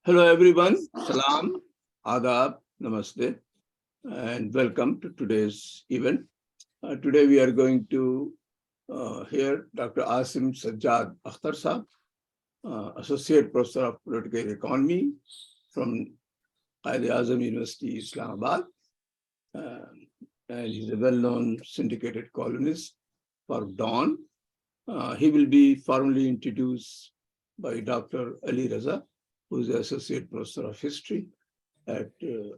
Hello everyone, salam, adab, namaste, and welcome to today's event. Today we are going to hear Dr. Asim Sajjad Akhtar Sahab, Associate Professor of Political Economy from Quaid-e-Azam University, Islamabad. And he's a well-known syndicated columnist for Dawn. He will be formally introduced by Dr. Ali Raza, who is the Associate Professor of History at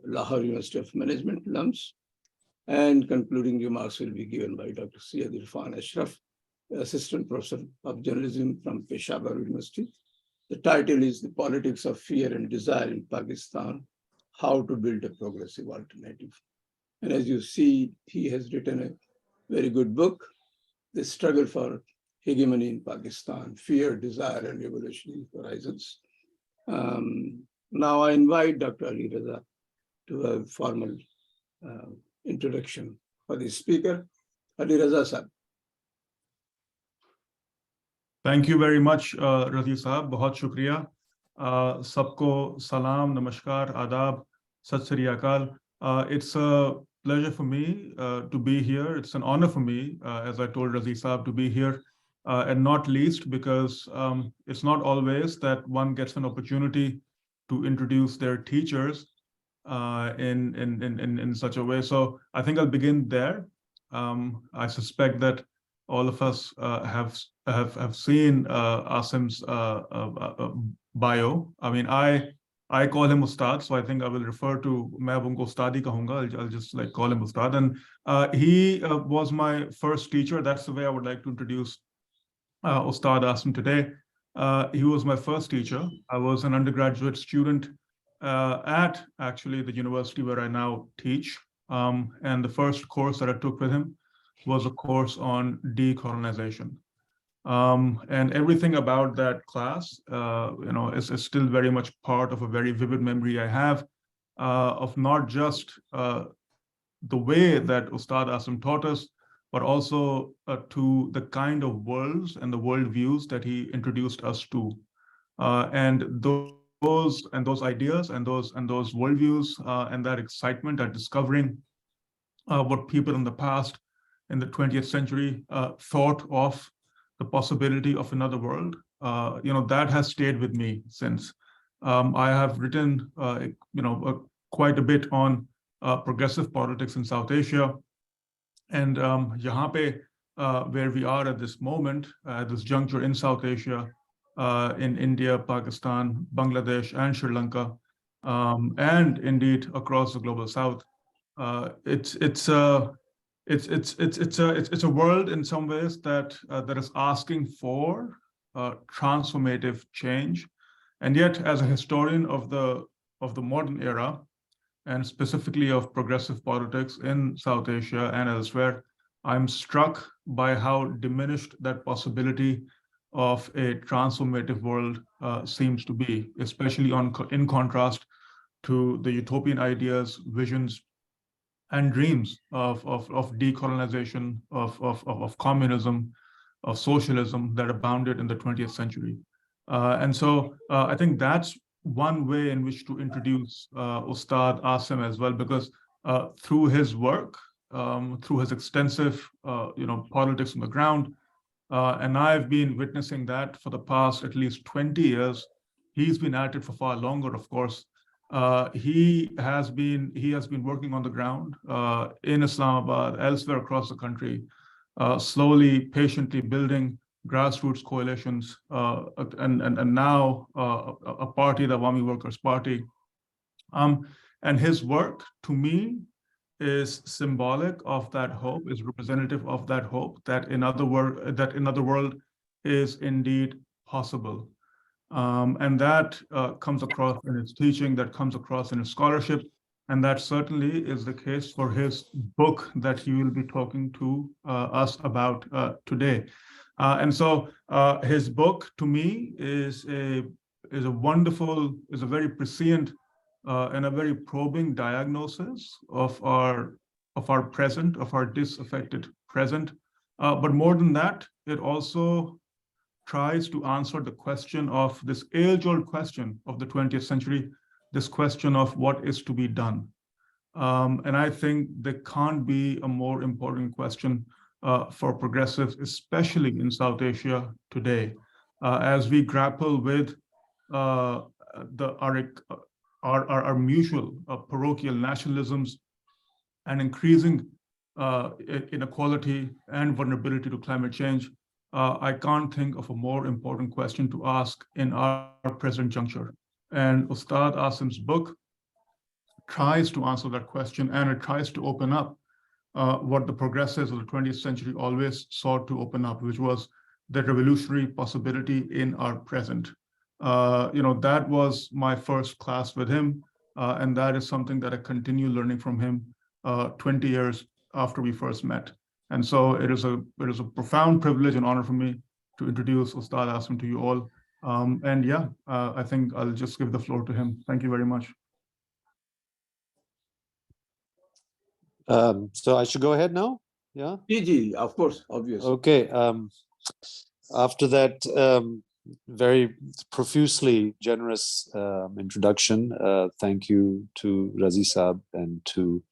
Lahore University of Management, LUMS. And concluding remarks will be given by Dr. Syed Irfan Ashraf, Assistant Professor of Journalism from Peshawar University. The title is The Politics of Fear and Desire in Pakistan, How to Build a Progressive Alternative. And as you see, he has written a very good book, The Struggle for Hegemony in Pakistan, Fear, Desire, and Revolutionary Horizons. Now I invite Dr. Ali Raza to a formal introduction for the speaker. Ali Raza sir. Thank you very much, Razi Sahab. Bahut shukriya. Sabko salam, namaskar, adab, sat sri akal. It's a pleasure for me to be here. It's an honor for me, as I told Razi Sahab, to be here. And not least because it's not always that one gets an opportunity to introduce their teachers in such a way. So I think I'll begin there. I suspect that all of us have seen Asim's bio. I mean, I call him Ustad, so I think I will refer to main unko Ustadi kahunga. I'll just like call him Ustad. And he was my first teacher. That's the way I would like to introduce Ustad Asim today. He was my first teacher. I was an undergraduate student at actually the university where I now teach. And the first course that I took with him was a course on decolonization. And everything about that class, is still very much part of a very vivid memory I have of not just the way that Ustad Asim taught us, but also to the kind of worlds and the worldviews that he introduced us to, and those ideas and those worldviews and that excitement at discovering what people in the past, in the 20th century, thought of the possibility of another world. That has stayed with me since. I have written, quite a bit on progressive politics in South Asia. And yahan pe, where we are at this moment, at this juncture in South Asia, in India, Pakistan, Bangladesh, and Sri Lanka, and indeed across the global South, it's a world in some ways that is asking for transformative change, and yet, as a historian of the modern era, and specifically of progressive politics in South Asia and elsewhere, I'm struck by how diminished that possibility of a transformative world seems to be, especially in contrast to the utopian ideas, visions, and dreams of decolonization, of communism, of socialism that abounded in the 20th century. And so I think that's one way in which to introduce Ustad Asim as well, because through his work, through his extensive, politics on the ground, and I've been witnessing that for the past at least 20 years. He's been at it for far longer, of course. He has been working on the ground in Islamabad, elsewhere across the country, slowly, patiently building grassroots coalitions, and now a party, the Awami Workers' Party. And his work, to me, is symbolic of that hope, is representative of that hope that another world is indeed possible. And that comes across in his teaching, that comes across in his scholarship, and that certainly is the case for his book that he will be talking to us about today. And so his book, to me, is a very prescient and a very probing diagnosis of our present, of our disaffected present. But more than that, it also tries to answer the question of this age-old question of the 20th century, this question of what is to be done. And I think there can't be a more important question for progressives, especially in South Asia today, as we grapple with our mutual parochial nationalisms and increasing inequality and vulnerability to climate change. I can't think of a more important question to ask in our present juncture. And Ustad Asim's book tries to answer that question, and it tries to open up what the progressives of the 20th century always sought to open up, which was the revolutionary possibility in our present. That was my first class with him, and that is something that I continue learning from him 20 years after we first met. And so it is a profound privilege and honor for me to introduce Ustad Asim to you all. I think I'll just give the floor to him. Thank you very much. So I should go ahead now? Yeah? PG, of course, obviously. Okay. After that very profusely generous introduction, thank you to Razi Saab and to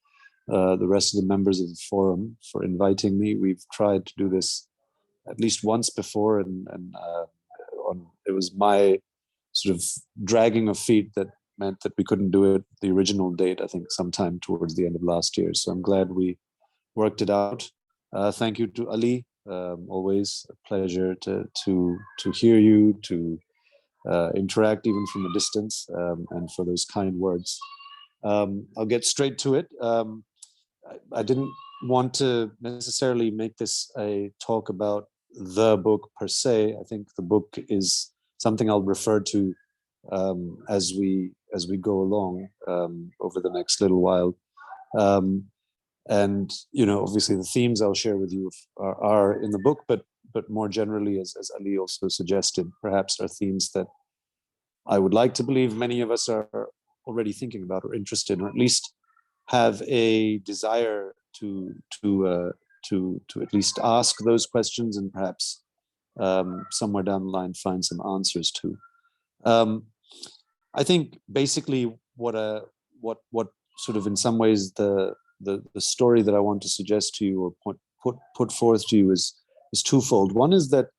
the rest of the members of the forum for inviting me. We've tried to do this at least once before, and it was my sort of dragging of feet that meant that we couldn't do it the original date, I think sometime towards the end of last year. So I'm glad we worked it out. Thank you to Ali. Always a pleasure to hear you, to interact even from a distance, and for those kind words. I'll get straight to it. I didn't want to necessarily make this a talk about the book per se. I think the book is something I'll refer to as we go along over the next little while. And obviously the themes I'll share with you are in the book, but more generally, as Ali also suggested, perhaps are themes that I would like to believe many of us are already thinking about or interested, or at least have a desire to at least ask those questions, and perhaps somewhere down the line find some answers to. I think basically what sort of in some ways the story that I want to suggest to you or put forth to you is twofold. One is that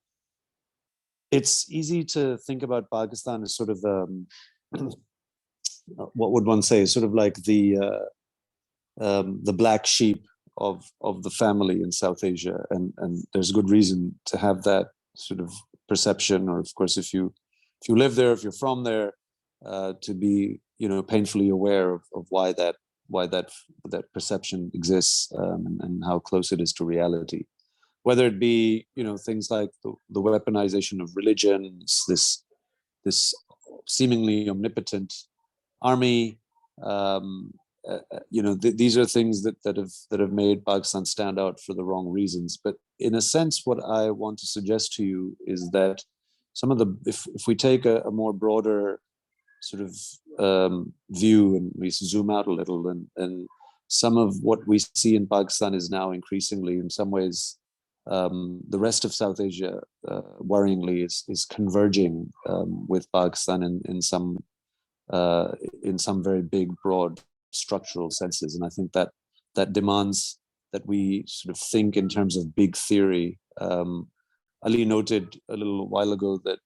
it's easy to think about Pakistan as sort of what would one say, sort of like the black sheep of the family in South Asia, and there's good reason to have that sort of perception, or of course if you live there, if you're from there, to be painfully aware of why that perception exists, and how close it is to reality. Whether it be things like the weaponization of religion, this seemingly omnipotent army, these are things that have made Pakistan stand out for the wrong reasons. But in a sense, what I want to suggest to you is that some of if we take a more broader sort of view and we zoom out a little, and some of what we see in Pakistan is now increasingly, in some ways, the rest of South Asia, worryingly, is converging with Pakistan in some very big, broad structural senses. And I think that demands that we sort of think in terms of big theory. Ali noted a little while ago that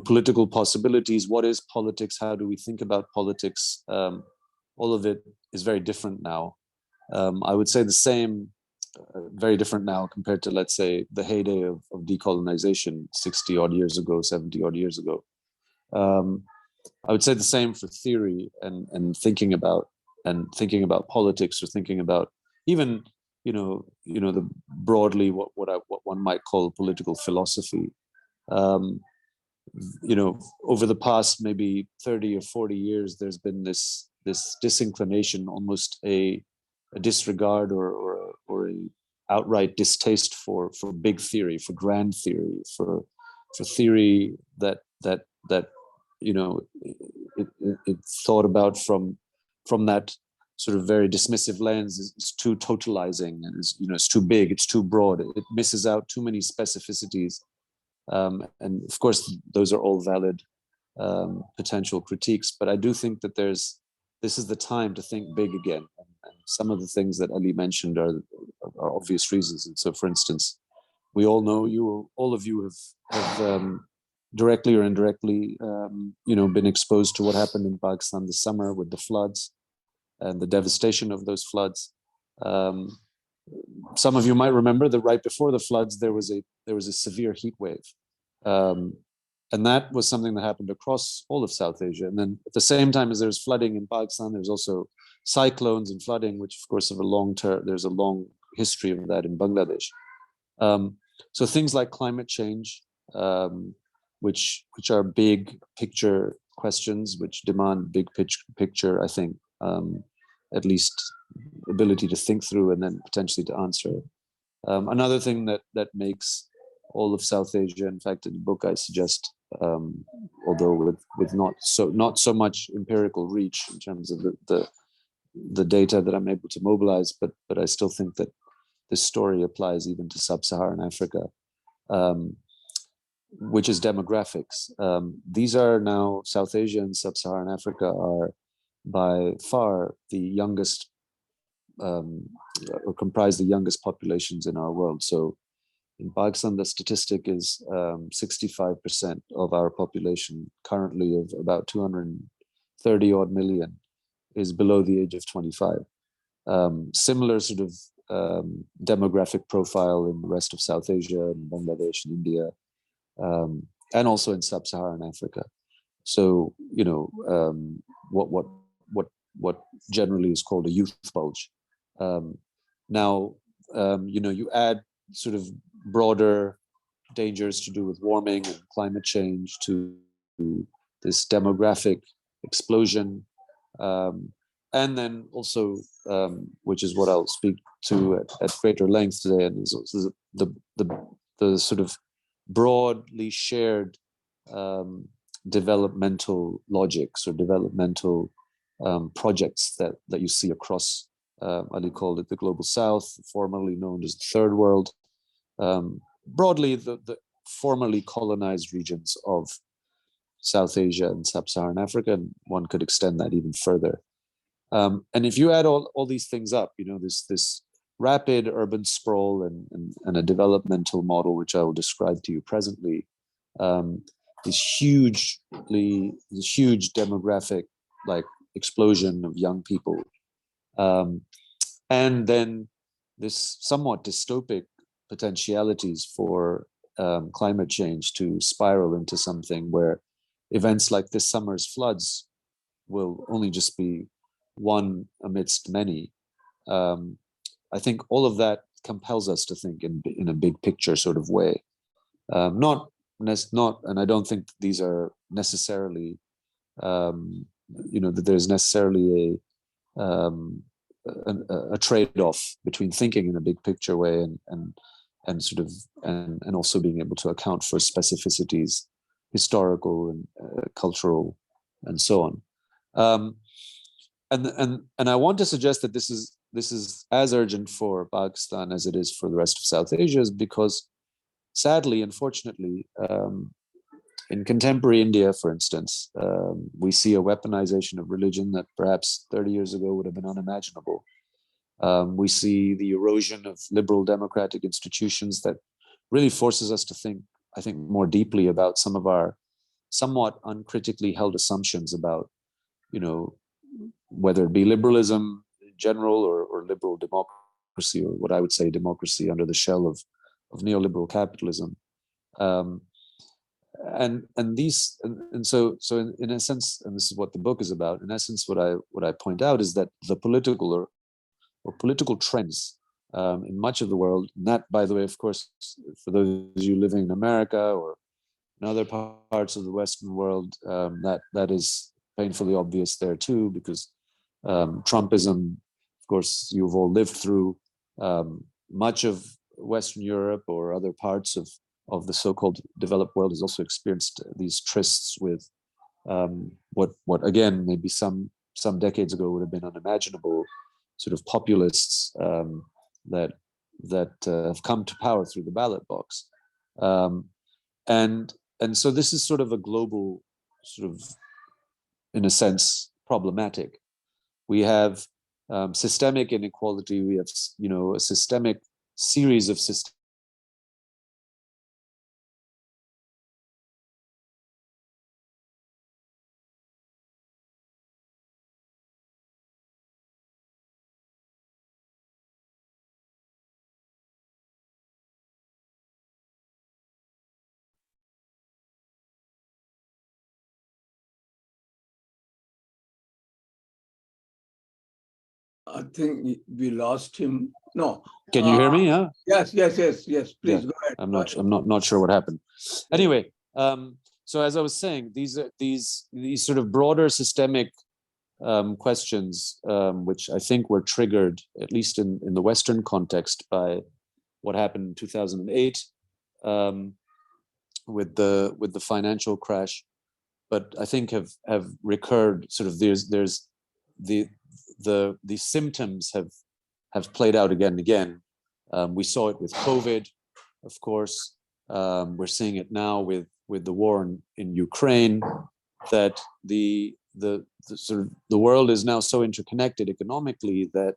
political possibilities, what is politics, how do we think about politics, all of it is very different now. I would say the same, very different now compared to, let's say, the heyday of decolonization 60 odd years ago, 70 odd years ago. I would say the same for theory and thinking about politics, or thinking about even the broadly what one might call political philosophy. Over the past maybe 30 or 40 years, there's been this disinclination, almost a disregard or a outright distaste for big theory, for grand theory, for theory that it's thought about from that sort of very dismissive lens. Is too totalizing, and it's too big, it's too broad, it misses out too many specificities. And of course, those are all valid potential critiques, but I do think that this is the time to think big again. And some of the things that Ali mentioned are obvious reasons. And so, for instance, we all know all of you have directly or indirectly, been exposed to what happened in Pakistan this summer with the floods and the devastation of those floods. Some of you might remember that right before the floods, there was a severe heat wave. And that was something that happened across all of South Asia. And then at the same time as there's flooding in Pakistan, there's also cyclones and flooding, which of course there's a long history of that in Bangladesh. So things like climate change, which are big picture questions, which demand big picture, I think, at least ability to think through and then potentially to answer. Another thing that makes all of South Asia, in fact, in the book I suggest, although with not so much empirical reach in terms of the data that I'm able to mobilize, but I still think that this story applies even to sub-Saharan Africa, which is demographics. These are now, South Asia and sub-Saharan Africa are by far the youngest, or comprise the youngest populations in our world. So in Pakistan, the statistic is 65% of our population, currently of about 230 odd million, is below the age of 25. Similar sort of demographic profile in the rest of South Asia and Bangladesh and India, and also in sub-Saharan Africa. So, what generally is called a youth bulge. Now, you add sort of broader dangers to do with warming and climate change to this demographic explosion, and then also, which is what I'll speak to at greater length today, and is also the sort of broadly shared developmental logics or developmental projects that you see across, Ali called it the Global South, formerly known as the Third World, broadly the formerly colonized regions of South Asia and Sub-Saharan Africa, and one could extend that even further. And if you add all these things up, this rapid urban sprawl and a developmental model, which I will describe to you presently, this huge demographic explosion of young people, and then this somewhat dystopic potentialities for climate change to spiral into something where events like this summer's floods will only just be one amidst many. I think all of that compels us to think in a big picture sort of way. Not, and I don't think these are necessarily, that there's necessarily a trade-off between thinking in a big picture way and sort of and also being able to account for specificities, historical and cultural, and so on. And I want to suggest that this is as urgent for Pakistan as it is for the rest of South Asia, is because, sadly, unfortunately, in contemporary India, for instance, we see a weaponization of religion that perhaps 30 years ago would have been unimaginable. We see the erosion of liberal democratic institutions that really forces us to think, I think, more deeply about some of our somewhat uncritically held assumptions about, whether it be liberalism in general or liberal democracy, or what I would say democracy under the shell of neoliberal capitalism. And so in essence, and this is what the book is about, in essence, what I point out is that the political or political trends in much of the world, and that, by the way, of course, for those of you living in America or in other parts of the Western world, that is painfully obvious there too, because Trumpism, of course, you've all lived through. Much of Western Europe or other parts of the so-called developed world has also experienced these trysts with what again, maybe some decades ago would have been unimaginable sort of populists that have come to power through the ballot box. and so this is sort of a global, sort of, in a sense, problematic. We have systemic inequality. We have, a systemic series of systems. I think we lost him. No. Can you hear me? Huh? Yes. Please Yeah, go ahead. I'm not sure what happened. Anyway, so as I was saying, these sort of broader systemic questions, which I think were triggered, at least in the Western context, by what happened in 2008 with the financial crash, but I think have recurred. Sort of there's the symptoms have played out again and again. We saw it with COVID, of course. We're seeing it now with the war in Ukraine, that the sort of the world is now so interconnected economically that,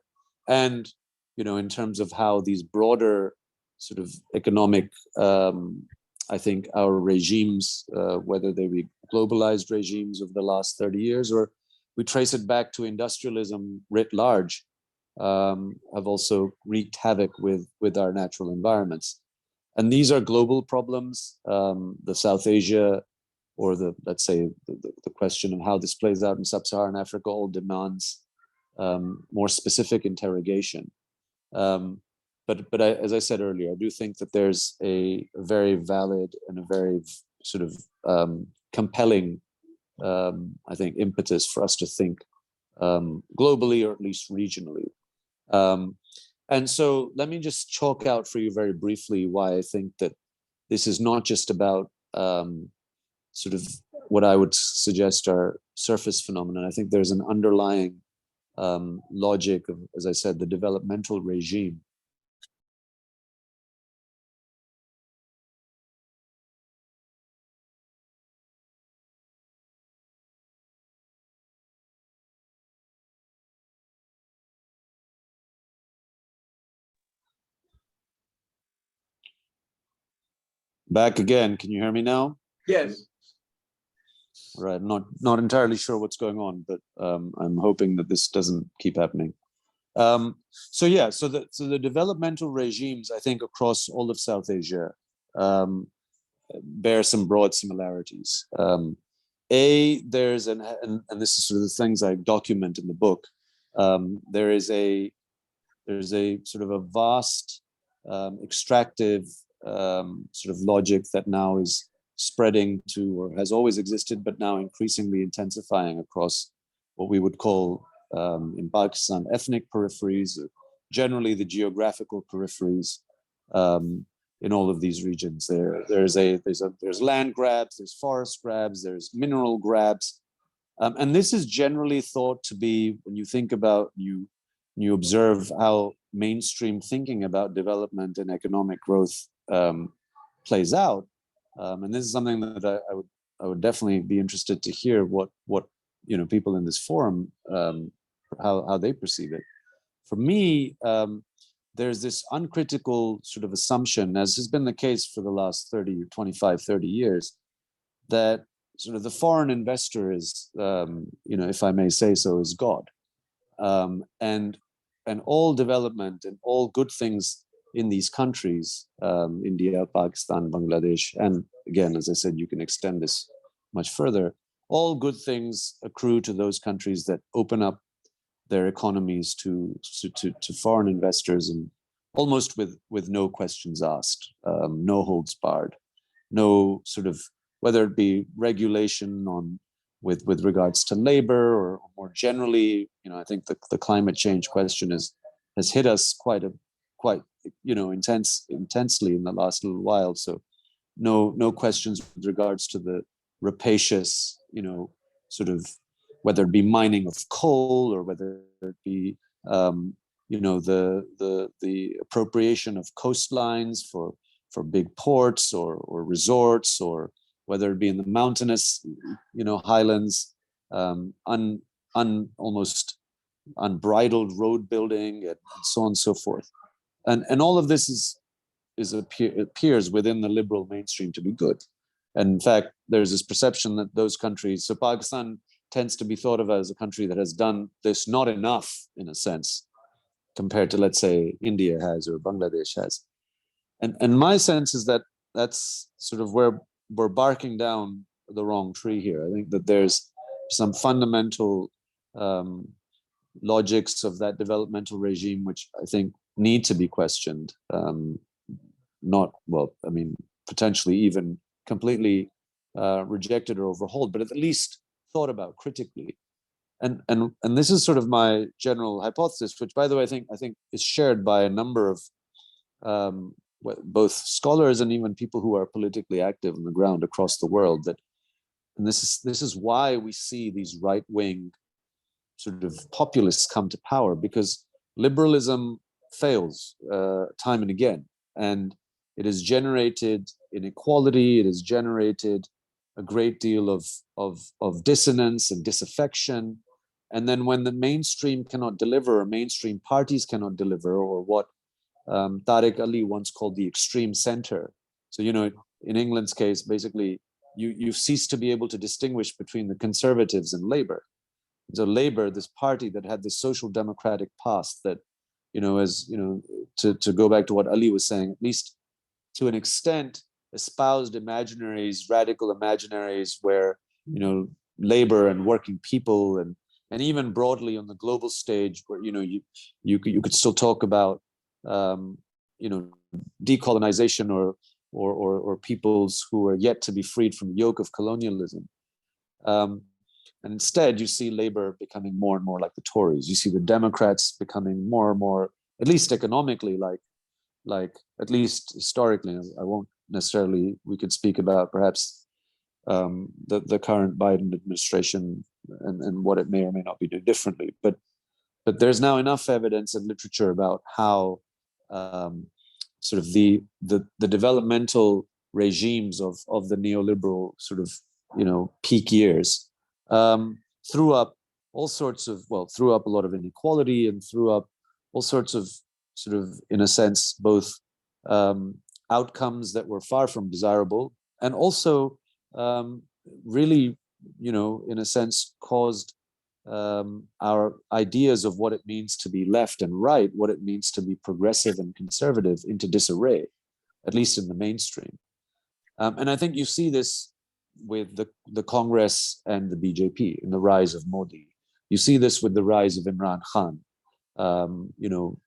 and in terms of how these broader sort of economic, I think our regimes, whether they be globalized regimes of the last 30 years, or we trace it back to industrialism writ large, have also wreaked havoc with our natural environments. And these are global problems. The South Asia, or let's say the question of how this plays out in sub-Saharan Africa, all demands more specific interrogation. But as I said earlier, I do think that there's a very valid and a very sort of compelling, I think, impetus for us to think globally, or at least regionally. And so let me just chalk out for you very briefly why I think that this is not just about sort of what I would suggest are surface phenomena. I think there's an underlying logic of, as I said, the developmental regime. Back again. Can you hear me now? Yes. Right. Not entirely sure what's going on, but I'm hoping that this doesn't keep happening. So the developmental regimes, I think, across all of South Asia bear some broad similarities. There's and this is sort of the things I document in the book. There's a sort of a vast extractive sort of logic that now is spreading to, or has always existed, but now increasingly intensifying across what we would call in Pakistan ethnic peripheries, or generally the geographical peripheries in all of these regions. There's land grabs, there's forest grabs, there's mineral grabs, and this is generally thought to be, when you think about you observe how mainstream thinking about development and economic growth plays out. And this is something that I would definitely be interested to hear what people in this forum, how they perceive it. For me, there's this uncritical sort of assumption, as has been the case for the last 30 years, that sort of the foreign investor is, if I may say so, is God. And all development and all good things in these countries, India, Pakistan, Bangladesh, and again, as I said, you can extend this much further, all good things accrue to those countries that open up their economies to foreign investors, and almost with no questions asked, no holds barred, no sort of, whether it be regulation on with regards to labor, or more generally, I think the climate change question has hit us quite intensely in the last little while. So no questions with regards to the rapacious, sort of, whether it be mining of coal, or whether it be the appropriation of coastlines for big ports or resorts, or whether it be in the mountainous, highlands, almost unbridled road building, and so on and so forth. And all of this appears within the liberal mainstream to be good. And in fact, there's this perception that those countries, so Pakistan tends to be thought of as a country that has done this not enough, in a sense, compared to, let's say, India has or Bangladesh has. And my sense is that that's sort of where we're barking down the wrong tree here. I think that there's some fundamental logics of that developmental regime, which I think need to be questioned. Potentially even completely rejected or overhauled, but at least thought about critically. And this is sort of my general hypothesis, which, by the way, I think is shared by a number of both scholars and even people who are politically active on the ground across the world. And this is why we see these right-wing sort of populists come to power, because liberalism fails time and again, and it has generated inequality. It has generated a great deal of dissonance and disaffection. And then when the mainstream cannot deliver, or mainstream parties cannot deliver, or what Tariq Ali once called the extreme center. So, in England's case, basically, you cease to be able to distinguish between the Conservatives and Labour. So Labour, this party that had this social democratic past that, to go back to what Ali was saying, at least to an extent, espoused imaginaries, radical imaginaries where, labor and working people, and even broadly on the global stage, where you could still talk about decolonization or peoples who are yet to be freed from the yoke of colonialism. And instead, you see Labour becoming more and more like the Tories. You see the Democrats becoming more and more, at least economically, like at least historically. I won't necessarily. We could speak about perhaps the current Biden administration and what it may or may not be doing differently. But there's now enough evidence and literature about how sort of the developmental regimes of the neoliberal sort of peak years threw up a lot of inequality, and threw up all sorts of sort of, in a sense, both outcomes that were far from desirable, and also really, in a sense, caused our ideas of what it means to be left and right, what it means to be progressive and conservative, into disarray, at least in the mainstream. And I think you see this with the Congress and the BJP in the rise of Modi. You see this with the rise of Imran Khan,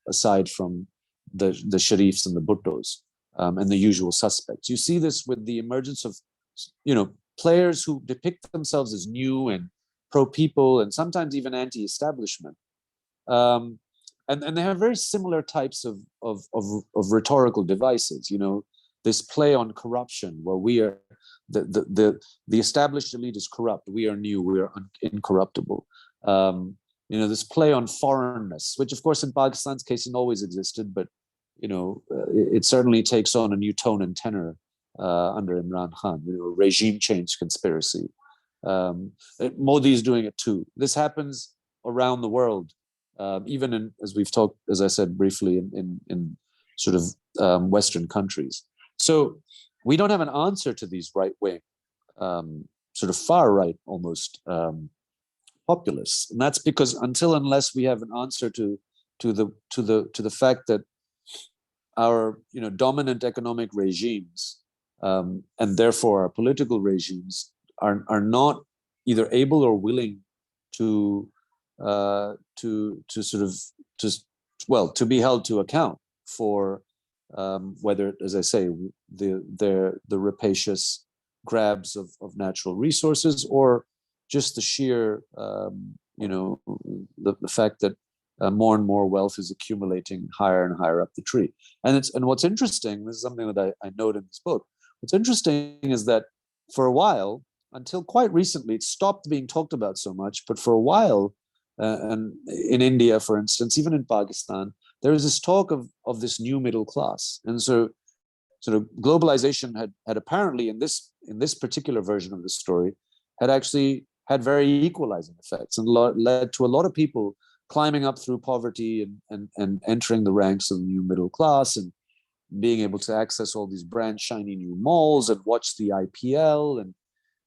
aside from the Sharifs and the Bhuttos and the usual suspects. You see this with the emergence of, players who depict themselves as new and pro-people and sometimes even anti-establishment. And they have very similar types of rhetorical devices, this play on corruption, where we are, the established elite is corrupt, we are new, we are incorruptible. This play on foreignness, which of course in Pakistan's case it always existed, but it certainly takes on a new tone and tenor under Imran Khan, regime change conspiracy. Modi is doing it too. This happens around the world, even in, as we've talked, as I said briefly, in sort of Western countries. So we don't have an answer to these right-wing, sort of far-right almost populists, and that's because unless we have an answer to the fact that our dominant economic regimes and therefore our political regimes are not either able or willing to be held to account for whether, as I say, the rapacious grabs of natural resources, or just the sheer the fact that more and more wealth is accumulating higher and higher up the tree. And what's interesting, this is something that I note in this book, what's interesting is that for a while, until quite recently, it stopped being talked about so much, but for a while, and in India, for instance, even in Pakistan, there is this talk of this new middle class. And so sort of globalization had apparently in this particular version of the story had actually had very equalizing effects and led to a lot of people climbing up through poverty and entering the ranks of the new middle class and being able to access all these brand shiny new malls and watch the IPL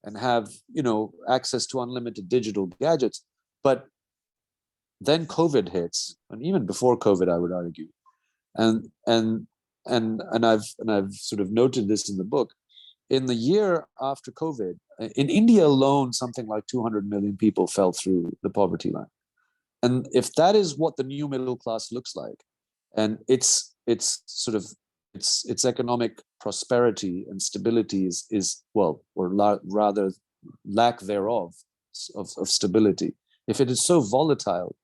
and have, you know, access to unlimited digital gadgets. But then COVID hits, and even before COVID, I would argue, and I've sort of noted this in the book. In the year after COVID, in India alone, something like 200 million people fell through the poverty line. And if that is what the new middle class looks like, and its sort of its economic prosperity and stability is well, or rather lack thereof of stability, if it is so volatile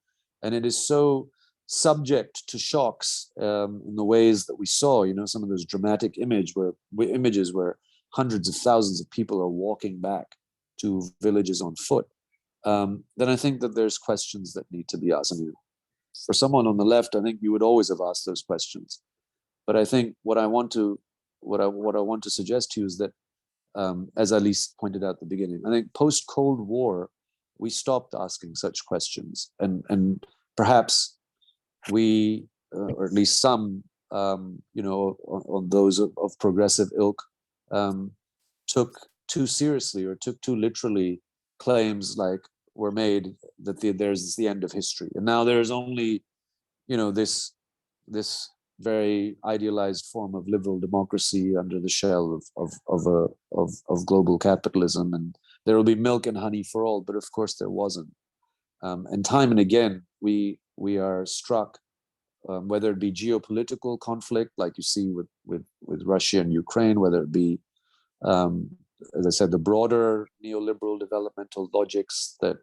and it is so subject to shocks in the ways that we saw, you know, some of those dramatic images where hundreds of thousands of people are walking back to villages on foot, then I think that there's questions that need to be asked. I mean, for someone on the left, I think you would always have asked those questions. But I think what I want to suggest to you is that, as Alice pointed out at the beginning, I think post-Cold War, we stopped asking such questions, and perhaps we, or at least some, you know, on those of progressive ilk, took too seriously or took too literally claims like were made that there's the end of history, and now there's only, you know, this very idealized form of liberal democracy under the shell of global capitalism, and there will be milk and honey for all. But of course there wasn't, and time and again we are struck, whether it be geopolitical conflict like you see with Russia and Ukraine, whether it be, as I said, the broader neoliberal developmental logics that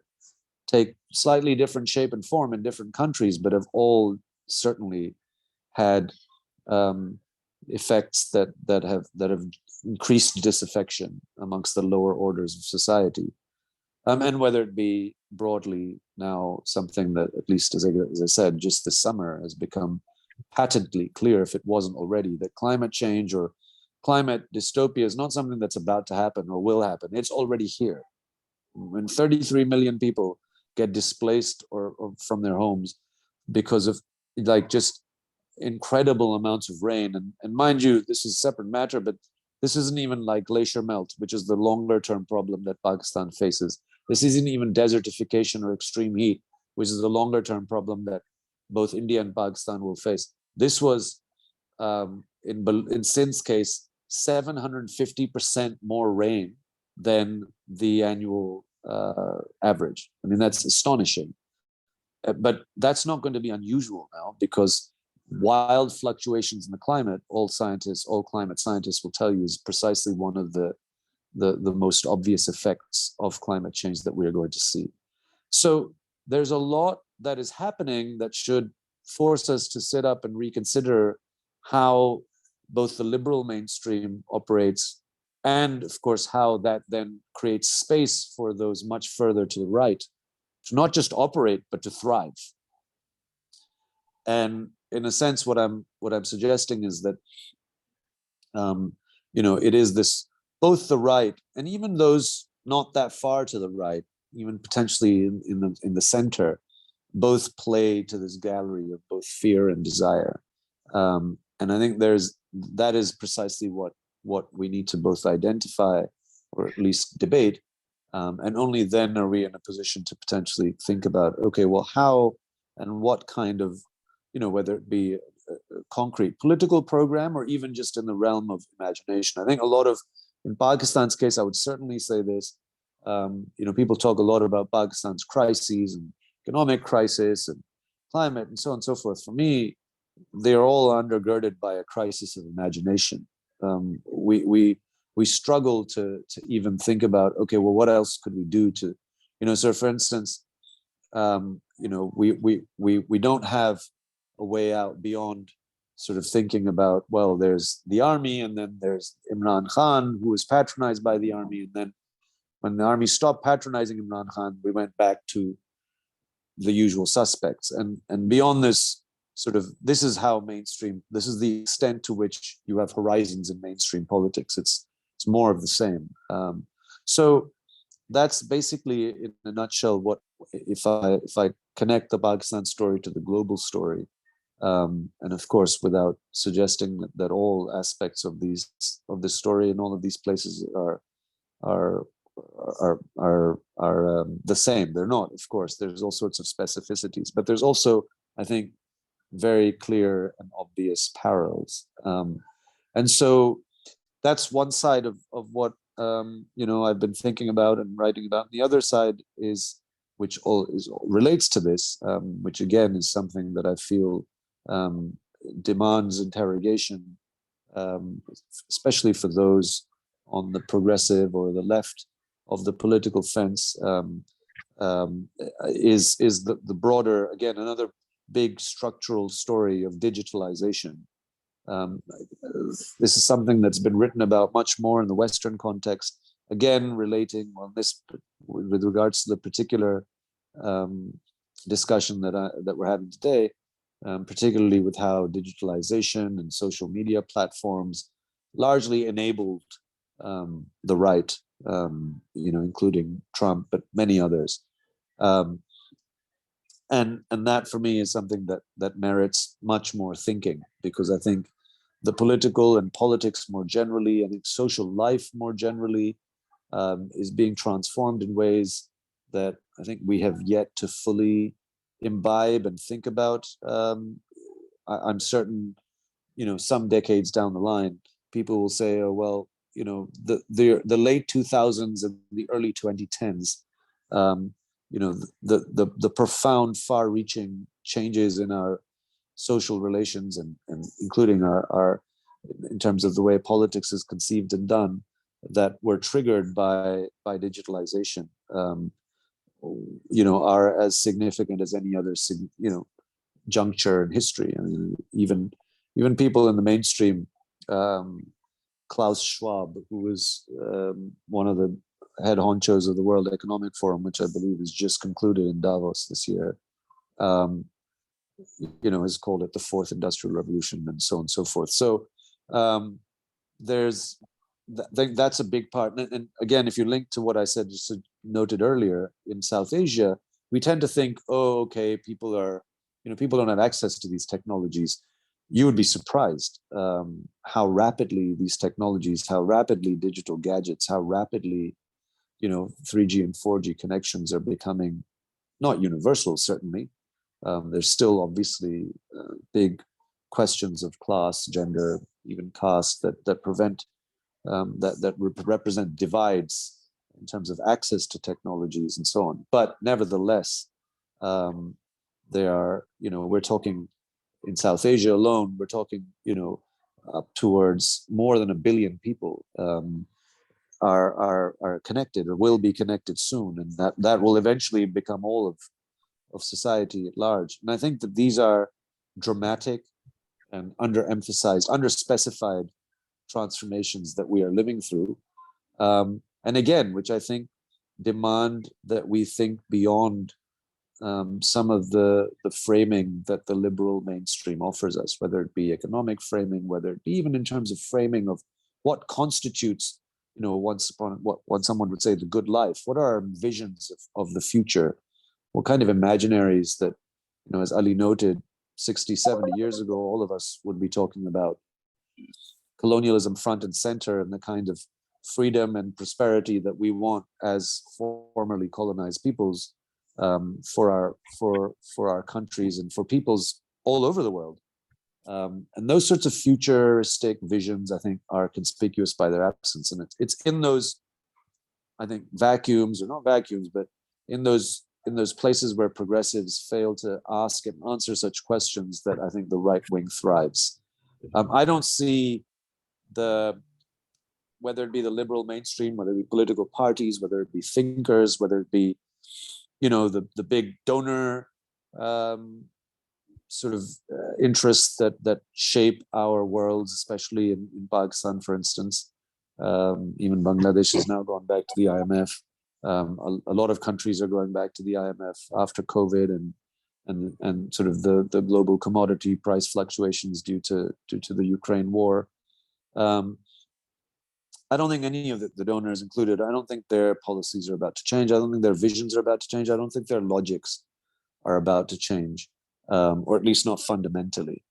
take slightly different shape and form in different countries, but have all certainly had effects that have increased disaffection amongst the lower orders of society, and whether it be broadly now something that, at least as I said, just this summer has become patently clear, if it wasn't already, that climate change or climate dystopia is not something that's about to happen or will happen. It's already here. When 33 million people get displaced or from their homes because of like just incredible amounts of rain, and mind you, this is a separate matter, but this isn't even like glacier melt, which is the longer term problem that Pakistan faces. This isn't even desertification or extreme heat, which is the longer term problem that both India and Pakistan will face. This was, in Sindh's case, 750% more rain than the annual average. I mean, that's astonishing. But that's not going to be unusual now, because wild fluctuations in the climate, all climate scientists will tell you, is precisely one of the most obvious effects of climate change that we are going to see. So there's a lot that is happening that should force us to sit up and reconsider how both the liberal mainstream operates, and of course how that then creates space for those much further to the right to not just operate but to thrive. And in a sense, what I'm suggesting is that, you know, it is this, both the right and even those not that far to the right, even potentially in the center, both play to this gallery of both fear and desire. And I think that is precisely what we need to both identify or at least debate. And only then are we in a position to potentially think about, okay, well, how and what kind of, you know, whether it be a concrete political program or even just in the realm of imagination. I think a lot of, in Pakistan's case, I would certainly say this, you know, people talk a lot about Pakistan's crises and economic crisis and climate and so on and so forth. For me, they're all undergirded by a crisis of imagination. We struggle to even think about, okay, well, what else could we do to, you know, so for instance, you know, we don't have a way out beyond sort of thinking about, well, there's the army, and then there's Imran Khan, who was patronized by the army, and then when the army stopped patronizing Imran Khan, we went back to the usual suspects, and beyond this, sort of, this is how mainstream, this is the extent to which you have horizons in mainstream politics. It's more of the same. So that's basically, in a nutshell, what, if I connect the Pakistan story to the global story, and of course, without suggesting that all aspects of this story in all of these places are the same. They're not, of course. There's all sorts of specificities, but there's also, I think, very clear and obvious parallels. And so that's one side of what I've been thinking about and writing about. And the other side is, which relates to this, which again is something that I feel demands interrogation, especially for those on the progressive or the left of the political fence, is the broader, again, another big structural story of digitalization. This is something that's been written about much more in the Western context, again, relating on this with regards to the particular discussion that we're having today, particularly with how digitalization and social media platforms largely enabled the right, including Trump, but many others. And that for me is something that merits much more thinking, because I think the political and politics more generally, I think social life more generally, is being transformed in ways that I think we have yet to fully imbibe and think about. I'm certain, some decades down the line, people will say, oh, well, the late 2000s and the early 2010s, the profound, far-reaching changes in our social relations and including our in terms of the way politics is conceived and done, that were triggered by digitalization, are as significant as any other juncture in history. I mean, even people in the mainstream, Klaus Schwab, who was one of the head honchos of the World Economic Forum, which I believe is just concluded in Davos this year, has called it the fourth industrial revolution, and so on and so forth. So that's a big part. And again, if you link to what I said, just noted earlier, in South Asia, we tend to think, oh, okay, people don't have access to these technologies. You would be surprised how rapidly these technologies, how rapidly digital gadgets, how rapidly 3G and 4G connections are becoming not universal, certainly. There's still obviously big questions of class, gender, even caste that prevent, that represent divides in terms of access to technologies and so on. But nevertheless, they are, we're talking in South Asia alone, we're talking, up towards more than 1 billion people are connected or will be connected soon, and that will eventually become all of society at large. And I think that these are dramatic and underemphasized, underspecified transformations that we are living through, and again, which I think demand that we think beyond some of the framing that the liberal mainstream offers us, whether it be economic framing, whether it be even in terms of framing of what constitutes, what someone would say the good life. What are our visions of the future? What kind of imaginaries that, as Ali noted, 60, 70 years ago, all of us would be talking about colonialism front and center, and the kind of freedom and prosperity that we want as formerly colonized peoples, for our countries and for peoples all over the world. And those sorts of futuristic visions, I think, are conspicuous by their absence. And it's in those, I think, vacuums, or not vacuums, but in those places where progressives fail to ask and answer such questions that I think the right wing thrives. I don't see whether it be the liberal mainstream, whether it be political parties, whether it be thinkers, whether it be, the big donor interests that shape our worlds, especially in Pakistan, for instance. Even Bangladesh has now gone back to the IMF. A lot of countries are going back to the IMF after COVID, and and sort of the global commodity price fluctuations due to the Ukraine war. I don't think any of the donors included, I don't think their policies are about to change. I don't think their visions are about to change. I don't think their logics are about to change, or at least not fundamentally.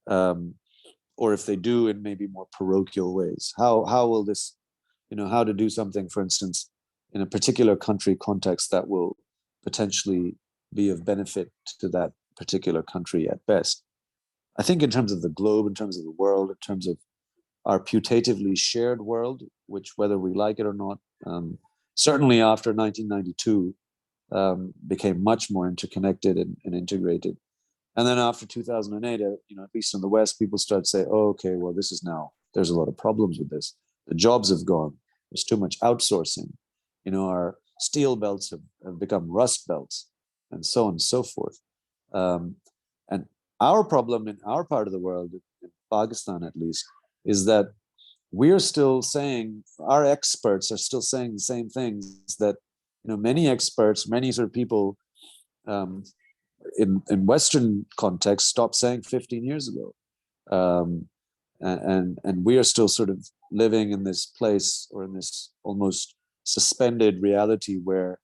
Or if they do, in maybe more parochial ways. How will this, how to do something, for instance, in a particular country context that will potentially be of benefit to that particular country at best. I think in terms of the globe, in terms of the world, in terms of our putatively shared world, which whether we like it or not, certainly after 1992, became much more interconnected and integrated. And then after 2008, at least in the West, people start to say, oh, okay, well, this is now, there's a lot of problems with this. The jobs have gone. There's too much outsourcing. Our steel belts have become rust belts, and so on and so forth. And our problem in our part of the world, in Pakistan at least, is that we're still saying, our experts are still saying the same things that many experts, many sort of people in Western context stopped saying 15 years ago. And we are still sort of living in this place, or in this almost suspended reality, where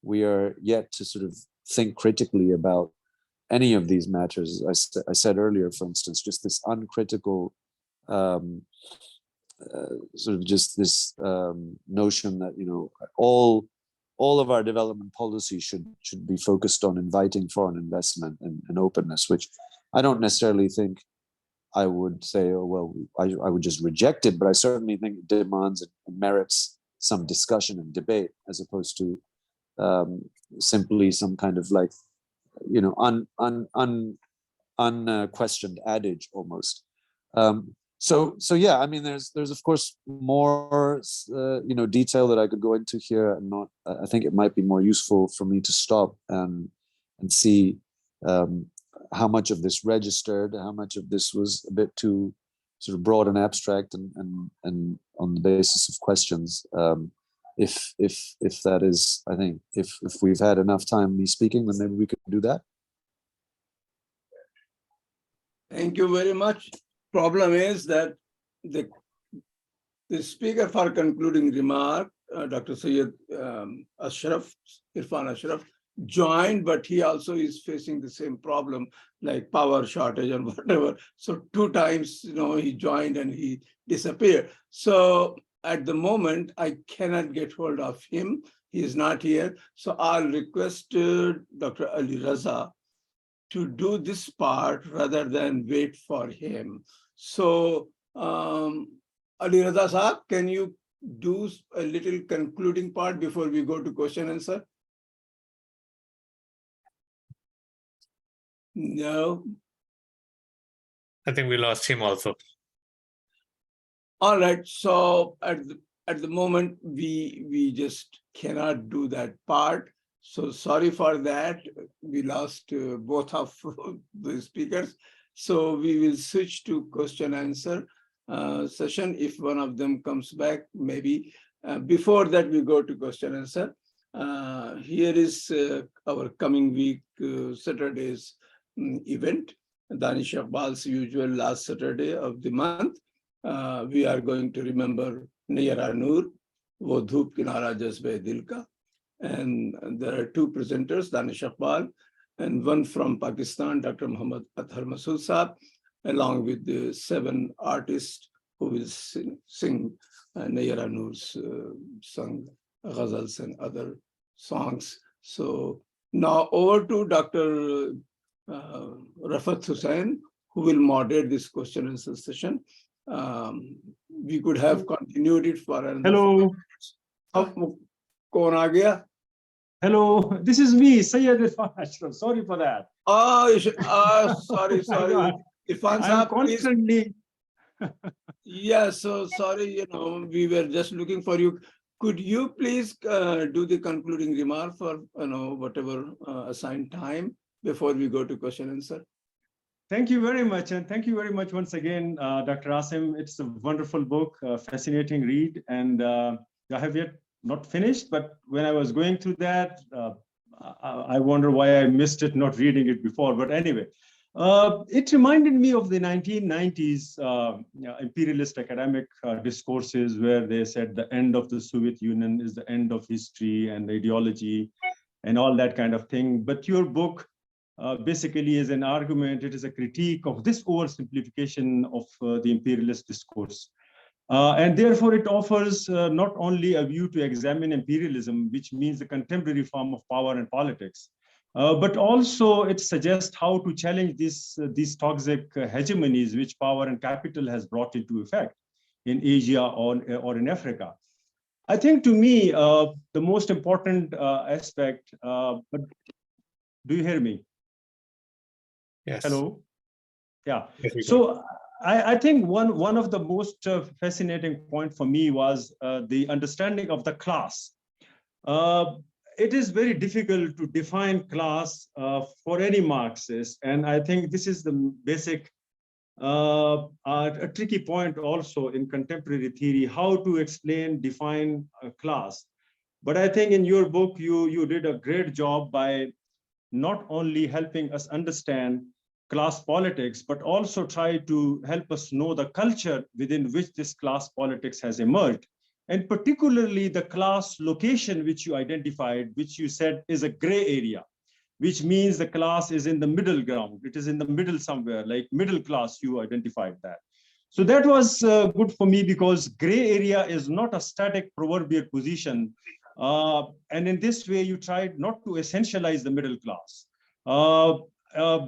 we are yet to sort of think critically about any of these matters. I said earlier, for instance, just this uncritical sort of just this notion that all of our development policy should be focused on inviting foreign investment and openness, which I don't necessarily think I would say, oh well, I would just reject it, but I certainly think it demands and merits some discussion and debate, as opposed to simply some kind of like unquestioned adage almost. So yeah, I mean, there's of course more detail that I could go into here, and not. I think it might be more useful for me to stop and see how much of this registered, how much of this was a bit too sort of broad and abstract, and on the basis of questions. If that is, I think if we've had enough time me speaking, then maybe we could do that. Thank you very much. Problem is that the speaker for concluding remark, Dr. Sajjad Irfan Ashraf, joined, but he also is facing the same problem, like power shortage and whatever. So 2 times, he joined and he disappeared. So at the moment, I cannot get hold of him. He is not here. So I'll request Dr. Ali Raza to do this part rather than wait for him. So Ali Raza Saab, can you do a little concluding part before we go to question and answer? No. I think we lost him also. All right. So at the moment, we just cannot do that part. So sorry for that. We lost both of the speakers. So we will switch to question answer session. If one of them comes back, maybe before that we go to question answer. Here is our coming week Saturday's event. Danish Iqbal's usual last Saturday of the month. We are going to remember Nayara Noor, Wo Dhoop Kinara Jazbe Dil Ka. And there are 2 presenters, Danish Iqbal, and one from Pakistan, Dr. Muhammad Akhtar Masood Saab, along with the 7 artists who will sing Nayara Noor's sung ghazals and other songs. So now over to Dr. Rafat Hussain, who will moderate this question and answer session. We could have continued it for another. Hello. Kaun aa gaya? Hello, this is me, Sajjad Irfan Ashraf. Sorry for that. Oh, sorry. Irfan I'm Saab, constantly. Yeah, so sorry, we were just looking for you. Could you please do the concluding remark for whatever assigned time before we go to question and answer? Thank you very much. And thank you very much once again, Dr. Asim. It's a wonderful book, fascinating read. And I have yet not finished, but when I was going through that, I wonder why I missed it, not reading it before. But anyway, it reminded me of the 1990s imperialist academic discourses where they said the end of the Soviet Union is the end of history and ideology and all that kind of thing. But your book basically is an argument. It is a critique of this oversimplification of the imperialist discourse. And therefore, it offers not only a view to examine imperialism, which means the contemporary form of power and politics, but also it suggests how to challenge these toxic hegemonies which power and capital has brought into effect in Asia or in Africa. I think to me, the most important aspect, but do you hear me? Yes. Hello? Yeah. Yes, we can. So I think one of the most fascinating point for me was the understanding of the class. It is very difficult to define class for any Marxist, and I think this is the basic, a tricky point also in contemporary theory, how to explain, define a class. But I think in your book, you did a great job by not only helping us understand class politics, but also try to help us know the culture within which this class politics has emerged. And particularly the class location which you identified, which you said is a gray area, which means the class is in the middle ground. It is in the middle somewhere, like middle class, you identified that. So that was good for me because gray area is not a static proverbial position. And in this way, you tried not to essentialize the middle class.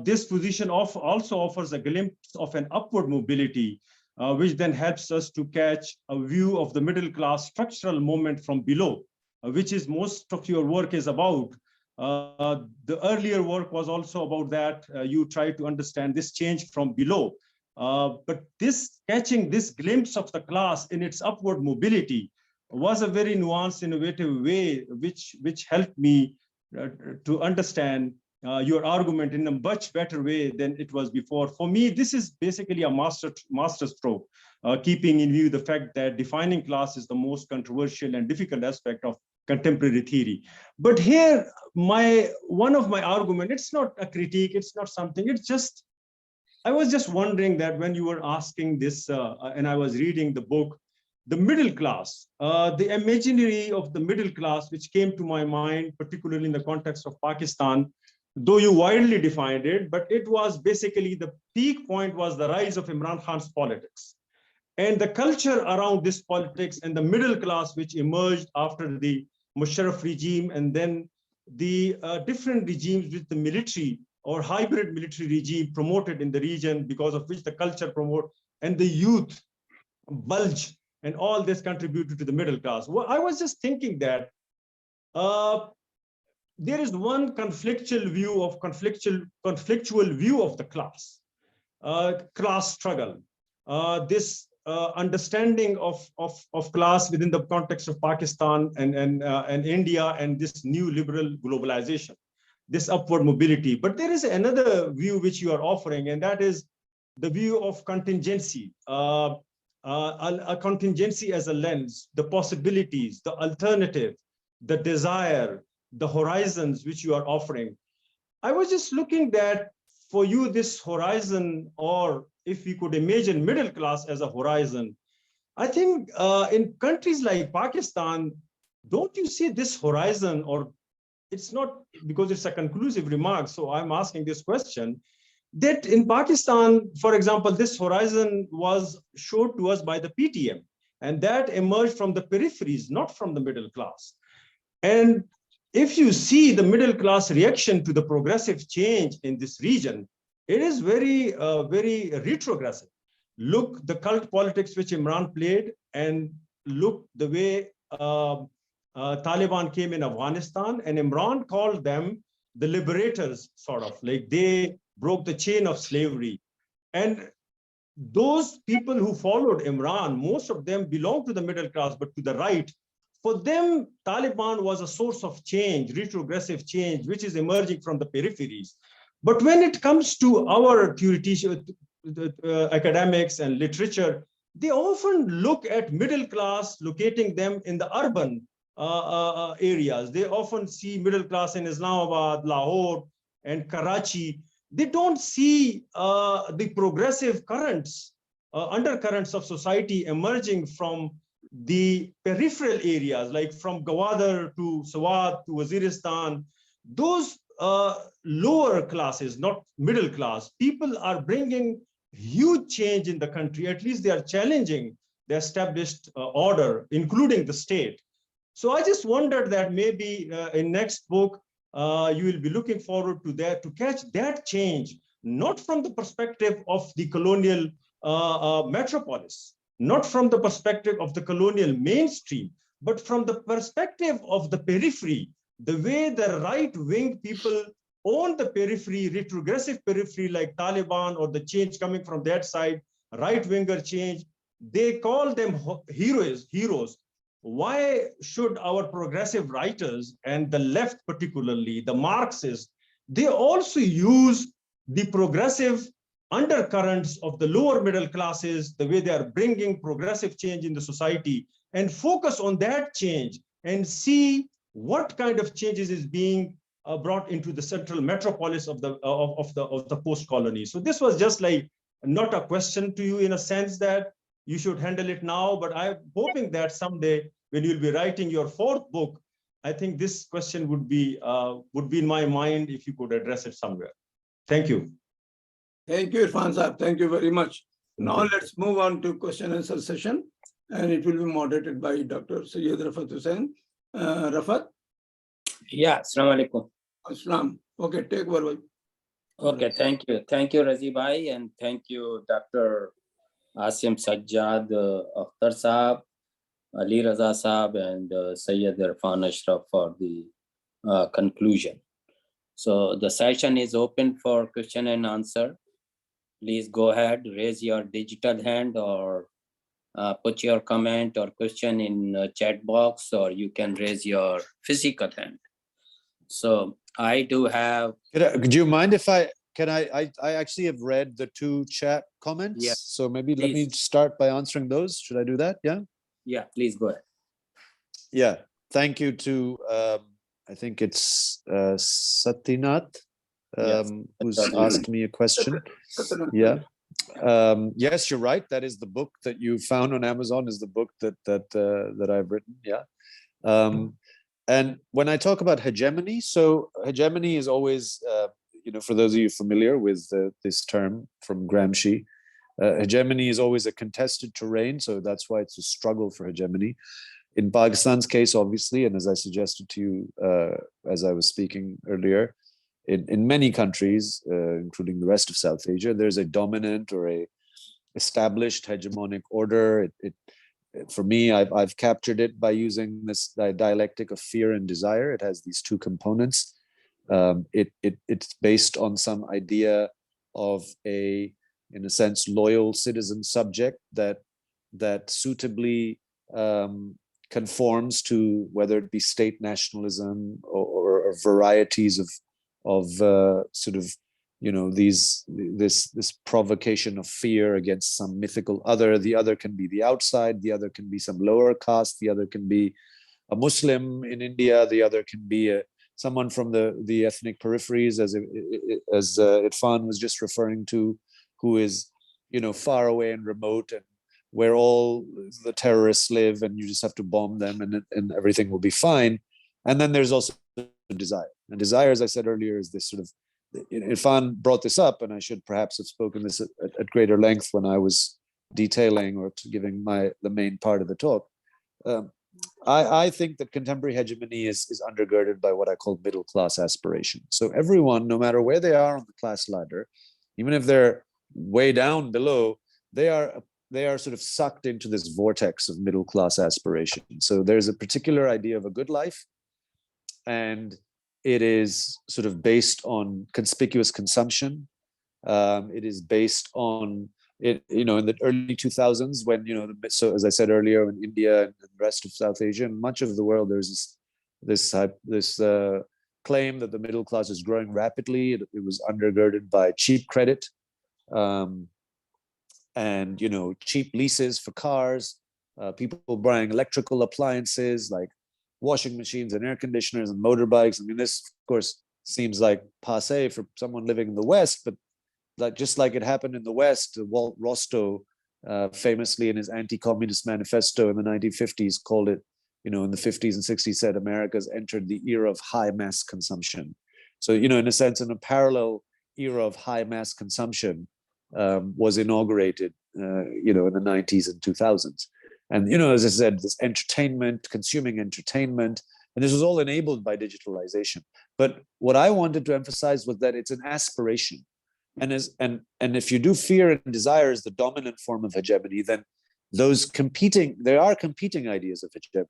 This position also offers a glimpse of an upward mobility, which then helps us to catch a view of the middle class structural movement from below, which is most of your work is about. The earlier work was also about that. You try to understand this change from below. But this catching this glimpse of the class in its upward mobility was a very nuanced, innovative way, which helped me to understand your argument in a much better way than it was before. For me, this is basically a master stroke, keeping in view the fact that defining class is the most controversial and difficult aspect of contemporary theory. But here, one of my argument, it's not a critique, it's not something, it's just, I was just wondering that when you were asking this, and I was reading the book, the middle class, the imaginary of the middle class, which came to my mind, particularly in the context of Pakistan, though you widely defined it, but it was basically the peak point was the rise of Imran Khan's politics. And the culture around this politics and the middle class, which emerged after the Musharraf regime, and then the different regimes with the military or hybrid military regime promoted in the region, because of which the culture promote and the youth bulge, and all this contributed to the middle class. Well, I was just thinking that there is one conflictual view of the class struggle. This understanding of class within the context of Pakistan and India and this new liberal globalization, this upward mobility. But there is another view which you are offering, and that is the view of contingency, a contingency as a lens, the possibilities, the alternative, the desire, the horizons which you are offering. I was just looking that for you, this horizon, or if we could imagine middle class as a horizon, I think in countries like Pakistan, don't you see this horizon, or it's not because it's a conclusive remark, so I'm asking this question, that in Pakistan, for example, this horizon was showed to us by the PTM, and that emerged from the peripheries, not from the middle class. And if you see the middle class reaction to the progressive change in this region, it is very, very retrogressive. Look, the cult politics which Imran played, and look the way Taliban came in Afghanistan, and Imran called them the liberators, sort of like they broke the chain of slavery. And those people who followed Imran, most of them belong to the middle class, but to the right. For them, Taliban was a source of change, retrogressive change, which is emerging from the peripheries. But when it comes to our academics and literature, they often look at middle class, locating them in the urban areas. They often see middle class in Islamabad, Lahore, and Karachi. They don't see the progressive currents, undercurrents of society emerging from the peripheral areas, like from Gwadar to Swat to Waziristan. Those lower classes, not middle class, people are bringing huge change in the country. At least they are challenging the established order, including the state. So I just wondered that maybe in next book, you will be looking forward to that, to catch that change, not from the perspective of the colonial metropolis, not from the perspective of the colonial mainstream, but from the perspective of the periphery, the way the right-wing people on the periphery, retrogressive periphery like Taliban or the change coming from that side, right-winger change, they call them heroes. Why should our progressive writers and the left, particularly the Marxists, they also use the progressive undercurrents of the lower middle classes, the way they are bringing progressive change in the society, and focus on that change and see what kind of changes is being brought into the central metropolis of the post colony. So this was just like not a question to you in a sense that you should handle it now, but I'm hoping that someday when you'll be writing your fourth book, I think this question would be in my mind if you could address it somewhere. Thank you. Thank you, Irfan Saab. Thank you very much. Now let's move on to question and answer session, and it will be moderated by Dr. Sajjad Rafat Hussain. Rafat? Yeah, Assalamu alaikum. Assalam. Okay, take over. Okay, thank you. Thank you, Razi Bhai, and thank you, Dr. Asim, Sajjad, Akhtar Saab, Ali Raza Saab, and Sayyid Irfan Ashraf for the conclusion. So the session is open for question and answer. Please go ahead, raise your digital hand or put your comment or question in chat box, or you can raise your physical hand. So I do have. Do you mind if I actually have read the two chat comments. Yeah, so maybe please. Let me start by answering those. Should I do that? Yeah. Yeah, please go ahead. Yeah. Thank you to I think it's Satinath, Yes. who's asked me a question. Yeah. Yes, you're right. That is the book that you found on Amazon. Is the book that I've written. Yeah. And when I talk about hegemony, so hegemony is always, for those of you familiar with this term from Gramsci, hegemony is always a contested terrain. So that's why it's a struggle for hegemony. In Pakistan's case, obviously, and as I suggested to you as I was speaking earlier, in many countries, including the rest of South Asia, there's a dominant or a established hegemonic order. For me, I've captured it by using this dialectic of fear and desire. It has these two components. It's based on some idea of in a sense, loyal citizen subject that suitably conforms to whether it be state nationalism or varieties of sort of this provocation of fear against some mythical other. The other can be the outside, the other can be some lower caste, the other can be a Muslim in India, the other can be someone from the ethnic peripheries, as Irfan was just referring to, who is far away and remote and where all the terrorists live, and you just have to bomb them and everything will be fine. And then there's also desire. And desire, as I said earlier, is this sort of, Irfan brought this up, and I should perhaps have spoken this at greater length when I was detailing or giving the main part of the talk. I think that contemporary hegemony is undergirded by what I call middle class aspiration. So everyone, no matter where they are on the class ladder, even if they're way down below, they are sort of sucked into this vortex of middle class aspiration. So there's a particular idea of a good life, and it is sort of based on conspicuous consumption. It is based on it, in the early 2000s, when so as I said earlier, in India and the rest of South Asia and much of the world, there's this claim that the middle class is growing rapidly. It was undergirded by cheap credit, and cheap leases for cars, people buying electrical appliances like washing machines and air conditioners and motorbikes. I mean, this, of course, seems like passé for someone living in the West, but just like it happened in the West, Walt Rostow famously in his anti-communist manifesto in the 1950s called it, in the 50s and 60s, said America's entered the era of high mass consumption. So, in a sense, in a parallel era of high mass consumption was inaugurated, in the 90s and 2000s. And, as I said, this entertainment, consuming entertainment, and this was all enabled by digitalization. But what I wanted to emphasize was that it's an aspiration. And if you do fear and desire as the dominant form of hegemony, then there are competing ideas of hegemony.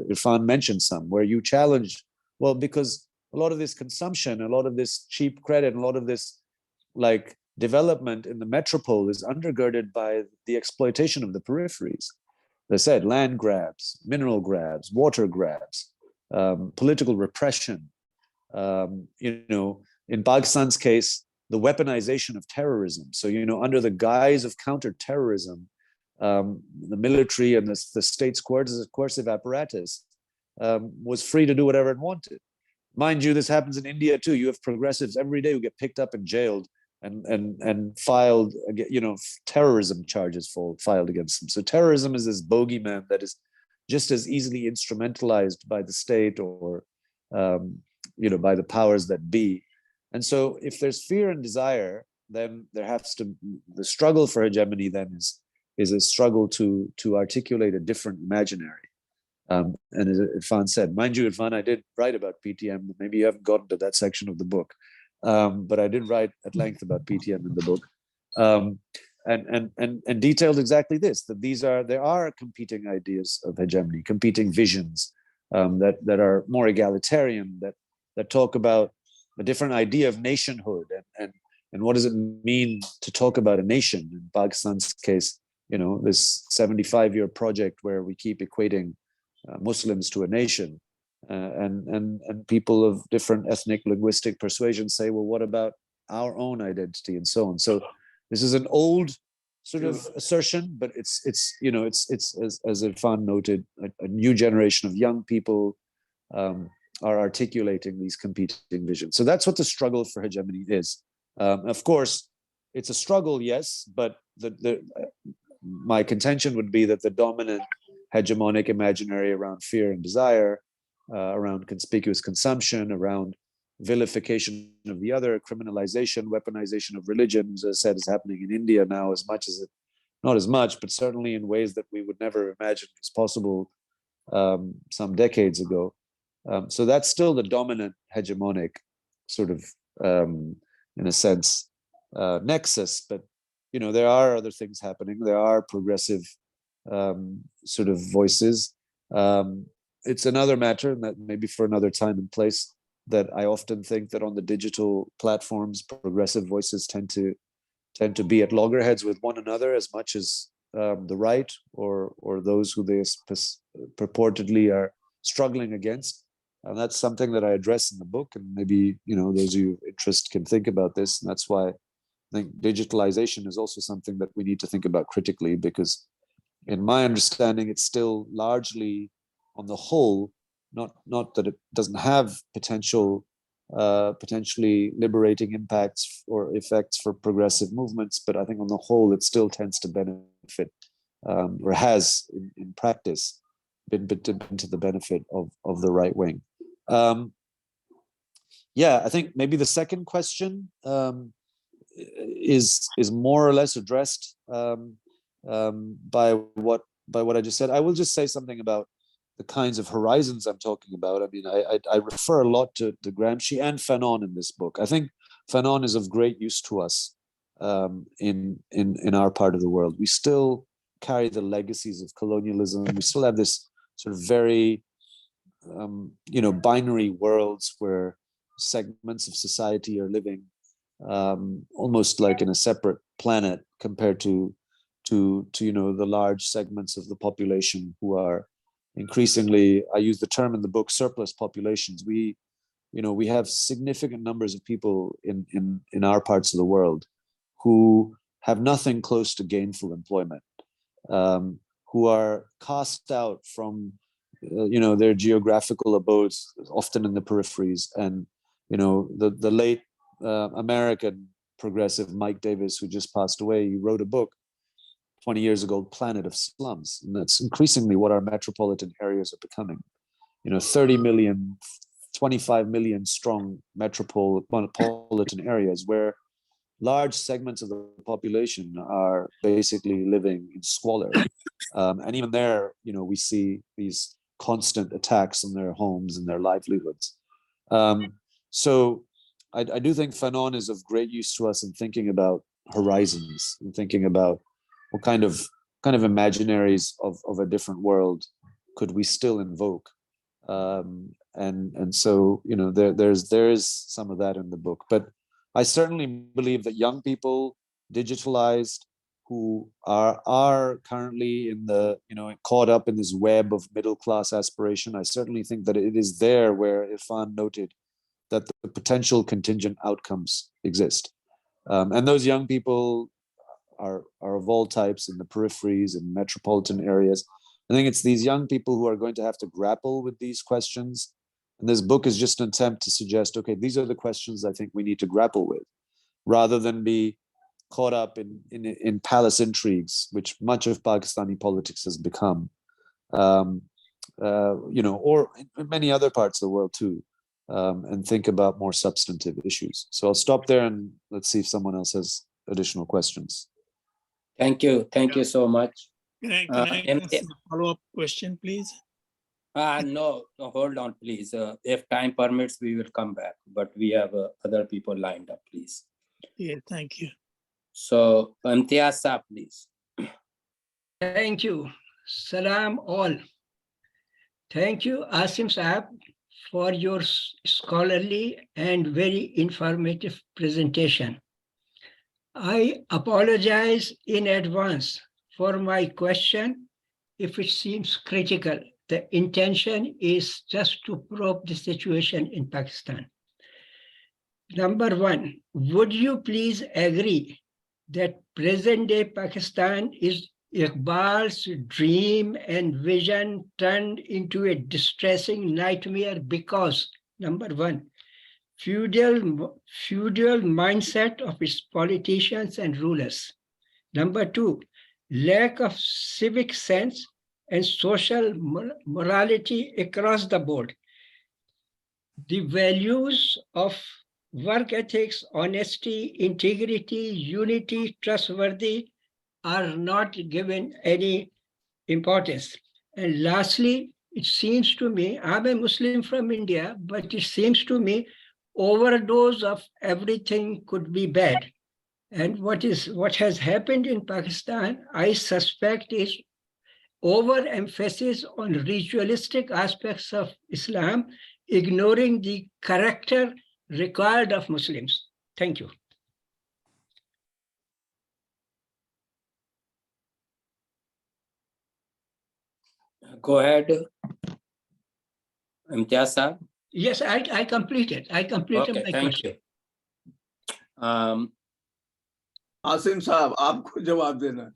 Irfan mentioned some where you challenge, well, because a lot of this consumption, a lot of this cheap credit, a lot of this like development in the metropole is undergirded by the exploitation of the peripheries. They said land grabs, mineral grabs, water grabs, political repression. In Pakistan's case, the weaponization of terrorism. So, under the guise of counterterrorism, the military and the state's coercive apparatus was free to do whatever it wanted. Mind you, this happens in India too. You have progressives every day who get picked up and jailed and filed, terrorism charges filed against them. So terrorism is this bogeyman that is just as easily instrumentalized by the state or, by the powers that be. And so if there's fear and desire, then the struggle for hegemony then is a struggle to articulate a different imaginary. And as Irfan said, mind you, Irfan, I did write about PTM. Maybe you haven't gotten to that section of the book, but I did write at length about PTM in the book, and detailed exactly this: that there are competing ideas of hegemony, competing visions that are more egalitarian, that talk about a different idea of nationhood, and what does it mean to talk about a nation? In Pakistan's case, this 75-year project where we keep equating Muslims to a nation, and people of different ethnic, linguistic persuasions say, well, what about our own identity, and so on. So this is an old sort of assertion, but it's as Irfan noted, a new generation of young people are articulating these competing visions. So that's what the struggle for hegemony is. Of course, it's a struggle, yes, but my contention would be that the dominant hegemonic imaginary around fear and desire, around conspicuous consumption, around vilification of the other, criminalization, weaponization of religion, as I said, is happening in India now not as much, but certainly in ways that we would never imagine was possible some decades ago. So that's still the dominant hegemonic sort of, in a sense, nexus. But, there are other things happening. There are progressive sort of voices. It's another matter, and that maybe for another time and place, that I often think that on the digital platforms, progressive voices tend to be at loggerheads with one another as much as the right or those who they purportedly are struggling against. And that's something that I address in the book, and maybe those of you of interest can think about this. And that's why I think digitalization is also something that we need to think about critically, because in my understanding, it's still largely, on the whole, not that it doesn't have potentially liberating impacts or effects for progressive movements, but I think on the whole, it still tends to benefit, or has in practice been to the benefit of the right wing. I think maybe the second question is more or less addressed by what I just said. I will just say something about the kinds of horizons I'm talking about. I mean, I refer a lot to Gramsci and Fanon in this book. I think Fanon is of great use to us in our part of the world. We still carry the legacies of colonialism. We still have this sort of very binary worlds where segments of society are living almost like in a separate planet compared to the large segments of the population who are increasingly, I use the term in the book, surplus populations. We have significant numbers of people in our parts of the world who have nothing close to gainful employment, who are cast out from their geographical abodes, often in the peripheries. And, the late American progressive Mike Davis, who just passed away, he wrote a book 20 years ago, Planet of Slums. And that's increasingly what our metropolitan areas are becoming. 30 million, 25 million strong metropolitan areas where large segments of the population are basically living in squalor. And even there, we see these constant attacks on their homes and their livelihoods. So I do think Fanon is of great use to us in thinking about horizons and thinking about what kind of imaginaries of a different world could we still invoke. And so, there is some of that in the book. But I certainly believe that young people, digitalized, who are currently in the, caught up in this web of middle class aspiration, I certainly think that it is there where Irfan noted that the potential contingent outcomes exist. And those young people are of all types in the peripheries and metropolitan areas. I think it's these young people who are going to have to grapple with these questions. And this book is just an attempt to suggest, okay, these are the questions I think we need to grapple with, rather than be caught up in palace intrigues, which much of Pakistani politics has become, or in many other parts of the world too, and think about more substantive issues. So I'll stop there and let's see if someone else has additional questions. Thank you. Thank you so much. Can I ask a follow-up question, please? No, hold on, please. If time permits, we will come back, but we have other people lined up, please. Yeah, thank you. So, Imtiaz Saab, please. Thank you. Salam all. Thank you, Asim Saab, for your scholarly and very informative presentation. I apologize in advance for my question if it seems critical. The intention is just to probe the situation in Pakistan. Number one, would you please agree that present-day Pakistan is Iqbal's dream and vision turned into a distressing nightmare because, number one, feudal mindset of its politicians and rulers. Number two, lack of civic sense and social morality across the board. The values of work ethics, honesty, integrity, unity, trustworthy are not given any importance. And lastly, it seems to me, I'm a Muslim from India, but it seems to me overdose of everything could be bad. And what has happened in Pakistan, I suspect, is overemphasis on ritualistic aspects of Islam, ignoring the character required of Muslims. Thank you. Go ahead, Imtiaz Saab. Yes, I completed. I completed Okay, my thank question. you. Asim साहब आपको जवाब देना.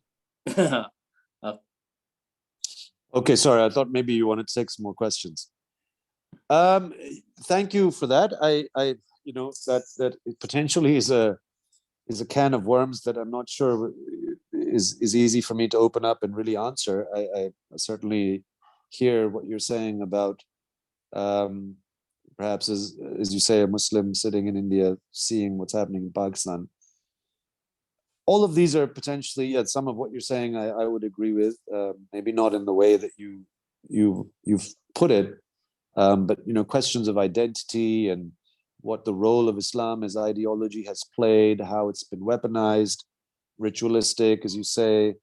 Okay, sorry, I thought maybe you wanted to take some more questions. Thank you for that. I that potentially is a can of worms that I'm not sure is easy for me to open up and really answer. I certainly hear what you're saying about perhaps as you say, a Muslim sitting in India seeing what's happening in Pakistan. All of these are potentially, some of what you're saying I would agree with, maybe not in the way that you've put it, but questions of identity and what the role of Islam as ideology has played, how it's been weaponized, ritualistic, as you say.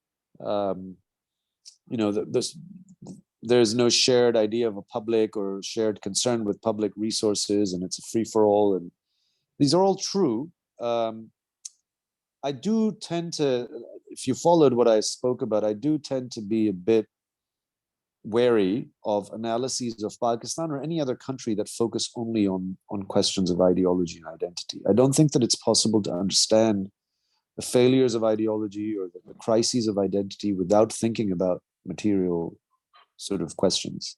There's no shared idea of a public or shared concern with public resources, and it's a free-for-all. And these are all true. I do tend to, if you followed what I spoke about, I do tend to be a bit wary of analyses of Pakistan or any other country that focus only on questions of ideology and identity. I don't think that it's possible to understand the failures of ideology or the crises of identity without thinking about material sort of questions.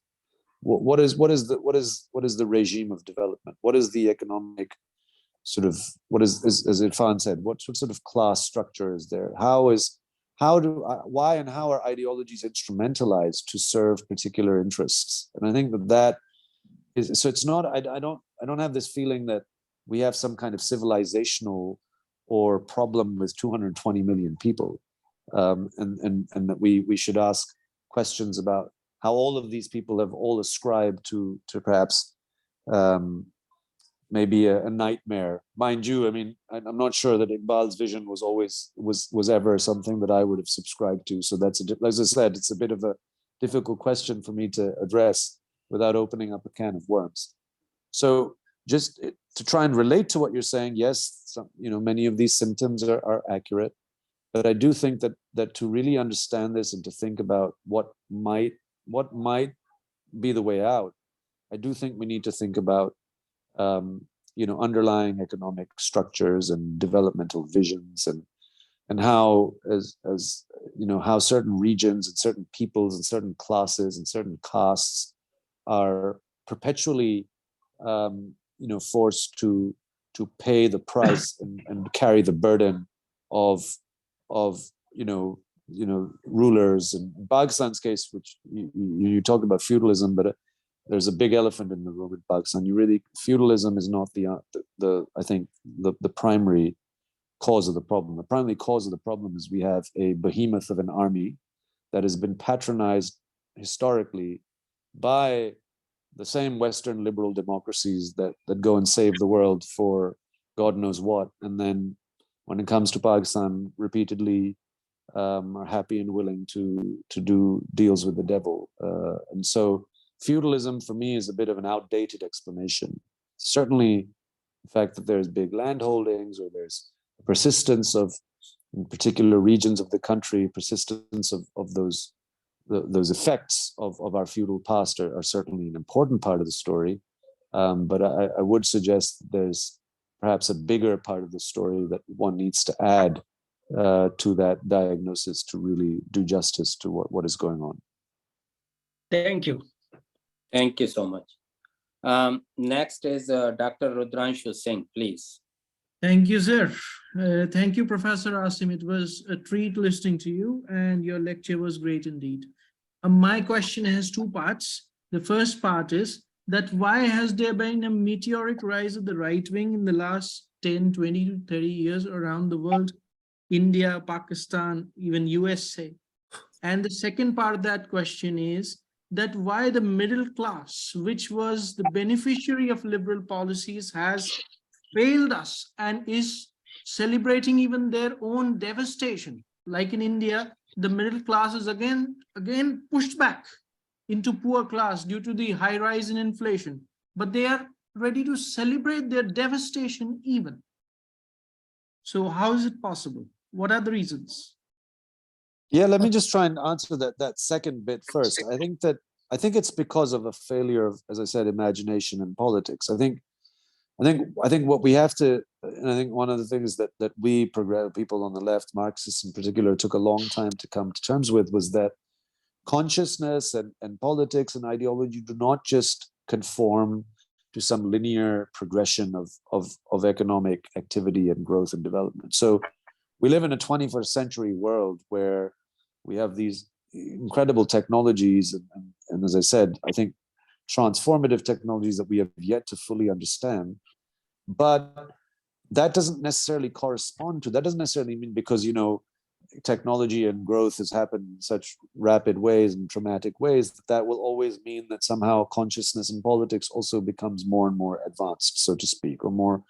what is the regime of development? What is the economic sort of, what is, as Irfan said, what sort of class structure is there? Why and how are ideologies instrumentalized to serve particular interests? And I think that is, so it's not, I don't have this feeling that we have some kind of civilizational or problem with 220 million people, and that we should ask questions about how all of these people have all ascribed to perhaps maybe a nightmare. Mind you, I mean, I'm not sure that Iqbal's vision was ever something that I would have subscribed to. So that's, as I said, it's a bit of a difficult question for me to address without opening up a can of worms. So just to try and relate to what you're saying, yes, many of these symptoms are accurate, but I do think that to really understand this and to think about what might be the way out, I do think we need to think about underlying economic structures and developmental visions, and how how certain regions and certain peoples and certain classes and certain castes are perpetually forced to pay the price and carry the burden of rulers. And in Pakistan's case, which you talk about feudalism, but there's a big elephant in the room in Pakistan. Feudalism is not I think the primary cause of the problem. The primary cause of the problem is we have a behemoth of an army that has been patronized historically by the same Western liberal democracies that go and save the world for God knows what. And then when it comes to Pakistan, repeatedly are happy and willing to do deals with the devil. And so feudalism for me is a bit of an outdated explanation. Certainly the fact that there's big land holdings, or there's persistence of, in particular regions of the country, persistence of those effects of our feudal past are certainly an important part of the story. But I would suggest there's perhaps a bigger part of the story that one needs to add to that diagnosis to really do justice to what is going on. Thank you. Thank you so much. Next is Dr. Rudranshu Singh, please. Thank you, sir. Thank you, Professor Asim. It was a treat listening to you, and your lecture was great indeed. My question has two parts. The first part is that why has there been a meteoric rise of the right wing in the last 10, 20 to 30 years around the world, India, Pakistan, even USA? And the second part of that question is that why the middle class, which was the beneficiary of liberal policies, has failed us and is celebrating even their own devastation. Like in India, the middle class is again pushed back into poor class due to the high rise in inflation, but they are ready to celebrate their devastation even. So how is it possible? What are the reasons? Yeah, let me just try and answer that second bit first. I think it's because of a failure of, as I said, imagination and politics. I think what we have to, and I think one of the things that we people on the left, Marxists in particular, took a long time to come to terms with was that consciousness and politics and ideology do not just conform to some linear progression of economic activity and growth and development. So we live in a 21st century world where we have these incredible technologies and as I said, I think transformative technologies that we have yet to fully understand. But that doesn't necessarily mean because, technology and growth has happened in such rapid ways and dramatic ways that will always mean that somehow consciousness in politics also becomes more and more advanced, so to speak, or more,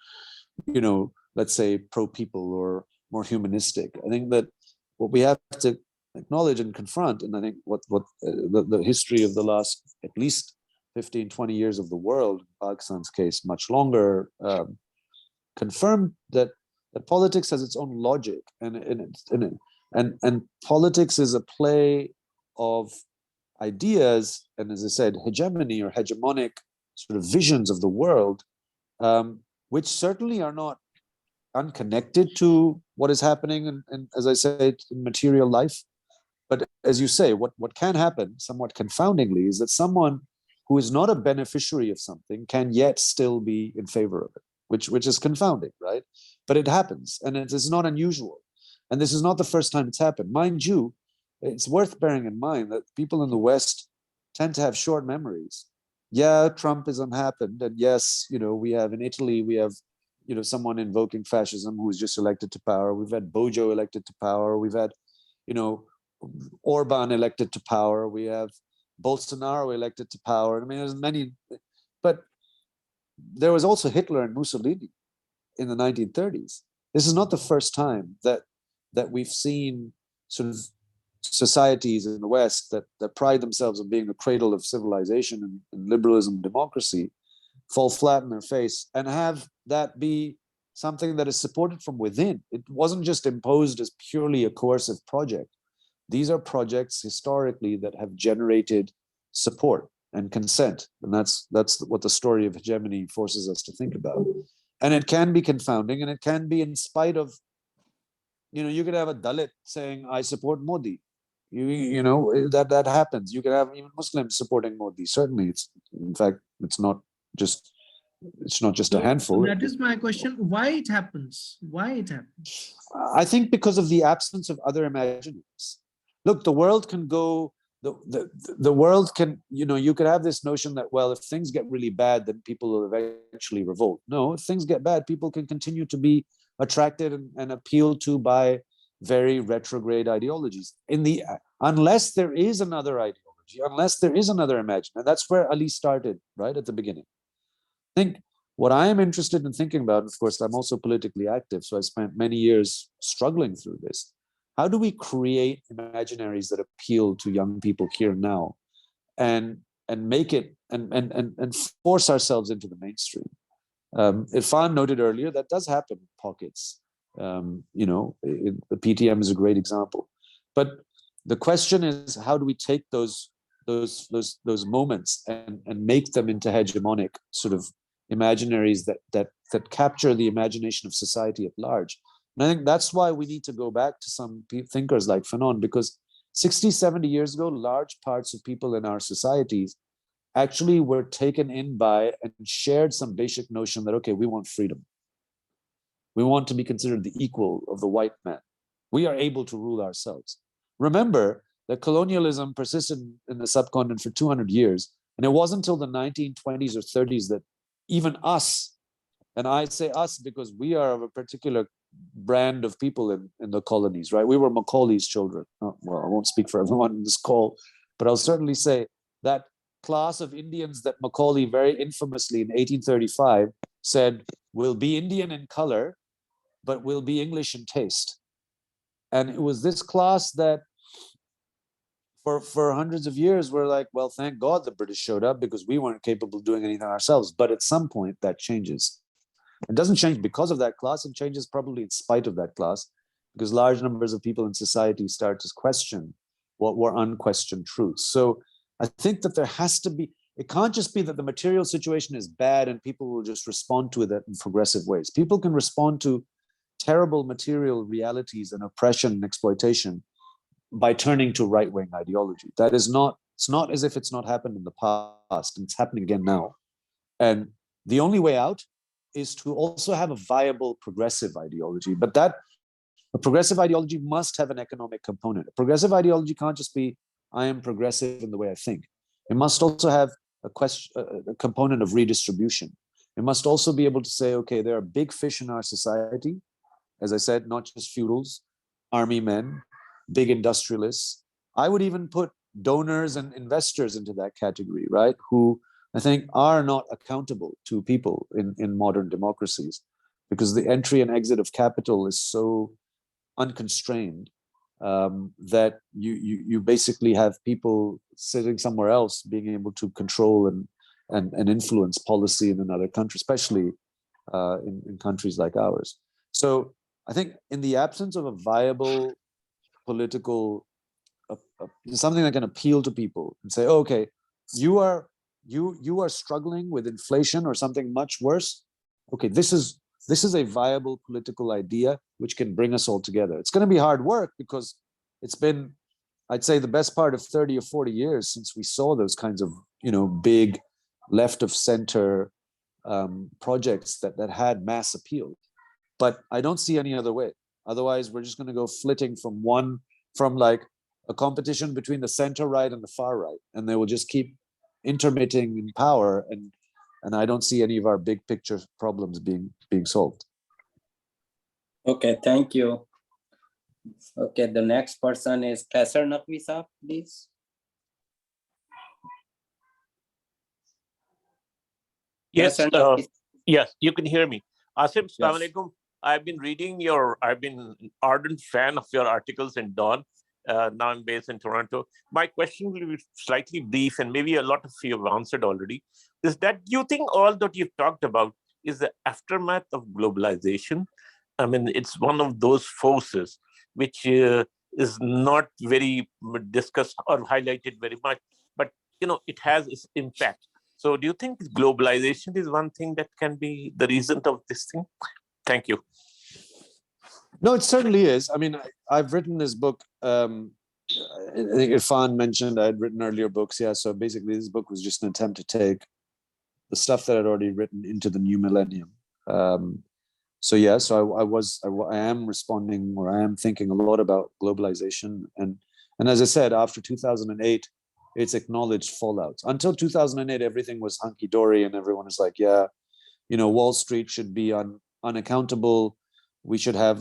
let's say pro-people or more humanistic. I think that what we have to acknowledge and confront, and I think what the history of the last at least 15, 20 years of the world, in Pakistan's case, much longer, confirmed that politics has its own logic, and politics is a play of ideas, and as I said, hegemony or hegemonic sort of visions of the world, which certainly are not unconnected to what is happening, and as I said, in material life. But as you say, what can happen, somewhat confoundingly, is that someone who is not a beneficiary of something can yet still be in favor of it, which is confounding, right? But it happens, and it is not unusual. And this is not the first time it's happened. Mind you, it's worth bearing in mind that people in the West tend to have short memories. Yeah, Trumpism happened, and yes, we have in Italy, we have someone invoking fascism who was just elected to power. We've had Bojo elected to power. We've had Orban elected to power. We have Bolsonaro elected to power. I mean, there's many, but there was also Hitler and Mussolini in the 1930s. This is not the first time that we've seen sort of societies in the West that pride themselves on being the cradle of civilization and liberalism and democracy fall flat in their face and have that be something that is supported from within. It wasn't just imposed as purely a coercive project. These are projects historically that have generated support and consent. And that's what the story of hegemony forces us to think about. And it can be confounding, and it can be in spite of, you could have a Dalit saying, I support Modi. That happens. You could have even Muslims supporting Modi. Certainly, it's not just a handful. That is my question. Why it happens? I think because of the absence of other imaginaries. Look, the world can go, the world can, you could have this notion that, well, if things get really bad, then people will eventually revolt. No, if things get bad, people can continue to be attracted and appealed to by very retrograde ideologies. Unless there is another ideology, unless there is another imagination, and that's where Ali started, right at the beginning. I think what I am interested in thinking about, of course, I'm also politically active, so I spent many years struggling through this. How do we create imaginaries that appeal to young people here and now, and make it and force ourselves into the mainstream? Irfan noted earlier that does happen in pockets. The PTM is a great example, but the question is, how do we take those moments and make them into hegemonic sort of imaginaries that capture the imagination of society at large? And I think that's why we need to go back to some thinkers like Fanon, because 60, 70 years ago, large parts of people in our societies actually were taken in by and shared some basic notion that, okay, we want freedom. We want to be considered the equal of the white man. We are able to rule ourselves. Remember that colonialism persisted in the subcontinent for 200 years. And it wasn't until the 1920s or 30s that even us, and I say us because we are of a particular brand of people in the colonies, right? We were Macaulay's children. Well, I won't speak for everyone in this call, but I'll certainly say that class of Indians that Macaulay very infamously in 1835 said, we'll be Indian in color, but we'll be English in taste. And it was this class that for hundreds of years were like, well, thank God the British showed up because we weren't capable of doing anything ourselves. But at some point that changes. It doesn't change because of that class, it changes probably in spite of that class, because large numbers of people in society start to question what were unquestioned truths. So I think that there has to be, it can't just be that the material situation is bad and people will just respond to it in progressive ways. People can respond to terrible material realities and oppression and exploitation by turning to right-wing ideology. That is not, it's not as if it's not happened in the past, and it's happening again now. And the only way out is to also have a viable progressive ideology, but that a progressive ideology must have an economic component. A progressive ideology can't just be, I am progressive in the way I think. It must also have a component of redistribution. It must also be able to say, okay, there are big fish in our society, as I said, not just feudals, army men, big industrialists. I would even put donors and investors into that category, right? Who I think are not accountable to people in modern democracies, because the entry and exit of capital is so unconstrained that you basically have people sitting somewhere else being able to control and influence policy in another country, especially in countries like ours. So I think in the absence of a viable political, something that can appeal to people and say, oh, okay, you are struggling with inflation or something much worse. Okay, this is a viable political idea which can bring us all together. It's going to be hard work because it's been I'd say the best part of 30 or 40 years since we saw those kinds of, big left of center projects that had mass appeal. But I don't see any other way. Otherwise, we're just going to go flitting from like a competition between the center right and the far right, and they will just keep intermitting in power, and I don't see any of our big picture problems being solved. Okay, thank you. Okay, the next person is Kaisar Naqvi Saab, please. Yes, Kaisar Naqvi. yes, you can hear me. Asim, Yes. Assalamu alaikum. I've been an ardent fan of your articles in Dawn. Now I'm based in Toronto. My question will be slightly brief, and maybe a lot of you have answered already. Is that, do you think all that you've talked about is the aftermath of globalization? I mean, it's one of those forces which is not very discussed or highlighted very much, but it has its impact. So do you think globalization is one thing that can be the reason of this thing? Thank you. No, it certainly is. I mean, I've written this book. I think Irfan mentioned I had written earlier books. Yeah, so basically this book was just an attempt to take the stuff that I'd already written into the new millennium. So yeah, so I am responding, or I am thinking a lot about globalization. And as I said, after 2008, it's acknowledged fallouts. Until 2008, everything was hunky-dory and everyone is like, yeah, Wall Street should be unaccountable. We should have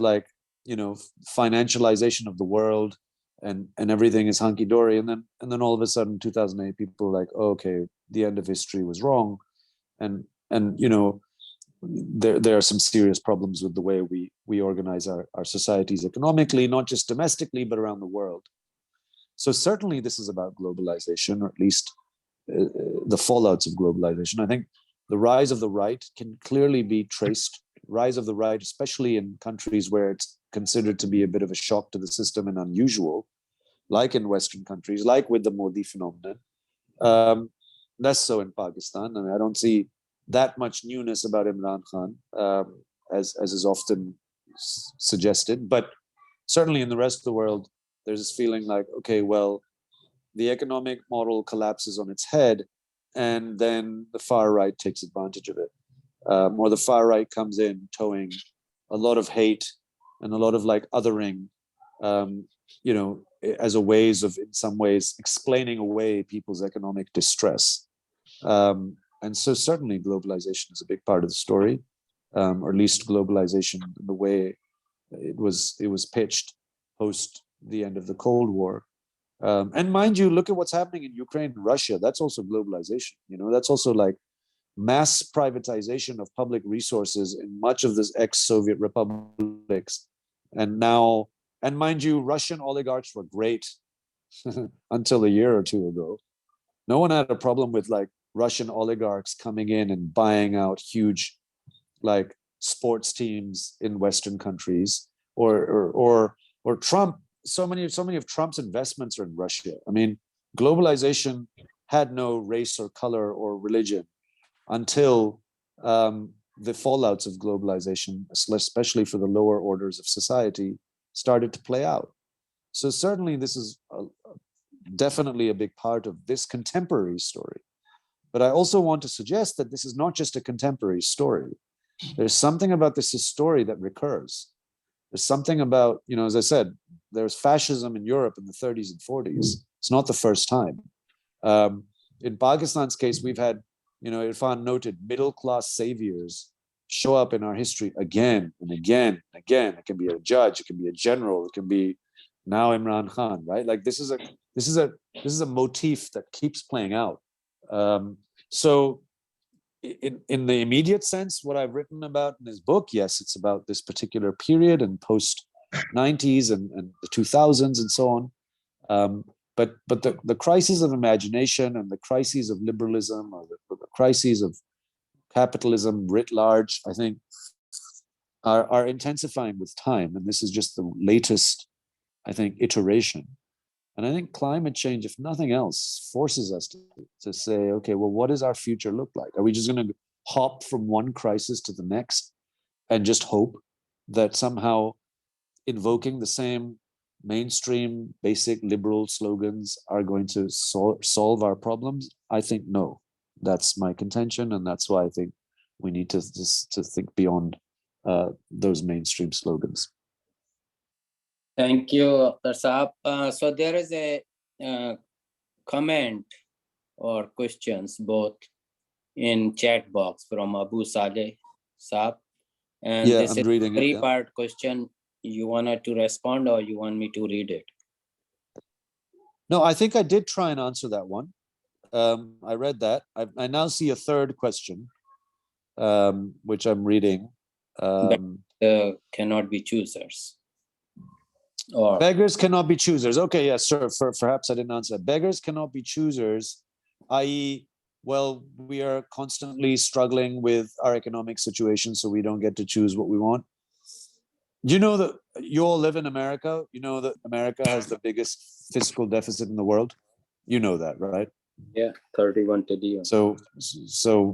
financialization of the world, and everything is hunky-dory. And then all of a sudden, 2008, people were like, oh, okay, the end of history was wrong. And there are some serious problems with the way we organize our societies economically, not just domestically, but around the world. So certainly this is about globalization, or at least the fallouts of globalization. I think the rise of the right can clearly be traced. Rise of the right, especially in countries where it's considered to be a bit of a shock to the system and unusual, like in Western countries, like with the Modi phenomenon. Less so in Pakistan. I mean, I don't see that much newness about Imran Khan, as is often suggested. But certainly in the rest of the world, there's this feeling like, okay, well, the economic model collapses on its head, and then the far right takes advantage of it. Or the far right comes in towing a lot of hate and a lot of othering, as a ways of, in some ways, explaining away people's economic distress. And so certainly globalization is a big part of the story, or at least globalization in the way it was pitched post the end of the Cold War. And mind you, look at what's happening in Ukraine and Russia. That's also globalization. That's also mass privatization of public resources in much of this ex-Soviet republics. And mind you, Russian oligarchs were great until a year or two ago. No one had a problem with Russian oligarchs coming in and buying out huge sports teams in Western countries, or Trump. So many of Trump's investments are in Russia. I mean, globalization had no race or color or religion until the fallouts of globalization, especially for the lower orders of society, started to play out. So certainly this is definitely a big part of this contemporary story. But I also want to suggest that this is not just a contemporary story. There's something about this story that recurs. There's something about, as I said, there's fascism in Europe in the 30s and 40s. It's not the first time. In Pakistan's case, we've had, Irfan noted, middle-class saviors show up in our history again and again and again. It can be a judge, it can be a general, it can be now Imran Khan, right? This is a motif that keeps playing out. So in the immediate sense, what I've written about in this book, yes, it's about this particular period and post 90s and the 2000s and so on. But the crises of imagination and the crises of liberalism, or the crises of capitalism writ large, I think are intensifying with time. And this is just the latest, I think, iteration. And I think climate change, if nothing else, forces us to say, okay, well, what does our future look like? Are we just going to hop from one crisis to the next and just hope that somehow invoking the same mainstream basic liberal slogans are going to solve our problems? I think no. That's my contention, and that's why I think we need to think beyond those mainstream slogans. Thank you, Akhtar Saab. So there is a comment or questions both in chat box from Abu Saleh Saab. And Yeah, this I'm is reading a it. three-part question. You wanted to respond or you want me to read it? No, I think I did try and answer that one. I read that. I now see a third question, which I'm reading. Cannot be choosers. Or Beggars cannot be choosers. Okay, yes, sure. Perhaps I didn't answer. Beggars cannot be choosers, i.e., well, we are constantly struggling with our economic situation, so we don't get to choose what we want. You know that you all live in America. You know that America has the biggest fiscal deficit in the world. You know that, right? yeah, 31 trillion. So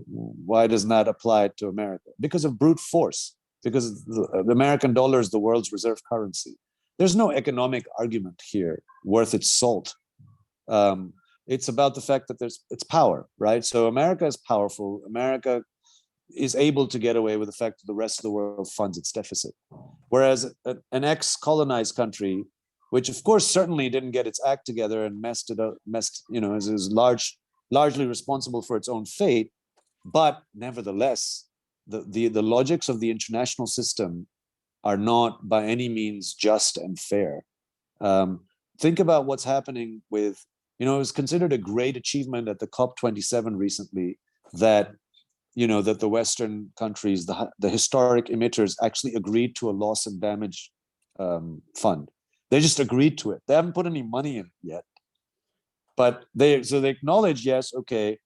why doesn't that apply to America? Because of brute force. Because the American dollar is the world's reserve currency. There's no economic argument here worth its salt. It's about the fact that it's power, right? So America is powerful. America is able to get away with the fact that the rest of the world funds its deficit. Whereas an ex-colonized country, which of course certainly didn't get its act together and is largely responsible for its own fate, but nevertheless, the logics of the international system are not by any means just and fair. Think about what's happening with, it was considered a great achievement at the COP27 recently that the Western countries, the historic emitters, actually agreed to a loss and damage fund. They just agreed to it. They haven't put any money in it yet. But they acknowledge, yes, okay,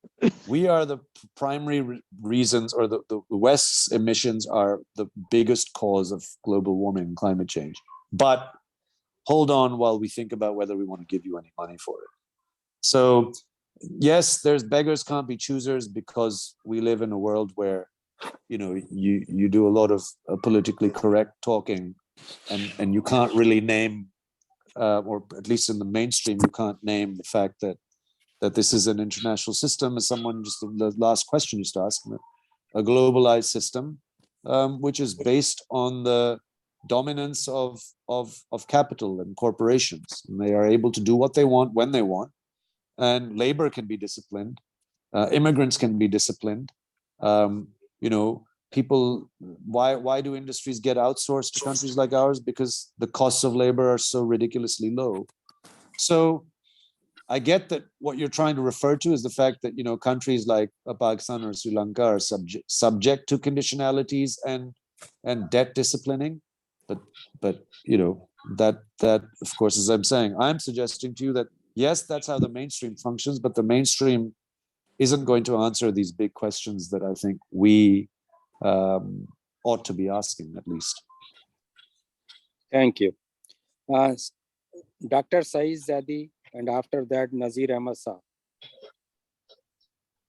we are the primary reasons, or the West's emissions are the biggest cause of global warming and climate change. But hold on while we think about whether we want to give you any money for it. So yes, there's beggars can't be choosers, because we live in a world where you do a lot of politically correct talking, and you can't really name, or at least in the mainstream, you can't name the fact that this is an international system, as someone just the last question used to ask, a globalized system, which is based on the dominance of capital and corporations. And they are able to do what they want when they want. And labor can be disciplined, immigrants can be disciplined. People, why do industries get outsourced to countries like ours? Because the costs of labor are so ridiculously low. So I get that what you're trying to refer to is the fact that countries like Pakistan or Sri Lanka are subject to conditionalities and debt disciplining, but that of course, as I'm saying, I'm suggesting to you that yes, that's how the mainstream functions, but the mainstream isn't going to answer these big questions that I think we ought to be asking, at least. Thank you. Dr. Saeed Zadi, and after that, Nazir Ahmad Saab.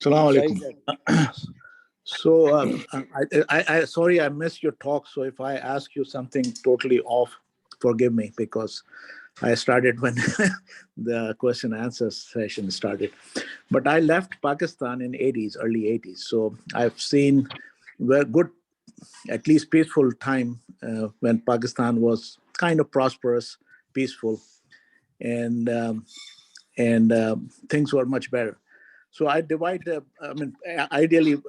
Assalamu alaikum. So, I sorry I missed your talk. So if I ask you something totally off, forgive me, because I started when the question and answer session started. But I left Pakistan in early 80s. So I've seen very good, at least peaceful time when Pakistan was kind of prosperous, peaceful, and things were much better. So I divide, ideally,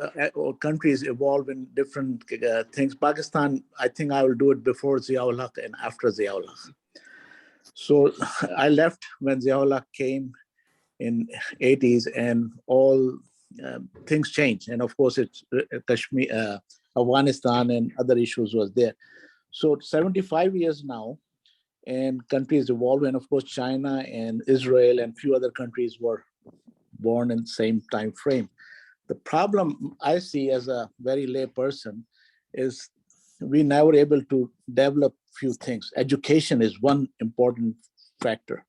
countries evolve in different things. Pakistan, I think I will do it before Ziaul Haq and after Ziaul Haq. So I left when Ziaul Haq came in 80s, and all things changed. And of course, it's Kashmir, Afghanistan and other issues was there. So 75 years now, and countries evolve. And of course, China and Israel and few other countries were born in the same time frame. The problem I see as a very lay person is we never able to develop few things. Education is one important factor.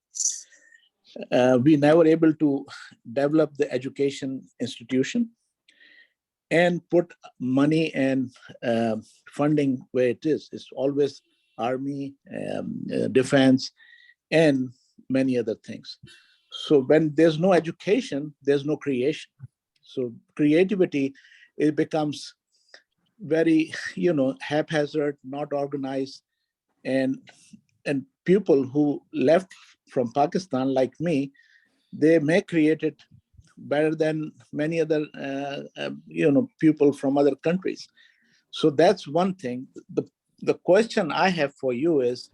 We never able to develop the education institution and put money and funding where it is. It's always army, defense, and many other things. So when there's no education, there's no creation. So creativity, it becomes very, haphazard, not organized, and people who left from Pakistan, like me, they may create it better than many other, people from other countries. So that's one thing. The question I have for you is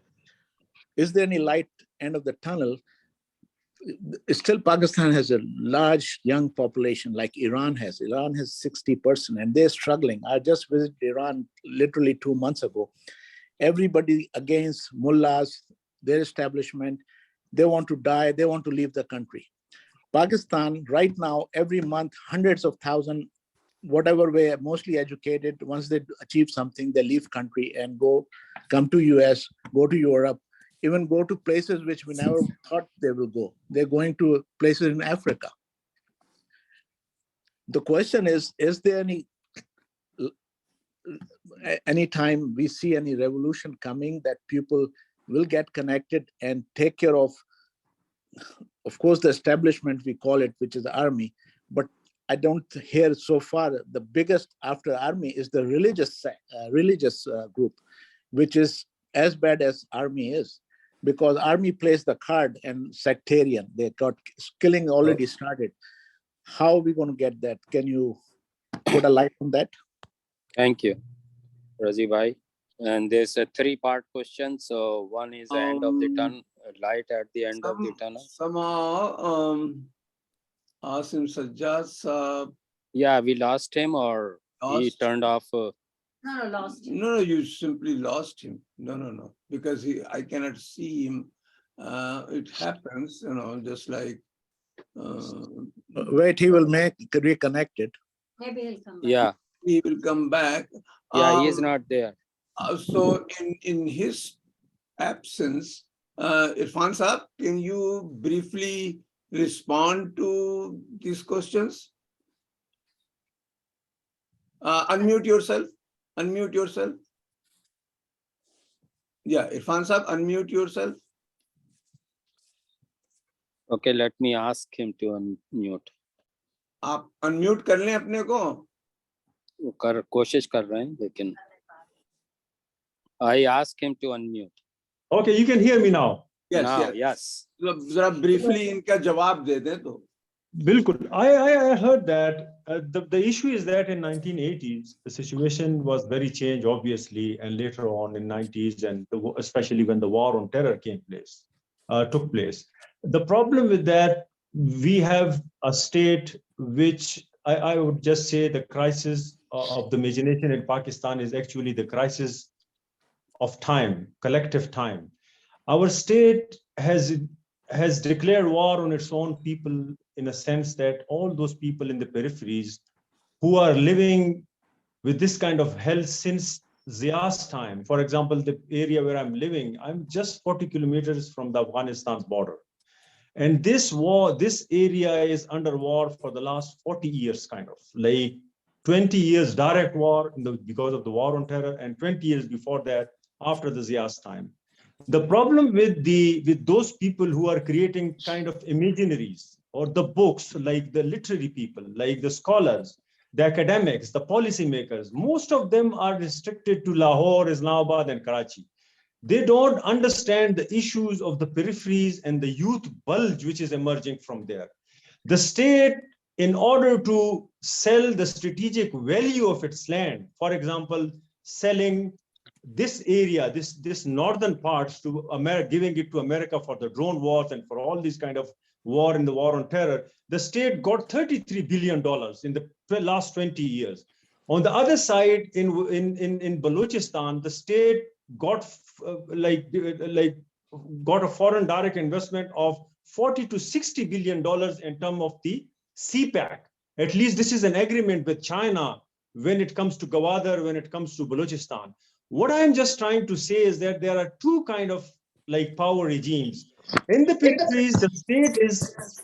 there any light end of the tunnel? Still, Pakistan has a large young population like Iran has. Iran has 60%, and they're struggling. I just visited Iran literally 2 months ago. Everybody against mullahs, their establishment, they want to die, they want to leave the country. Pakistan, right now, every month, hundreds of thousands, whatever way, mostly educated, once they achieve something, they leave country and come to US, go to Europe, even go to places which we never thought they will go. They're going to places in Africa. The question is there any time we see any revolution coming that people will get connected and take care of course, the establishment, we call it, which is the army, but I don't hear so far. The biggest after army is the religious group, which is as bad as army is, because army plays the card and sectarian. They got killing already started. How are we going to get that? Can you put a light on that? Thank you, Razi bhai. And there's a 3-part question. So one is the end of the tunnel, light at the end of the tunnel. Somehow, Asim Sajjad, yeah, we lost him, or he turned off. No, you simply lost him. No, because I cannot see him. It happens, just like. Wait, he will reconnect it. Maybe he'll come back. Yeah, He will come back. yeah, he is not there. So in his absence, Irfan Saab, can you briefly respond to these questions? Unmute yourself. Unmute yourself. Yeah, Irfan Saab, unmute yourself. Okay, let me ask him to unmute. आप unmute कर लें अपने को. कोशिश कर रहे हैं, लेकिन I asked him to unmute. Okay, you can hear me now. Yes. जरा briefly इनका जवाब दे दें तो. Bilkul. I heard that the issue is that in 1980s, the situation was very changed, obviously, and later on in 90s, and especially when the war on terror took place. The problem with that, we have a state which I would just say the crisis of the imagination in Pakistan is actually the crisis of time, collective time. Our state has declared war on its own people, in a sense that all those people in the peripheries who are living with this kind of hell since Zia's time. For example, the area where I'm living, I'm just 40 kilometers from the Afghanistan's border. And this area is under war for the last 40 years, kind of like 20 years direct war because of the war on terror, and 20 years before that, after the Zia's time. The problem with those people who are creating kind of imaginaries, or the books, like the literary people, like the scholars, the academics, the policymakers, most of them are restricted to Lahore, Islamabad, and Karachi. They don't understand the issues of the peripheries and the youth bulge which is emerging from there. The state, in order to sell the strategic value of its land, for example, selling this area, this northern parts to America, giving it to America for the drone wars and for all these kind of war in the war on terror, the state got $33 billion in the last 20 years. On the other side, in Balochistan, the state got got a foreign direct investment of $40 to $60 billion in terms of the CPAC. At least this is an agreement with China when it comes to Gwadar, when it comes to Balochistan. What I'm just trying to say is that there are two kind of power regimes. In the peripheries, the state is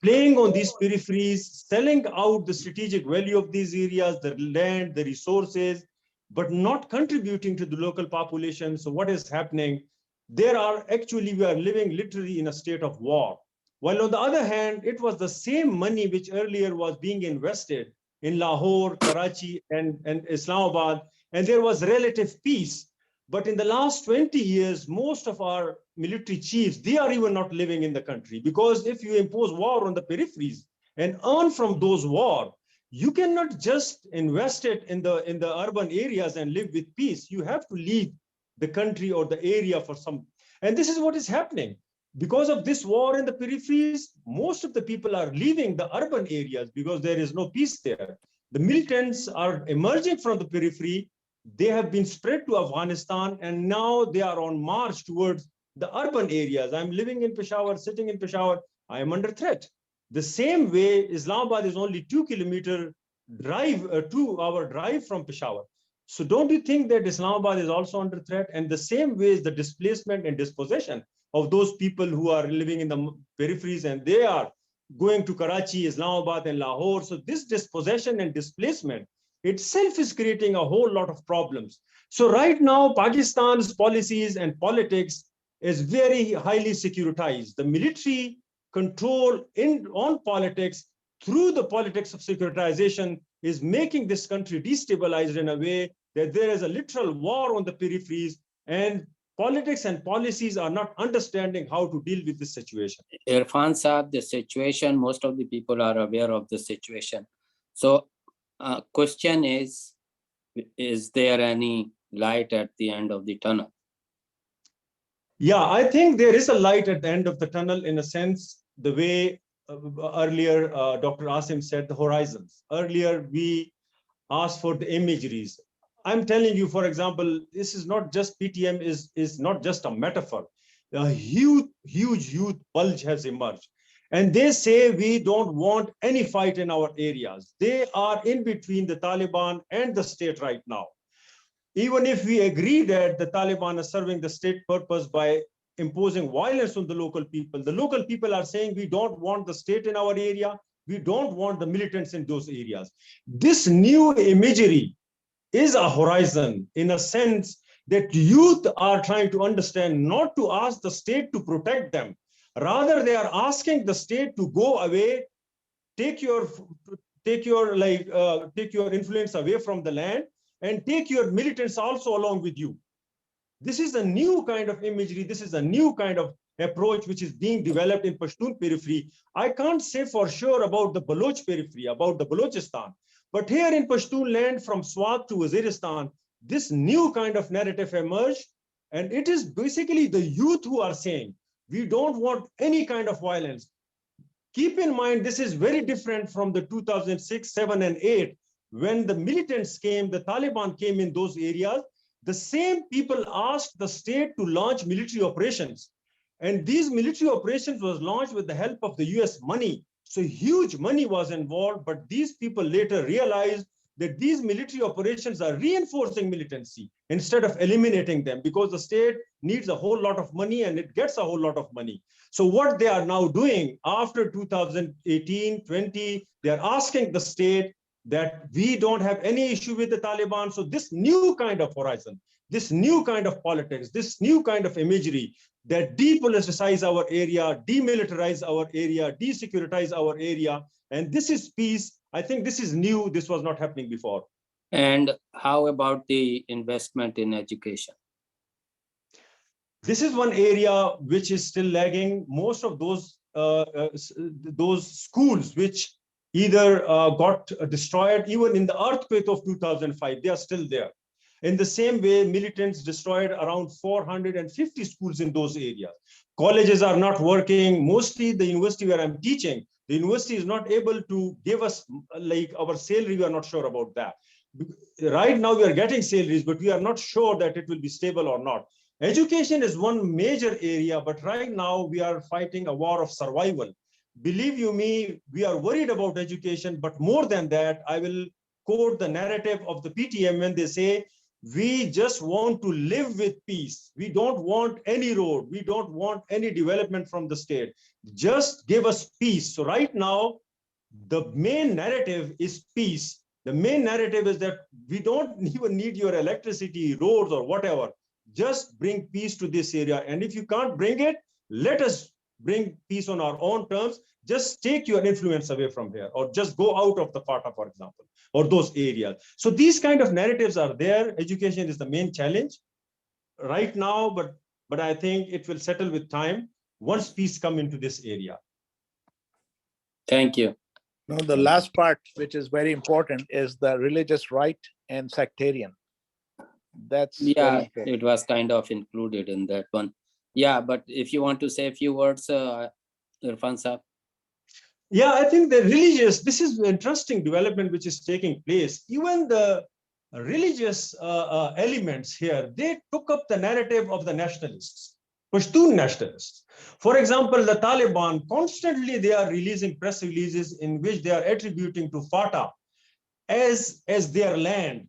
playing on these peripheries, selling out the strategic value of these areas, the land, the resources, but not contributing to the local population. So what is happening? we are living literally in a state of war. While on the other hand, it was the same money which earlier was being invested in Lahore, Karachi, and Islamabad, and there was relative peace. But in the last 20 years, most of our military chiefs, they are even not living in the country, because if you impose war on the peripheries and earn from those war, you cannot just invest it in the urban areas and live with peace. You have to leave the country or the area for some. And this is what is happening. Because of this war in the peripheries, most of the people are leaving the urban areas because there is no peace there. The militants are emerging from the periphery. They have been spread to Afghanistan, and now they are on march towards the urban areas. I'm living in Peshawar, sitting in Peshawar. I am under threat. The same way, Islamabad is only 2-kilometer drive, 2-hour drive from Peshawar. So don't you think that Islamabad is also under threat? And the same way is the displacement and dispossession of those people who are living in the peripheries, and they are going to Karachi, Islamabad, and Lahore. So this dispossession and displacement itself is creating a whole lot of problems. So right now, Pakistan's policies and politics is very highly securitized. The military control on politics through the politics of securitization is making this country destabilized in a way that there is a literal war on the peripheries, and politics and policies are not understanding how to deal with this situation. Irfan Saab, the situation, most of the people are aware of the situation. So question is there any light at the end of the tunnel? Yeah, I think there is a light at the end of the tunnel, in a sense, the way earlier Dr. Asim said, the horizons. Earlier, we asked for the imageries. I'm telling you, for example, this is not just PTM is not just a metaphor. A huge youth bulge has emerged. And they say we don't want any fight in our areas. They are in between the Taliban and the state right now. Even if we agree that the Taliban are serving the state purpose by imposing violence on the local people are saying we don't want the state in our area. We don't want the militants in those areas. This new imagery is a horizon, in a sense that youth are trying to understand, not to ask the state to protect them. Rather, they are asking the state to go away, take your influence away from the land, and take your militants also along with you. This is a new kind of imagery. This is a new kind of approach which is being developed in Pashtun periphery. I can't say for sure about the Baloch periphery, about the Balochistan, but here in Pashtun land from Swat to Waziristan, this new kind of narrative emerged, and it is basically the youth who are saying, we don't want any kind of violence. Keep in mind, this is very different from the 2006, 7, and 8, when the militants came, the Taliban came in those areas. The same people asked the state to launch military operations. And these military operations was launched with the help of the US money. So huge money was involved, but these people later realized that these military operations are reinforcing militancy instead of eliminating them, because the state needs a whole lot of money and it gets a whole lot of money. So what they are now doing after 2018, 20, they are asking the state that we don't have any issue with the Taliban. So this new kind of horizon, this new kind of politics, this new kind of imagery that depoliticize our area, demilitarize our area, desecuritize our area, and this is peace. I think this is new. This was not happening before. And how about the investment in education? This is one area which is still lagging. Most of those schools which either got destroyed, even in the earthquake of 2005, they are still there. In the same way, militants destroyed around 450 schools in those areas. Colleges are not working. Mostly the university where I'm teaching, the university is not able to give us like our salary. We are not sure about that. Right now we are getting salaries, but we are not sure that it will be stable or not. Education is one major area, but right now we are fighting a war of survival. Believe you me, we are worried about education, but more than that, I will quote the narrative of the PTM when they say, we just want to live with peace. We don't want any road. We don't want any development from the state. Just give us peace. So right now, the main narrative is peace. The main narrative is that we don't even need your electricity, roads, or whatever. just bring peace to this area. And if you can't bring it, let us bring peace on our own terms. Just take your influence away from here, or just go out of the FATA, for example, or those areas. So these kind of narratives are there. Education is the main challenge right now, but I think it will settle with time once peace come into this area. Thank you. Now, the last part, which is very important, is the religious right and sectarian. That's very Yeah, important. it was kind of included in that one. Yeah, but if you want to say a few words, Irfan Saab. Yeah, I think the religious, this is an interesting development which is taking place. Even the religious elements here, they took up the narrative of the nationalists, Pashtun nationalists. For example, the Taliban, constantly they are releasing press releases in which they are attributing to FATA as their land.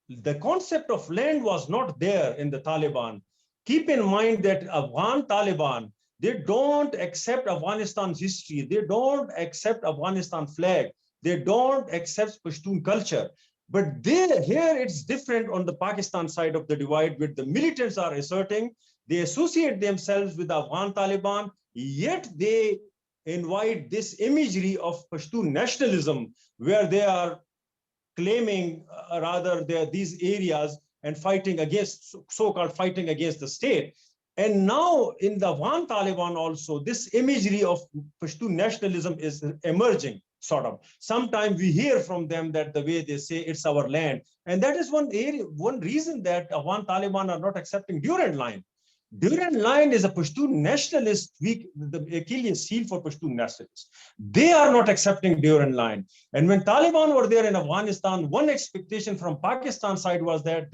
The concept of land was not there in the Taliban. Keep in mind that Afghan Taliban, they don't accept Afghanistan's history. They don't accept Afghanistan flag. They don't accept Pashtun culture. But here it's different on the Pakistan side of the divide, where the militants are asserting they associate themselves with the Afghan Taliban, yet they invite this imagery of Pashtun nationalism, where they are claiming these areas and fighting against, so-called fighting against the state. And now in the Afghan Taliban also, this imagery of Pashtun nationalism is emerging, sort of. Sometimes we hear from them that the way they say it's our land. And that is one reason that Afghan Taliban are not accepting Durand Line. Durand Line is a Pashtun nationalist, the Achilles heel for Pashtun nationalists. They are not accepting Durand Line. And when Taliban were there in Afghanistan, one expectation from Pakistan side was that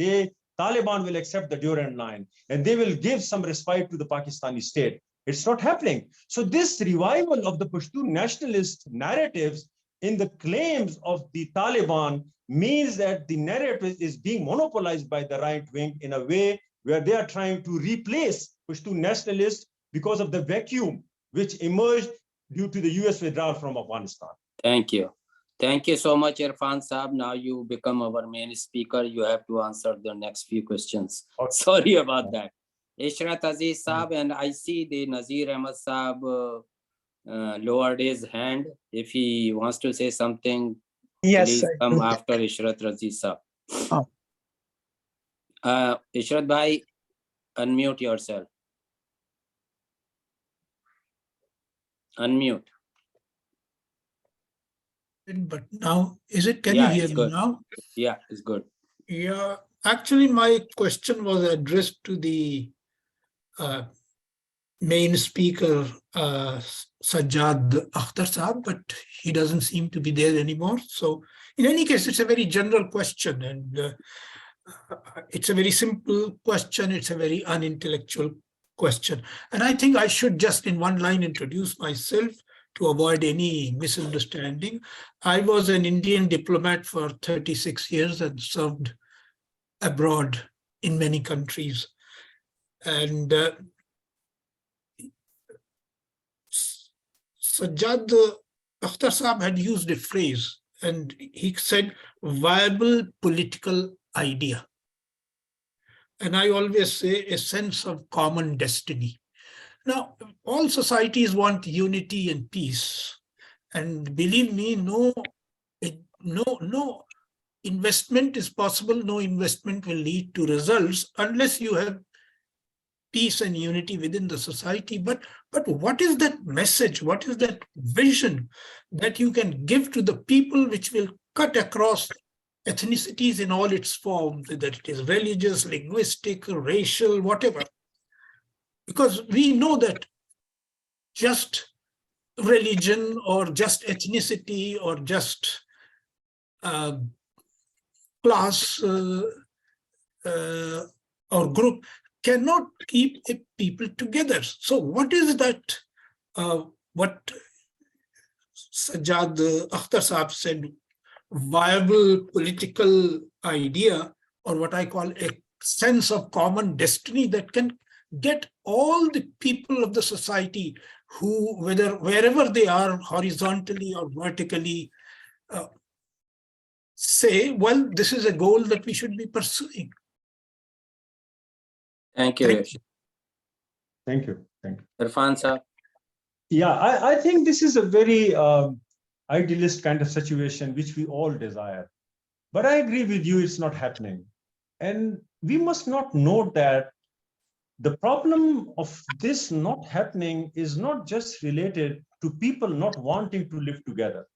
Taliban will accept the Durand Line and they will give some respite to the Pakistani state. It's not happening. So this revival of the Pashtun nationalist narratives in the claims of the Taliban means that the narrative is being monopolized by the right wing in a way where they are trying to replace Pashtun nationalists because of the vacuum which emerged due to the US withdrawal from Afghanistan. Thank you. Thank you so much, Irfan Saab. Now you become our main speaker. You have to answer the next few questions. Okay. Sorry about that. Ishrat Aziz Saab, and I see the Nazir Ahmad Saab lowered his hand. If he wants to say something, yes, please come after Ishrat Aziz Saab. Oh. Ishrat Bhai, unmute yourself. Unmute. But now, can you hear me now? Yeah, it's good. Yeah, actually, my question was addressed to the main speaker, Sajjad Akhtar Saab, but he doesn't seem to be there anymore. So in any case, it's a very general question, and it's a very simple question. It's a very unintellectual question. And I think I should just in one line introduce myself to avoid any misunderstanding. I was an Indian diplomat for 36 years and served abroad in many countries. And Sajjad Akhtar Saab had used a phrase, and he said, viable political idea. And I always say a sense of common destiny. Now, all societies want unity and peace. And believe me, no investment is possible. No investment will lead to results unless you have peace and unity within the society. But what is that message? What is that vision that you can give to the people which will cut across ethnicities in all its forms, that it is religious, linguistic, racial, whatever? Because we know that just religion or just ethnicity or just class or group cannot keep a people together. So what is that, what Sajjad Akhtar Saab said, viable political idea, or what I call a sense of common destiny that can get all the people of the society who, wherever they are, horizontally or vertically, say, well, this is a goal that we should be pursuing. Thank you. Thank you. Thank you. Irfan sir. Yeah, I think this is a very idealist kind of situation which we all desire. But I agree with you, it's not happening. And we must not note that the problem of this not happening is not just related to people not wanting to live together.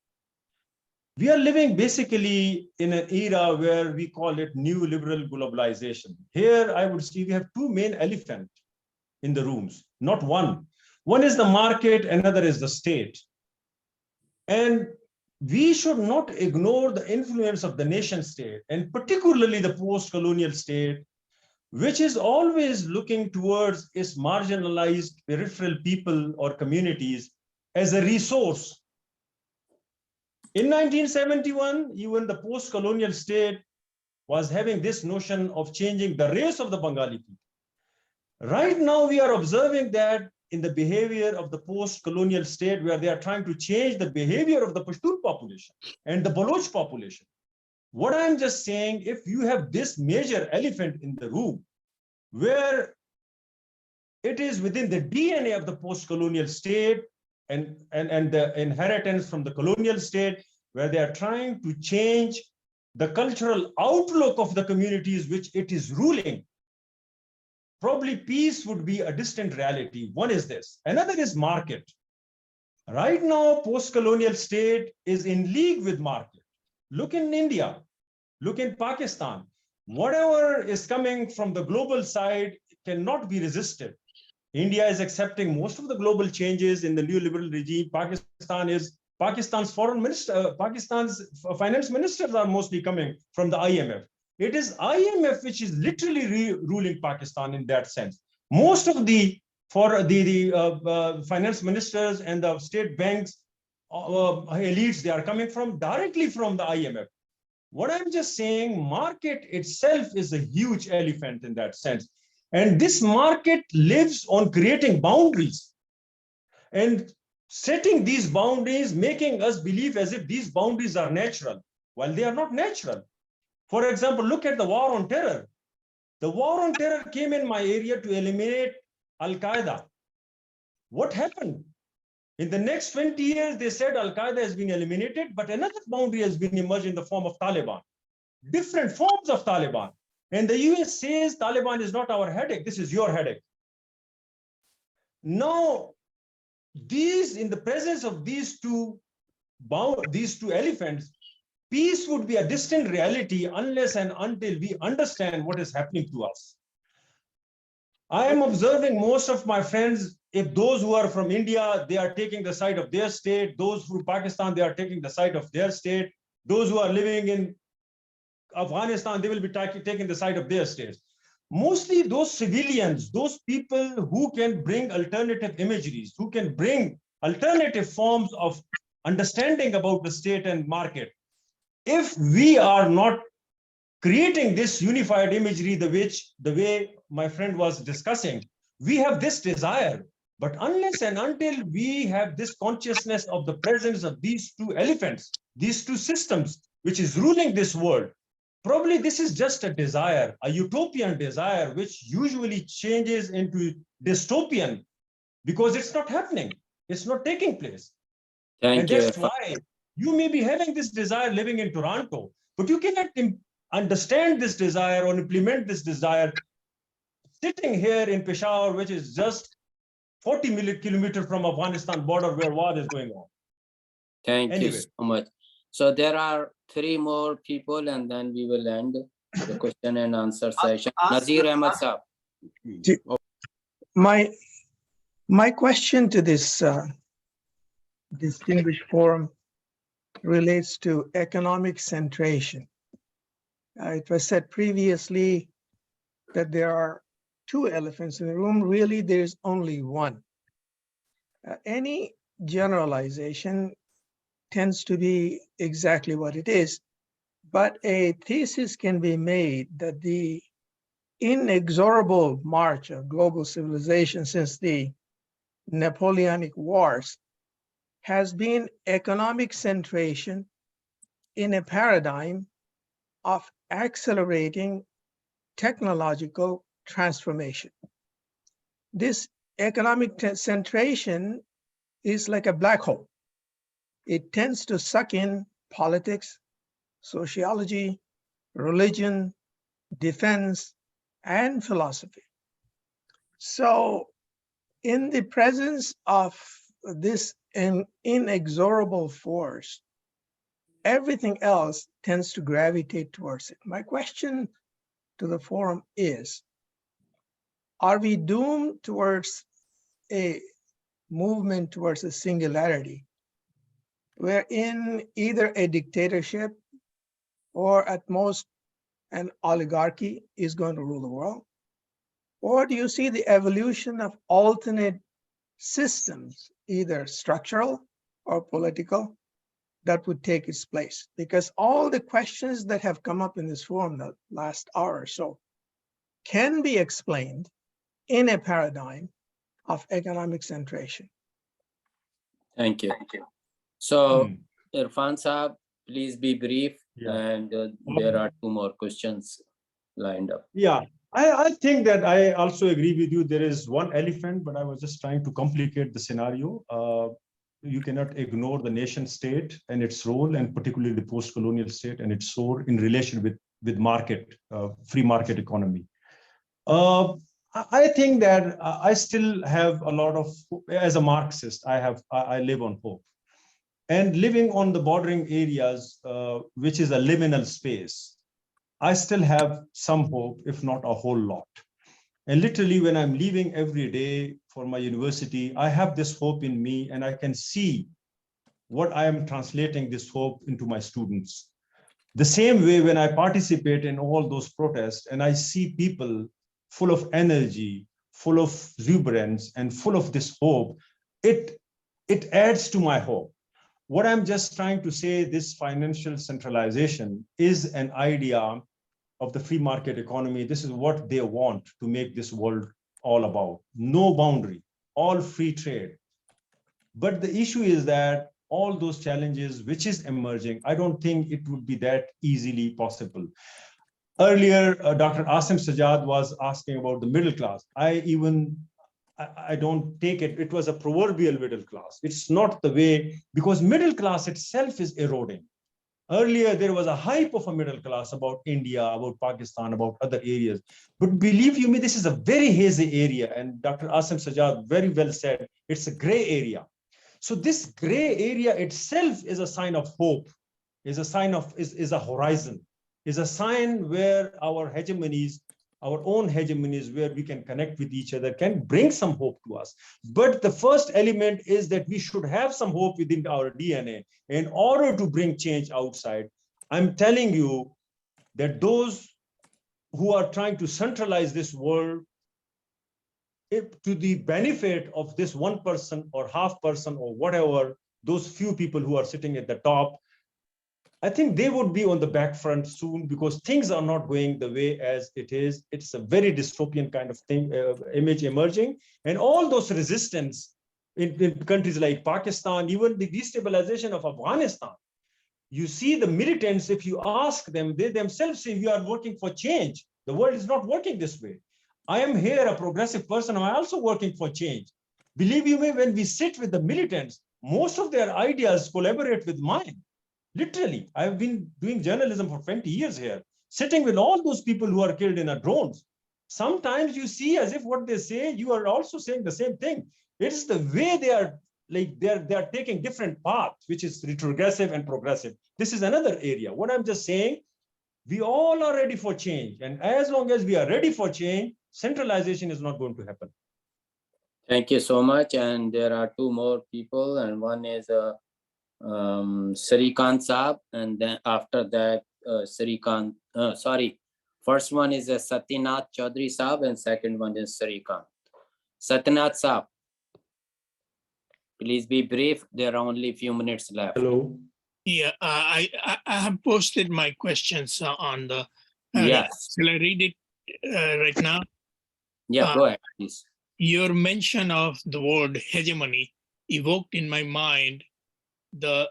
We are living basically in an era where we call it new liberal globalization. Here, I would say we have two main elephants in the rooms, not one. One is the market, another is the state. And we should not ignore the influence of the nation state, and particularly the post-colonial state, which is always looking towards its marginalized peripheral people or communities as a resource. In 1971, even the post-colonial state was having this notion of changing the race of the Bengali people. Right now, we are observing that in the behavior of the post-colonial state, where they are trying to change the behavior of the Pashtun population and the Baloch population. What I'm just saying, if you have this major elephant in the room, where it is within the DNA of the post-colonial state and the inheritance from the colonial state, where they are trying to change the cultural outlook of the communities which it is ruling, probably peace would be a distant reality. One is this. Another is market. Right now, post-colonial state is in league with market. Look in India, look in Pakistan. Whatever is coming from the global side cannot be resisted. India is accepting most of the global changes in the new liberal regime. Pakistan's foreign minister, Pakistan's finance ministers are mostly coming from the IMF. It is IMF which is literally ruling Pakistan in that sense. Most of the finance ministers and the state banks elites, they are coming directly from the IMF. What I'm just saying, market itself is a huge elephant in that sense. And this market lives on creating boundaries and setting these boundaries, making us believe as if these boundaries are natural, while they are not natural. For example, look at the war on terror. The war on terror came in my area to eliminate Al-Qaeda. What happened? In the next 20 years, they said Al-Qaeda has been eliminated, but another boundary has been emerged in the form of Taliban. Different forms of Taliban. And the US says Taliban is not our headache, this is your headache. Now, in the presence of these two elephants, peace would be a distant reality unless and until we understand what is happening to us. I am observing most of my friends, if those who are from India, they are taking the side of their state, those from Pakistan, they are taking the side of their state, those who are living in Afghanistan, they will be taking the side of their states. Mostly those civilians, those people who can bring alternative imageries, who can bring alternative forms of understanding about the state and market. If we are not creating this unified imagery, the way my friend was discussing, we have this desire, but unless and until we have this consciousness of the presence of these two elephants, these two systems, which is ruling this world, probably this is just a desire, a utopian desire, which usually changes into dystopian because it's not happening. It's not taking place. And that's why you may be having this desire living in Toronto, but you cannot understand this desire or implement this desire sitting here in Peshawar, which is just 40 kilometers from Afghanistan border where war is going on. Thank you so much. So there are 3 more people and then we will end the question and answer session. Nazir Ahmed Saab. My question to this distinguished forum relates to economic centration. It was said previously that there are 2 elephants in the room. Really, there's only one. Any generalization tends to be exactly what it is, but a thesis can be made that the inexorable march of global civilization since the Napoleonic Wars has been economic centration in a paradigm of accelerating technological transformation. This economic centration is like a black hole. It tends to suck in politics, sociology, religion, defense, and philosophy. So in the presence of this inexorable force, everything else tends to gravitate towards it. My question to the forum is, are we doomed towards a movement towards a singularity, wherein either a dictatorship or at most an oligarchy is going to rule the world? Or do you see the evolution of alternate systems, either structural or political, that would take its place? Because all the questions that have come up in this forum the last hour or so can be explained in a paradigm of economic centration. Thank you. So, Irfan Saab, please be brief. And there are 2 more questions lined up. Yeah, I think that I also agree with you. There is one elephant, but I was just trying to complicate the scenario. You cannot ignore the nation state and its role, and particularly the post-colonial state and its role in relation with market, free market economy. I think that I still have a lot of, as a Marxist, I live on hope. And living on the bordering areas, which is a liminal space, I still have some hope, if not a whole lot. And literally, when I'm leaving every day for my university, I have this hope in me, and I can see what I am translating this hope into my students. The same way, when I participate in all those protests and I see people full of energy, full of exuberance, and full of this hope, it adds to my hope. What I'm just trying to say, this financial centralization is an idea of the free market economy. This is what they want to make this world all about. No boundary, all free trade. But the issue is that all those challenges which is emerging, I don't think it would be that easily possible. Earlier, Dr. Asim Sajjad was asking about the middle class. I don't take it. It was a proverbial middle class. It's not the way, because middle class itself is eroding. Earlier, there was a hype of a middle class about India, about Pakistan, about other areas. But believe you me, this is a very hazy area. And Dr. Asim Sajjad very well said, it's a gray area. So this gray area itself is a sign of hope, is a sign of, is a horizon, is a sign where our hegemonies, our own hegemonies, where we can connect with each other, can bring some hope to us. But the first element is that we should have some hope within our DNA in order to bring change outside. I'm telling you that those who are trying to centralize this world to the benefit of this 1% or half person or whatever, those few people who are sitting at the top, I think they would be on the back front soon, because things are not going the way as it is. It's a very dystopian kind of thing, image emerging. And all those resistance in countries like Pakistan, even the destabilization of Afghanistan, you see the militants, if you ask them, they themselves say, we are working for change. The world is not working this way. I am here, a progressive person. I'm also working for change. Believe you me, when we sit with the militants, most of their ideas collaborate with mine. Literally, I've been doing journalism for 20 years here, sitting with all those people who are killed in our drones. Sometimes you see as if what they say, you are also saying the same thing. It's the way they are, like they are taking different paths, which is retrogressive and progressive. This is another area. What I'm just saying, we all are ready for change. And as long as we are ready for change, centralization is not going to happen. Thank you so much. And there are 2 more people, and one is Srikant Saab, and then after that, first one is Satyanath Chaudhary Saab, and second one is Srikant. Satyanath Saab, please be brief. There are only a few minutes left. Hello. Yeah, I have posted my questions on the. Yes. Shall I read it right now? Yeah, go ahead, please. Your mention of the word hegemony evoked in my mind the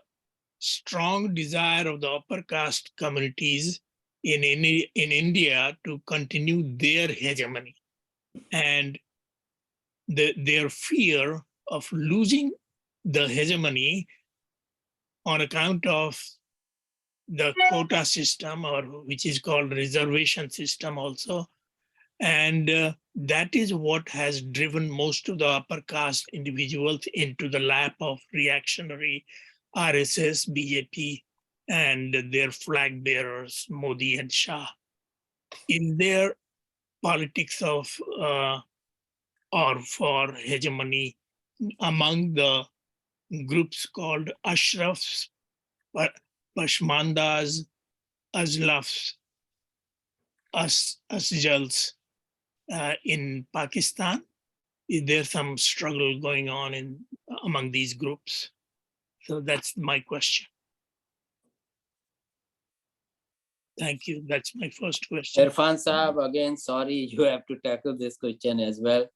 strong desire of the upper caste communities in India to continue their hegemony. and their fear of losing the hegemony on account of the quota system, or which is called reservation system also. And that is what has driven most of the upper caste individuals into the lap of reactionary RSS, BJP, and their flag bearers, Modi and Shah. In their politics of or for hegemony among the groups called Ashrafs, Pashmandas, Azlafs, Asjals in Pakistan. Is there some struggle going on among these groups? So that's my question. Thank you. That's my first question. Irfan Saab, again, sorry, you have to tackle this question as well.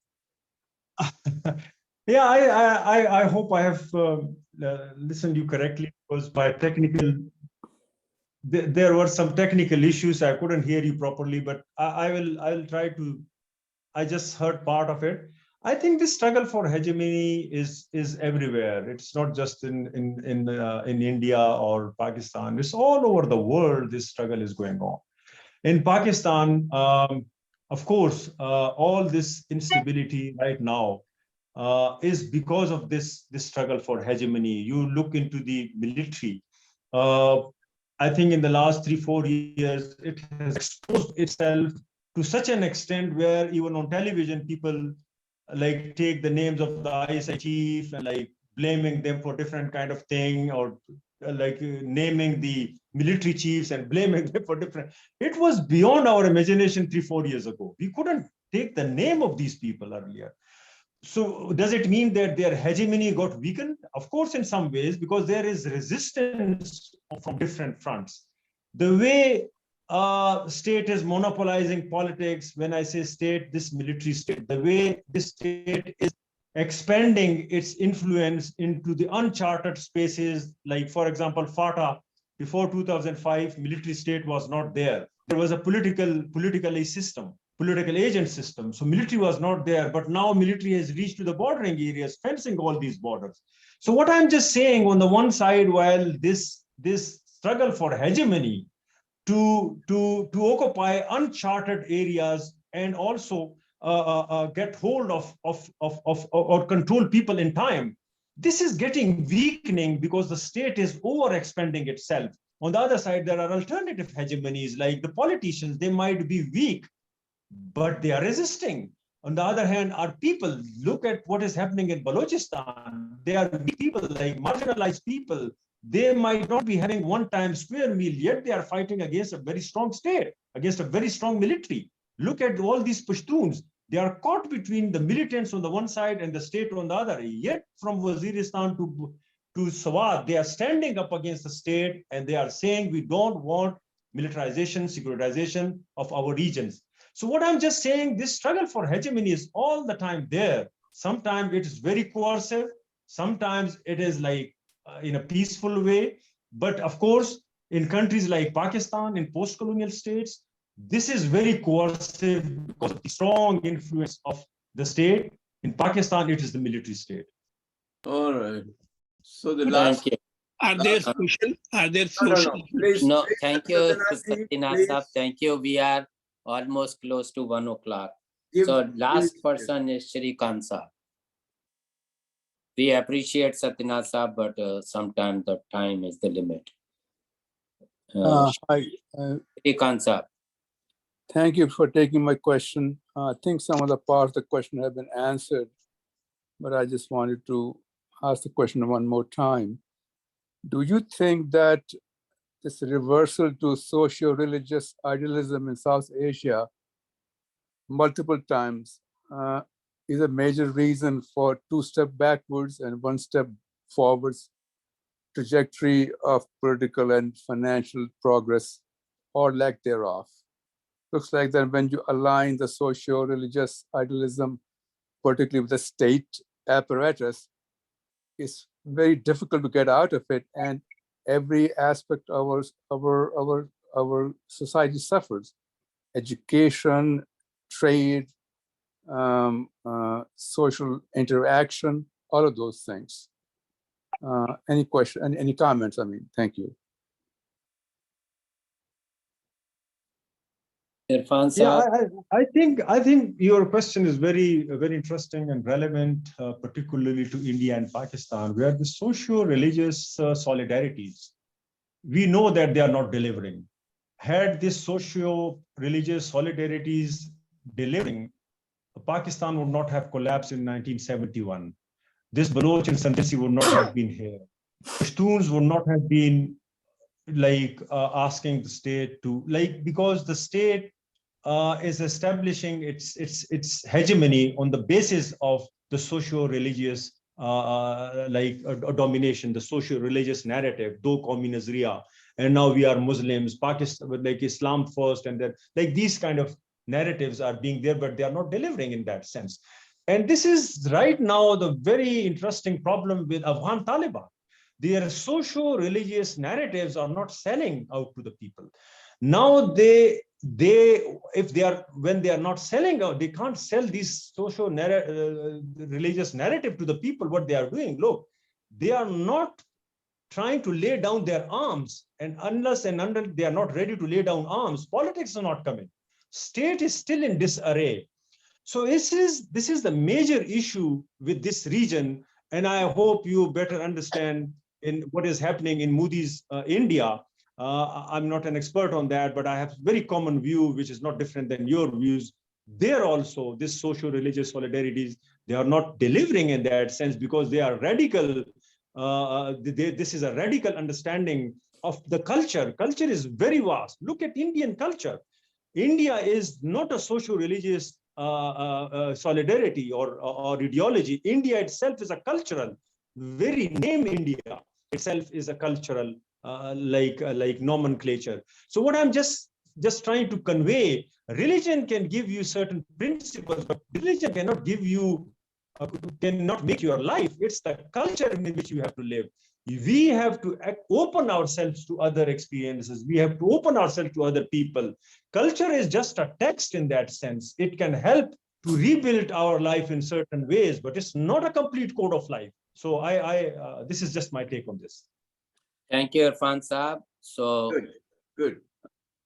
Yeah, I hope I have listened you correctly, because by technical, there were some technical issues. I couldn't hear you properly, but I will try to. I just heard part of it. I think this struggle for hegemony is everywhere. It's not just in India or Pakistan. It's all over the world. This struggle is going on. In Pakistan, of course, all this instability right now is because of this struggle for hegemony. You look into the military. I think in the last 3-4 years, it has exposed itself to such an extent where even on television, people like take the names of the ISI chief and like blaming them for different kind of thing, or like naming the military chiefs and blaming them for different. It was beyond our imagination 3-4 years ago. We couldn't take the name of these people earlier. So does it mean that their hegemony got weakened? Of course, in some ways, because there is resistance from different fronts. The way state is monopolizing politics, when I say state, this military state, the way this state is expanding its influence into the uncharted spaces, like, for example, FATA, before 2005, military state was not there. There was a political agent system. So military was not there, but now military has reached to the bordering areas, fencing all these borders. So what I'm just saying, on the one side, while this struggle for hegemony to occupy uncharted areas and also get hold of or control people in time, this is getting weakening because the state is overexpanding itself. On the other side, there are alternative hegemonies, like the politicians. They might be weak, but they are resisting. On the other hand, our people, look at what is happening in Balochistan. They are weak people, like marginalized people. They might not be having one-time square meal, yet they are fighting against a very strong state, against a very strong military. Look at all these Pashtuns. They are caught between the militants on the one side and the state on the other. Yet from Waziristan to Swat, they are standing up against the state, and they are saying, we don't want militarization, securitization of our regions. So what I'm just saying, this struggle for hegemony is all the time there. Sometimes it is very coercive. Sometimes it is like in a peaceful way. But of course, in countries like Pakistan, in post-colonial states, this is very coercive because of the strong influence of the state. In Pakistan, it is the military state. All right. So the last. Thank you. Are there social? Are there social? Please, No, please, thank you, Satyanath, Satyanath Saab. please. Thank you. We are almost close to 1 o'clock. Give- So last give- person is Shrikant Saab. We appreciate Satyanath Saab, but sometimes the time is the limit. Hi, Shrikant Saab. thank you for taking my question. I think some of the parts of the question have been answered, but I just wanted to ask the question one more time. Do you think that this reversal to socio-religious idealism in South Asia multiple times is a major reason for 2 steps backwards and 1 step forwards trajectory of political and financial progress, or lack thereof? Looks like that when you align the socio-religious idealism, particularly with the state apparatus, it's very difficult to get out of it, and every aspect of our society suffers. Education, trade, social interaction, all of those things. Any question, any comments? I mean, thank you. Irfan Yeah, Saab. I think your question is very interesting and relevant, particularly to India and Pakistan, where the socio-religious solidarities, we know that they are not delivering. Had this socio-religious solidarities delivering, Pakistan would not have collapsed in 1971. This Baloch insurgency would not have been here. Pashtuns would not have been asking the state to because the state is establishing its hegemony on the basis of the socio-religious domination, the socio-religious narrative, do qaumi nazriya, and now we are Muslims, Pakistan, like Islam first, and then these kind of narratives are being there, but they are not delivering in that sense. And this is right now the very interesting problem with Afghan Taliban. Their socio-religious narratives are not selling out to the people. Now when they are not selling out, they can't sell these religious narrative to the people. What they are doing, look, they are not trying to lay down their arms, and unless and until they are not ready to lay down arms, politics are not coming. State is still in disarray. So this is the major issue with this region, and I hope you better understand in what is happening in Modi's India. I'm not an expert on that, but I have very common view, which is not different than your views. There also, this socio-religious solidarities, they are not delivering in that sense because they are radical. This is a radical understanding of the culture. Culture is very vast. Look at Indian culture. India is not a socio-religious solidarity or ideology. India itself is a cultural. Very name India itself is a cultural nomenclature. So what I'm just trying to convey, religion can give you certain principles, but religion cannot give you, cannot make your life. It's the culture in which you have to live. We have to open ourselves to other experiences. We have to open ourselves to other people. Culture is just a text in that sense. It can help to rebuild our life in certain ways, but it's not a complete code of life. So this is just my take on this. Thank you, Irfan Saab. So good.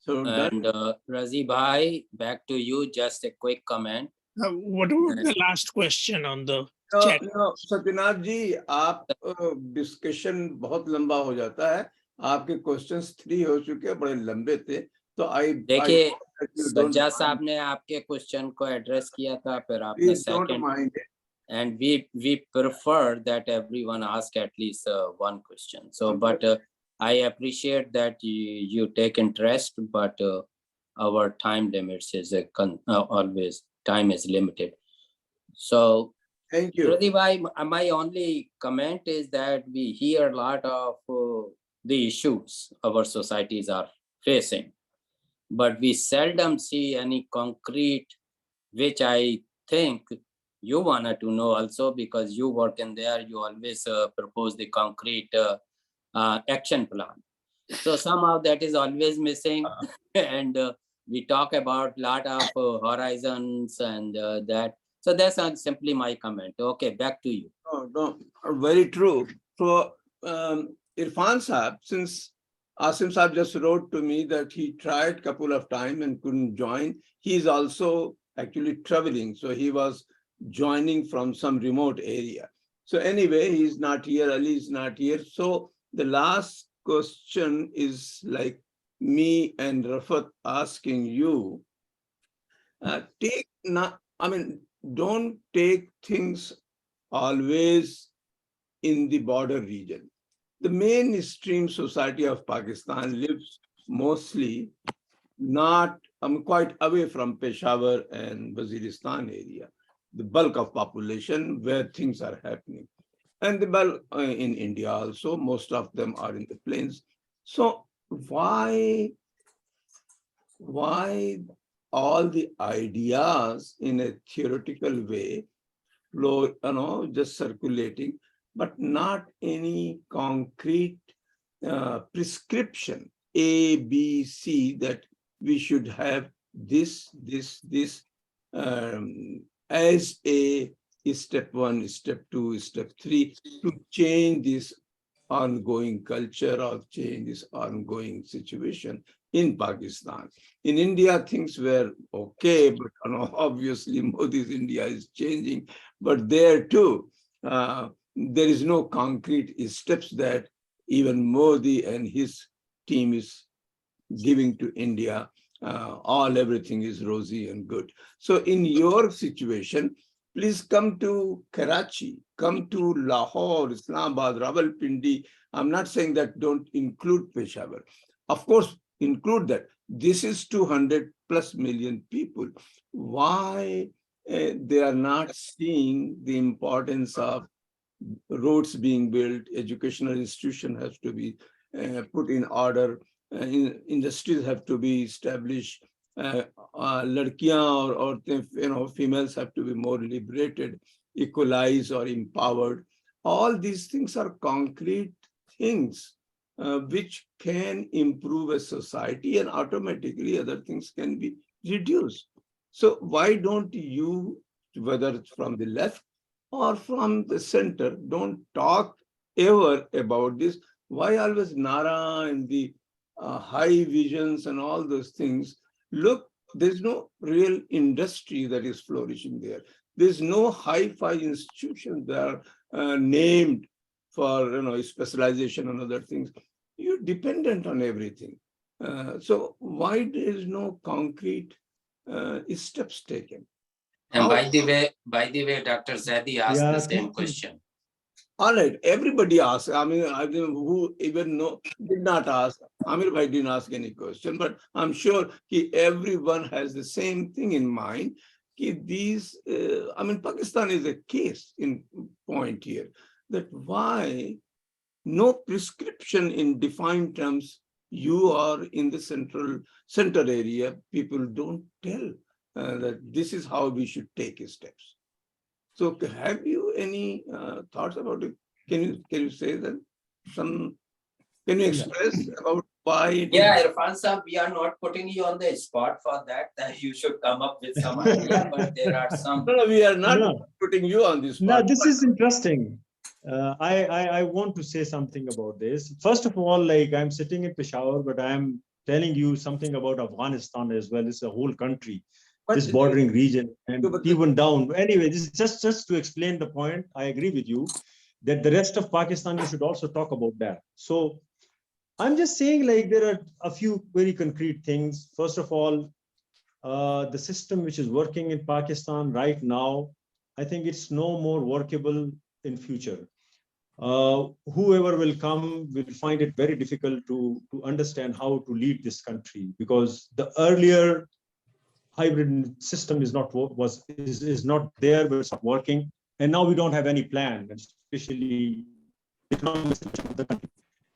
So and Razi Bhai, back to you. Just a quick comment. What about the last question on the chat? Satyanath जी, आप discussion बहुत लंबा हो जाता है. आपके questions 3 हो चुके हैं, बड़े लंबे थे. तो देखिए, सज्जाद साहब ने आपके क्वेश्चन को एड्रेस किया था, फिर आपने second, and we prefer that everyone ask at least one question. So, but I appreciate that you take interest, but our time limits is always time is limited. So, thank you. My only comment is that we hear a lot of the issues our societies are facing, but we seldom see any concrete, which I think you wanted to know also, because you work in there, you always propose the concrete action plan. So somehow that is always missing. And we talk about a lot of horizons and that. So that's simply my comment. Okay, back to you. No, very true. So Irfan Saab, since Asim Saab just wrote to me that he tried a couple of times and couldn't join, he's also actually traveling. So he was joining from some remote area. So anyway, he's not here, Ali is not here. So the last question is like me and Rafat asking you, don't take things always in the border region. The mainstream society of Pakistan lives mostly quite away from Peshawar and Waziristan area, the bulk of population where things are happening. And the bulk in India also, most of them are in the plains. So why all the ideas in a theoretical way flow, just circulating, but not any concrete prescription, A, B, C, that we should have this as a step 1, step 2, step 3 to change this ongoing culture or change this ongoing situation in Pakistan. In India, things were okay, but obviously Modi's India is changing. But there too, there is no concrete steps that even Modi and his team is giving to India. Everything is rosy and good. So in your situation, please come to Karachi, come to Lahore, Islamabad, Rawalpindi. I'm not saying that don't include Peshawar. Of course, include that. This is 200 plus million people. Why they are not seeing the importance of roads being built, educational institution has to be put in order, industries have to be established, ladkiyan or females have to be more liberated, equalized or empowered. All these things are concrete things which can improve a society, and automatically other things can be reduced. So why don't you, whether it's from the left or from the center, don't talk ever about this? Why always Nara and the high visions and all those things? Look, there's no real industry that is flourishing there. There's no hi-fi institutions that are named for specialization and other things. You're dependent on everything. So why there is no concrete steps taken? And by the way, Dr. Zadi asked the same question. All right, everybody asked. I mean, who even did not ask. Amir Bhai didn't ask any question, but I'm sure everyone has the same thing in mind. Pakistan is a case in point here, that why no prescription in defined terms. You are in the center area. People don't tell that this is how we should take steps. So have you any thoughts about it? Can you say that? Can you express about why? Yeah, Irfan Saab, we are not putting you on the spot for that you should come up with some idea, but there are some. No, we are not putting you on this spot. Now, this is interesting. I want to say something about this. First of all, like, I'm sitting in Peshawar, but I'm telling you something about Afghanistan as well. It's a whole country, this bordering region, and even down. Anyway, this is just to explain the point. I agree with you that the rest of Pakistan, you should also talk about that. So I'm just saying, like, there are a few very concrete things. First of all, the system which is working in Pakistan right now, I think it's no more workable in future. Whoever will come will find it very difficult to understand how to lead this country, because the earlier hybrid system is not there, but it's not working, and now we don't have any plan, especially the economic situation of the country.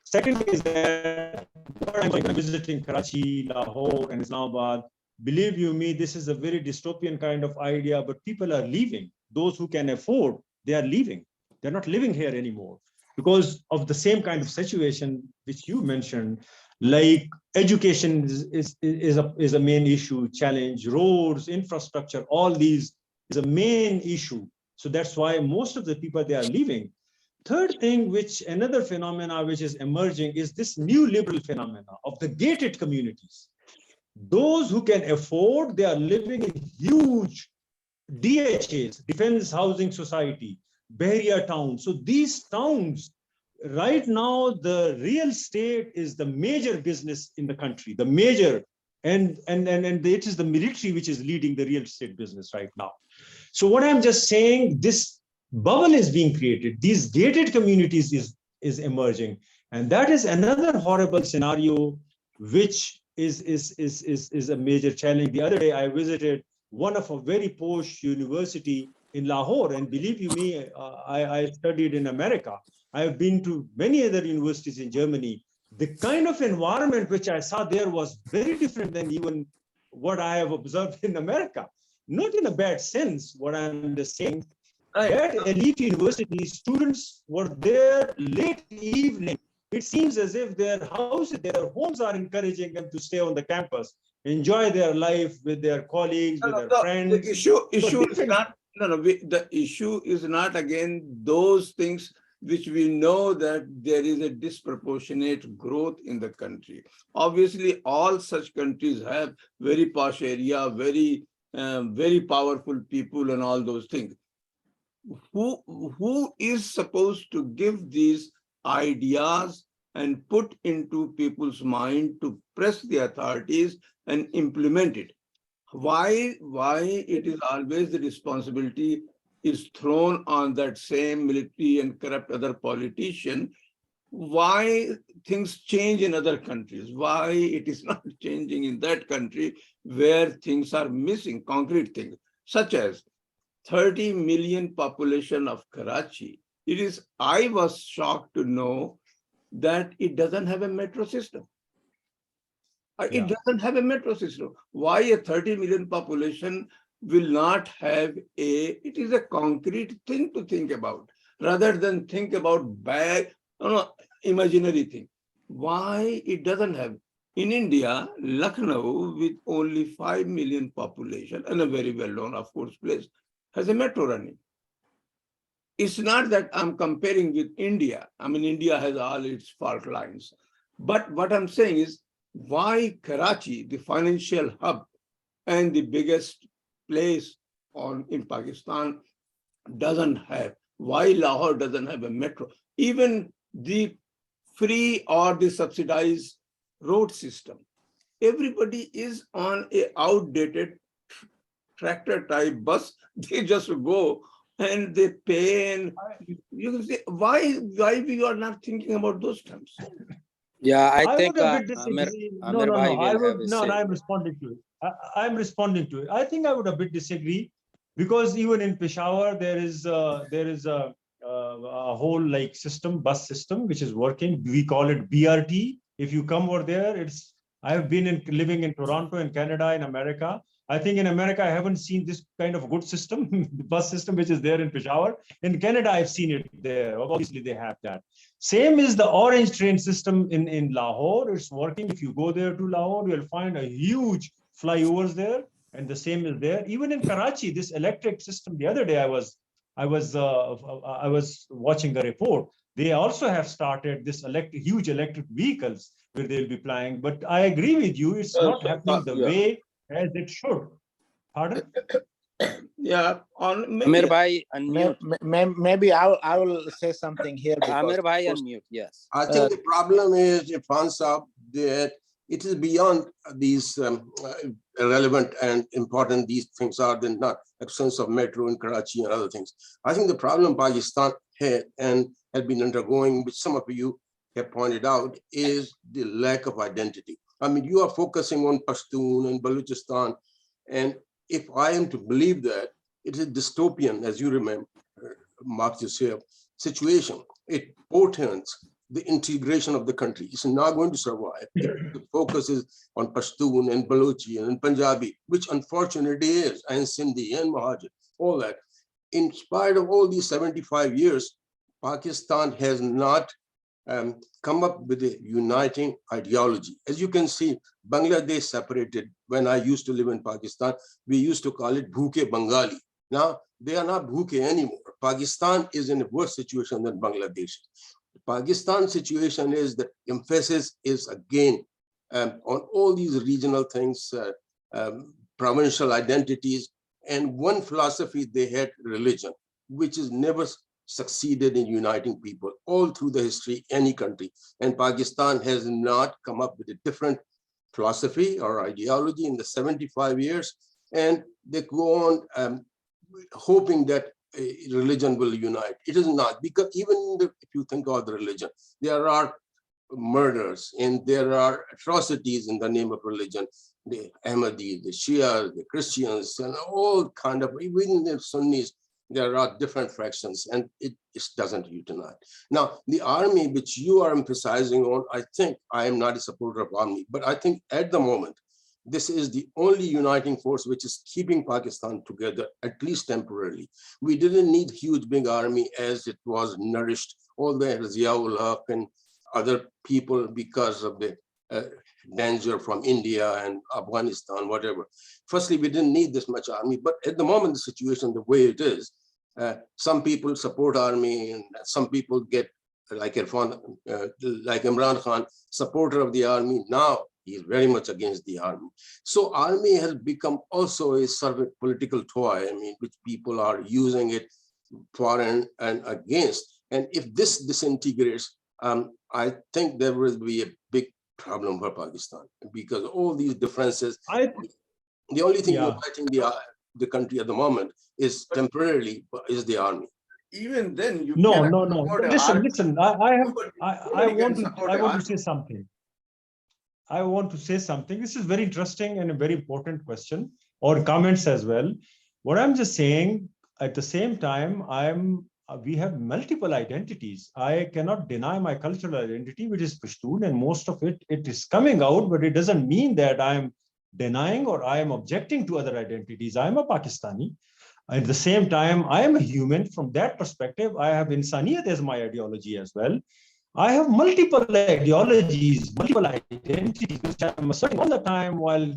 Second is that I'm visiting Karachi, Lahore, and Islamabad. Believe you me, this is a very dystopian kind of idea, but people are leaving. Those who can afford, they are leaving. They're not living here anymore because of the same kind of situation which you mentioned. Like, education is a main issue, challenge, roads, infrastructure, all these is a main issue. So that's why most of the people, they are leaving. Third thing, another phenomena which is emerging, is this new liberal phenomena of the gated communities. Those who can afford, they are living in huge DHAs, Defense Housing Society, Bahria towns. So these towns, right now, the real estate is the major business in the country, the major, and it is the military which is leading the real estate business right now. So what I'm just saying, this bubble is being created. These gated communities is emerging, and that is another horrible scenario, which is a major challenge. The other day, I visited one of a very posh university in Lahore, and believe you me, I studied in America. I've been to many other universities in Germany. The kind of environment which I saw there was very different than even what I have observed in America. Not in a bad sense, what I'm just saying. At elite university, students were there late evening. It seems as if their houses, their homes are encouraging them to stay on the campus enjoy their life with their colleagues, with their friends. The issue is different- not, the issue is not again those things which we know that there is a disproportionate growth in the country. Obviously, all such countries have very posh area, very powerful people and all those things. Who is supposed to give these ideas and put into people's mind to press the authorities and implement it? Why it is always the responsibility is thrown on that same military and corrupt other politician? Why things change in other countries? Why it is not changing in that country where things are missing, concrete things, such as 30 million population of Karachi. I was shocked to know that it doesn't have a metro system. It doesn't have a metro system. Why a 30 million population will not have it is a concrete thing to think about, rather than think about imaginary thing. Why it doesn't have? In India, Lucknow, with only 5 million population and a very well-known, of course, place, has a metro running. It's not that I'm comparing with India. I mean, India has all its fault lines. But what I'm saying is, why Karachi, the financial hub and the biggest place in Pakistan, doesn't have? Why Lahore doesn't have a metro? Even the free or the subsidized road system. Everybody is on a outdated tractor type bus. They just go and they pay, and you can say, why we are not thinking about those terms? Yeah, I I think would a bit disagree. No, I'm responding to it. I'm responding to it. I think I would a bit disagree, because even in Peshawar there is a whole like system, bus system, which is working. We call it BRT. If you come over there, I have been living in Toronto, in Canada, in America. I think in America, I haven't seen this kind of good system, the bus system, which is there in Peshawar. In Canada, I've seen it there. Obviously, they have that. Same is the orange train system in Lahore. It's working. If you go there to Lahore, you'll find a huge flyovers there. And the same is there. Even in Karachi, this electric system, the other day I was watching a report. They also have started this huge electric vehicles where they'll be flying. But I agree with you, it's not happening the way as it should. Pardon? Yeah. Amir Bhai, unmute. Maybe I will say something here. Amir Bhai, unmute. Yes. I think the problem is, Irfan Saab, that it is beyond these relevant and important these things are, than not absence of metro in Karachi and other things. I think the problem Pakistan had and had been undergoing, which some of you have pointed out, is the lack of identity. I mean, you are focusing on Pashtun and Balochistan, and if I am to believe that, it is a dystopian, as you remember, Mark Joseph, situation. It portends the integration of the country. It's not going to survive. The focus is on Pashtun and Balochi and Punjabi, which unfortunately is, and Sindhi and Mahajir, all that. In spite of all these 75 years, Pakistan has not come up with a uniting ideology. As you can see, Bangladesh separated. When I used to live in Pakistan, we used to call it Bhuke Bengali. Now, they are not Bhuke anymore. Pakistan is in a worse situation than Bangladesh. The Pakistan situation is the emphasis is again on all these regional things, provincial identities, and one philosophy they had, religion, which is never succeeded in uniting people all through the history, any country. And Pakistan has not come up with a different philosophy or ideology in the 75 years. And they go on hoping that religion will unite. It is not, because even if you think of the religion, there are murders and there are atrocities in the name of religion. The Ahmadis, the Shia, the Christians, and all kind of, even the Sunnis, there are different fractions, and it just doesn't unite. Now, the army, which you are emphasizing on, I think I am not a supporter of army, but I think at the moment, this is the only uniting force which is keeping Pakistan together, at least temporarily. We didn't need huge big army as it was nourished, all the Ziaul Haq and other people because of the danger from India and Afghanistan, whatever. Firstly, we didn't need this much army, but at the moment, the situation, the way it is, some people support army and some people get like Imran Khan, supporter of the army. Now he's very much against the army. So army has become also a sort of political toy, I mean, which people are using it for and against. And if this disintegrates, I think there will be a big problem for Pakistan because all these differences, the only thing uniting the country at the moment is temporarily is the army. Even then, you No. listen. I want to say something. I want to say something. This is very interesting and a very important question, or comments as well. What I'm just saying, at the same time, we have multiple identities. I cannot deny my cultural identity, which is Pashtun, and most of it is coming out, but it doesn't mean that I'm denying or I am objecting to other identities. I'm a Pakistani. At the same time, I am a human. From that perspective, I have Insaniyat as my ideology as well. I have multiple ideologies, multiple identities, which I'm asserting all the time while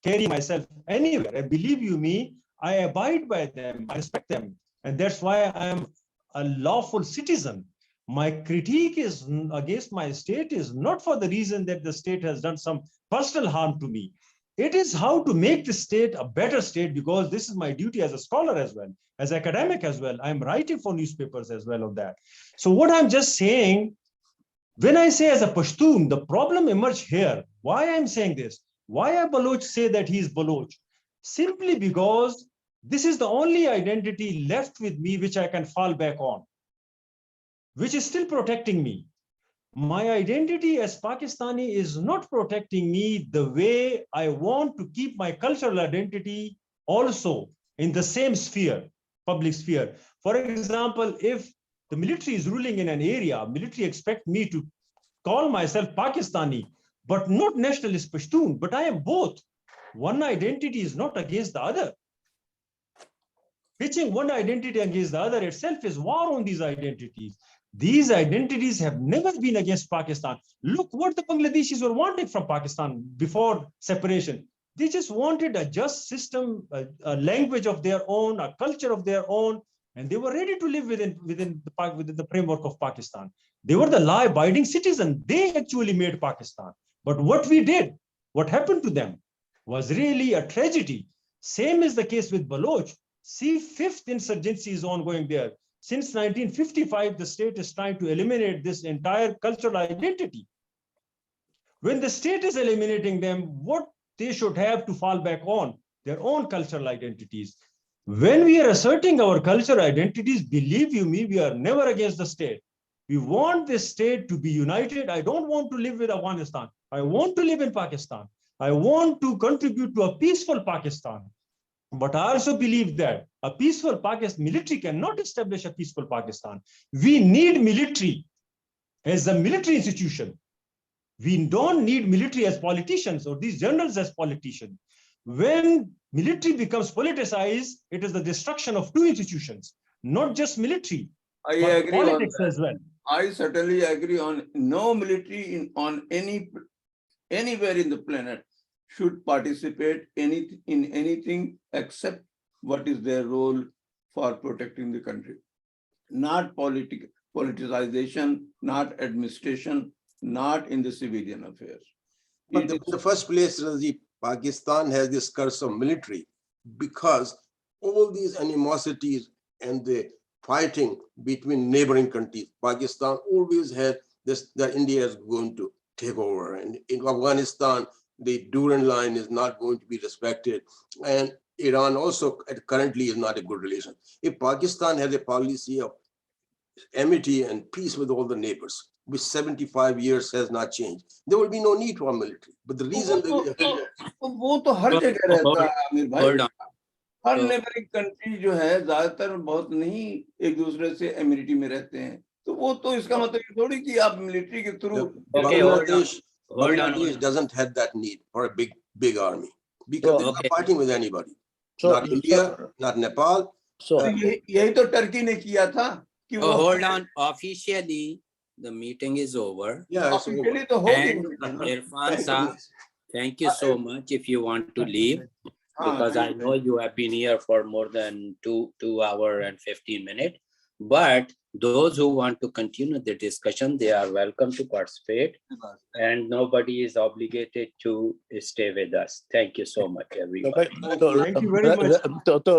carrying myself anywhere. And believe you me, I abide by them, I respect them. And that's why I am a lawful citizen. My critique is against my state is not for the reason that the state has done some personal harm to me. It is how to make the state a better state, because this is my duty as a scholar as well, as academic as well. I'm writing for newspapers as well of that. So what I'm just saying, when I say as a Pashtun, the problem emerged here. Why I'm saying this? Why a Baloch say that he is Baloch? Simply because this is the only identity left with me which I can fall back on, which is still protecting me. My identity as Pakistani is not protecting me the way I want to keep my cultural identity also in the same sphere, public sphere. For example, if the military is ruling in an area, military expect me to call myself Pakistani, but not nationalist Pashtun, but I am both. One identity is not against the other. Pitching one identity against the other itself is war on these identities. These identities have never been against Pakistan. Look what the Bangladeshis were wanting from Pakistan before separation. They just wanted a just system, a language of their own, a culture of their own, and they were ready to live within the framework of Pakistan. They were the law-abiding citizen. They actually made Pakistan. But what we did, what happened to them, was really a tragedy. Same is the case with Baloch. See, fifth insurgency is ongoing there. Since 1955, the state is trying to eliminate this entire cultural identity. When the state is eliminating them, what they should have to fall back on? Their own cultural identities. When we are asserting our cultural identities, believe you me, we are never against the state. We want this state to be united. I don't want to live with Afghanistan. I want to live in Pakistan. I want to contribute to a peaceful Pakistan. But I also believe that a peaceful Pakistan, military cannot establish a peaceful Pakistan. We need military as a military institution. We don't need military as politicians or these generals as politicians. When military becomes politicized, it is the destruction of two institutions, not just military, I but agree politics on that. as well. I certainly agree on no military anywhere in the planet should participate in anything except what is their role for protecting the country. Not politicization, not administration, not in the civilian affairs. But in the first place, Razi, Pakistan has this curse of military because all these animosities and the fighting between neighboring countries, Pakistan always had this, that India is going to take over. And in Afghanistan, the Durand line is not going to be respected. And Iran also currently is not a good relation. If Pakistan has a policy of amity and peace with all the neighbors, which 75 years has not changed, there will be no need for military. But the reason वो तो हर जगह रहता है आमिर भाई, हर neighbouring country जो है ज्यादातर बहुत नहीं एक दूसरे से एमिनिटी में रहते हैं, तो वो तो इसका मतलब थोड़ी कि आप मिलिट्री के through Bangladesh doesn't have that need for a big army because they're not fighting with anybody. Not India, not Nepal. यही तो टर्की ने किया था कि वो hold on. Officially, the meeting is over. Yeah, it's over. And Irfan Saab, thank you so much. If you want to leave, because I know you have been here for more than 2 hours and 15 minutes. But those who want to continue the discussion, they are welcome to participate, and nobody is obligated to stay with us. Thank you so much, everybody. Thank you very much. तो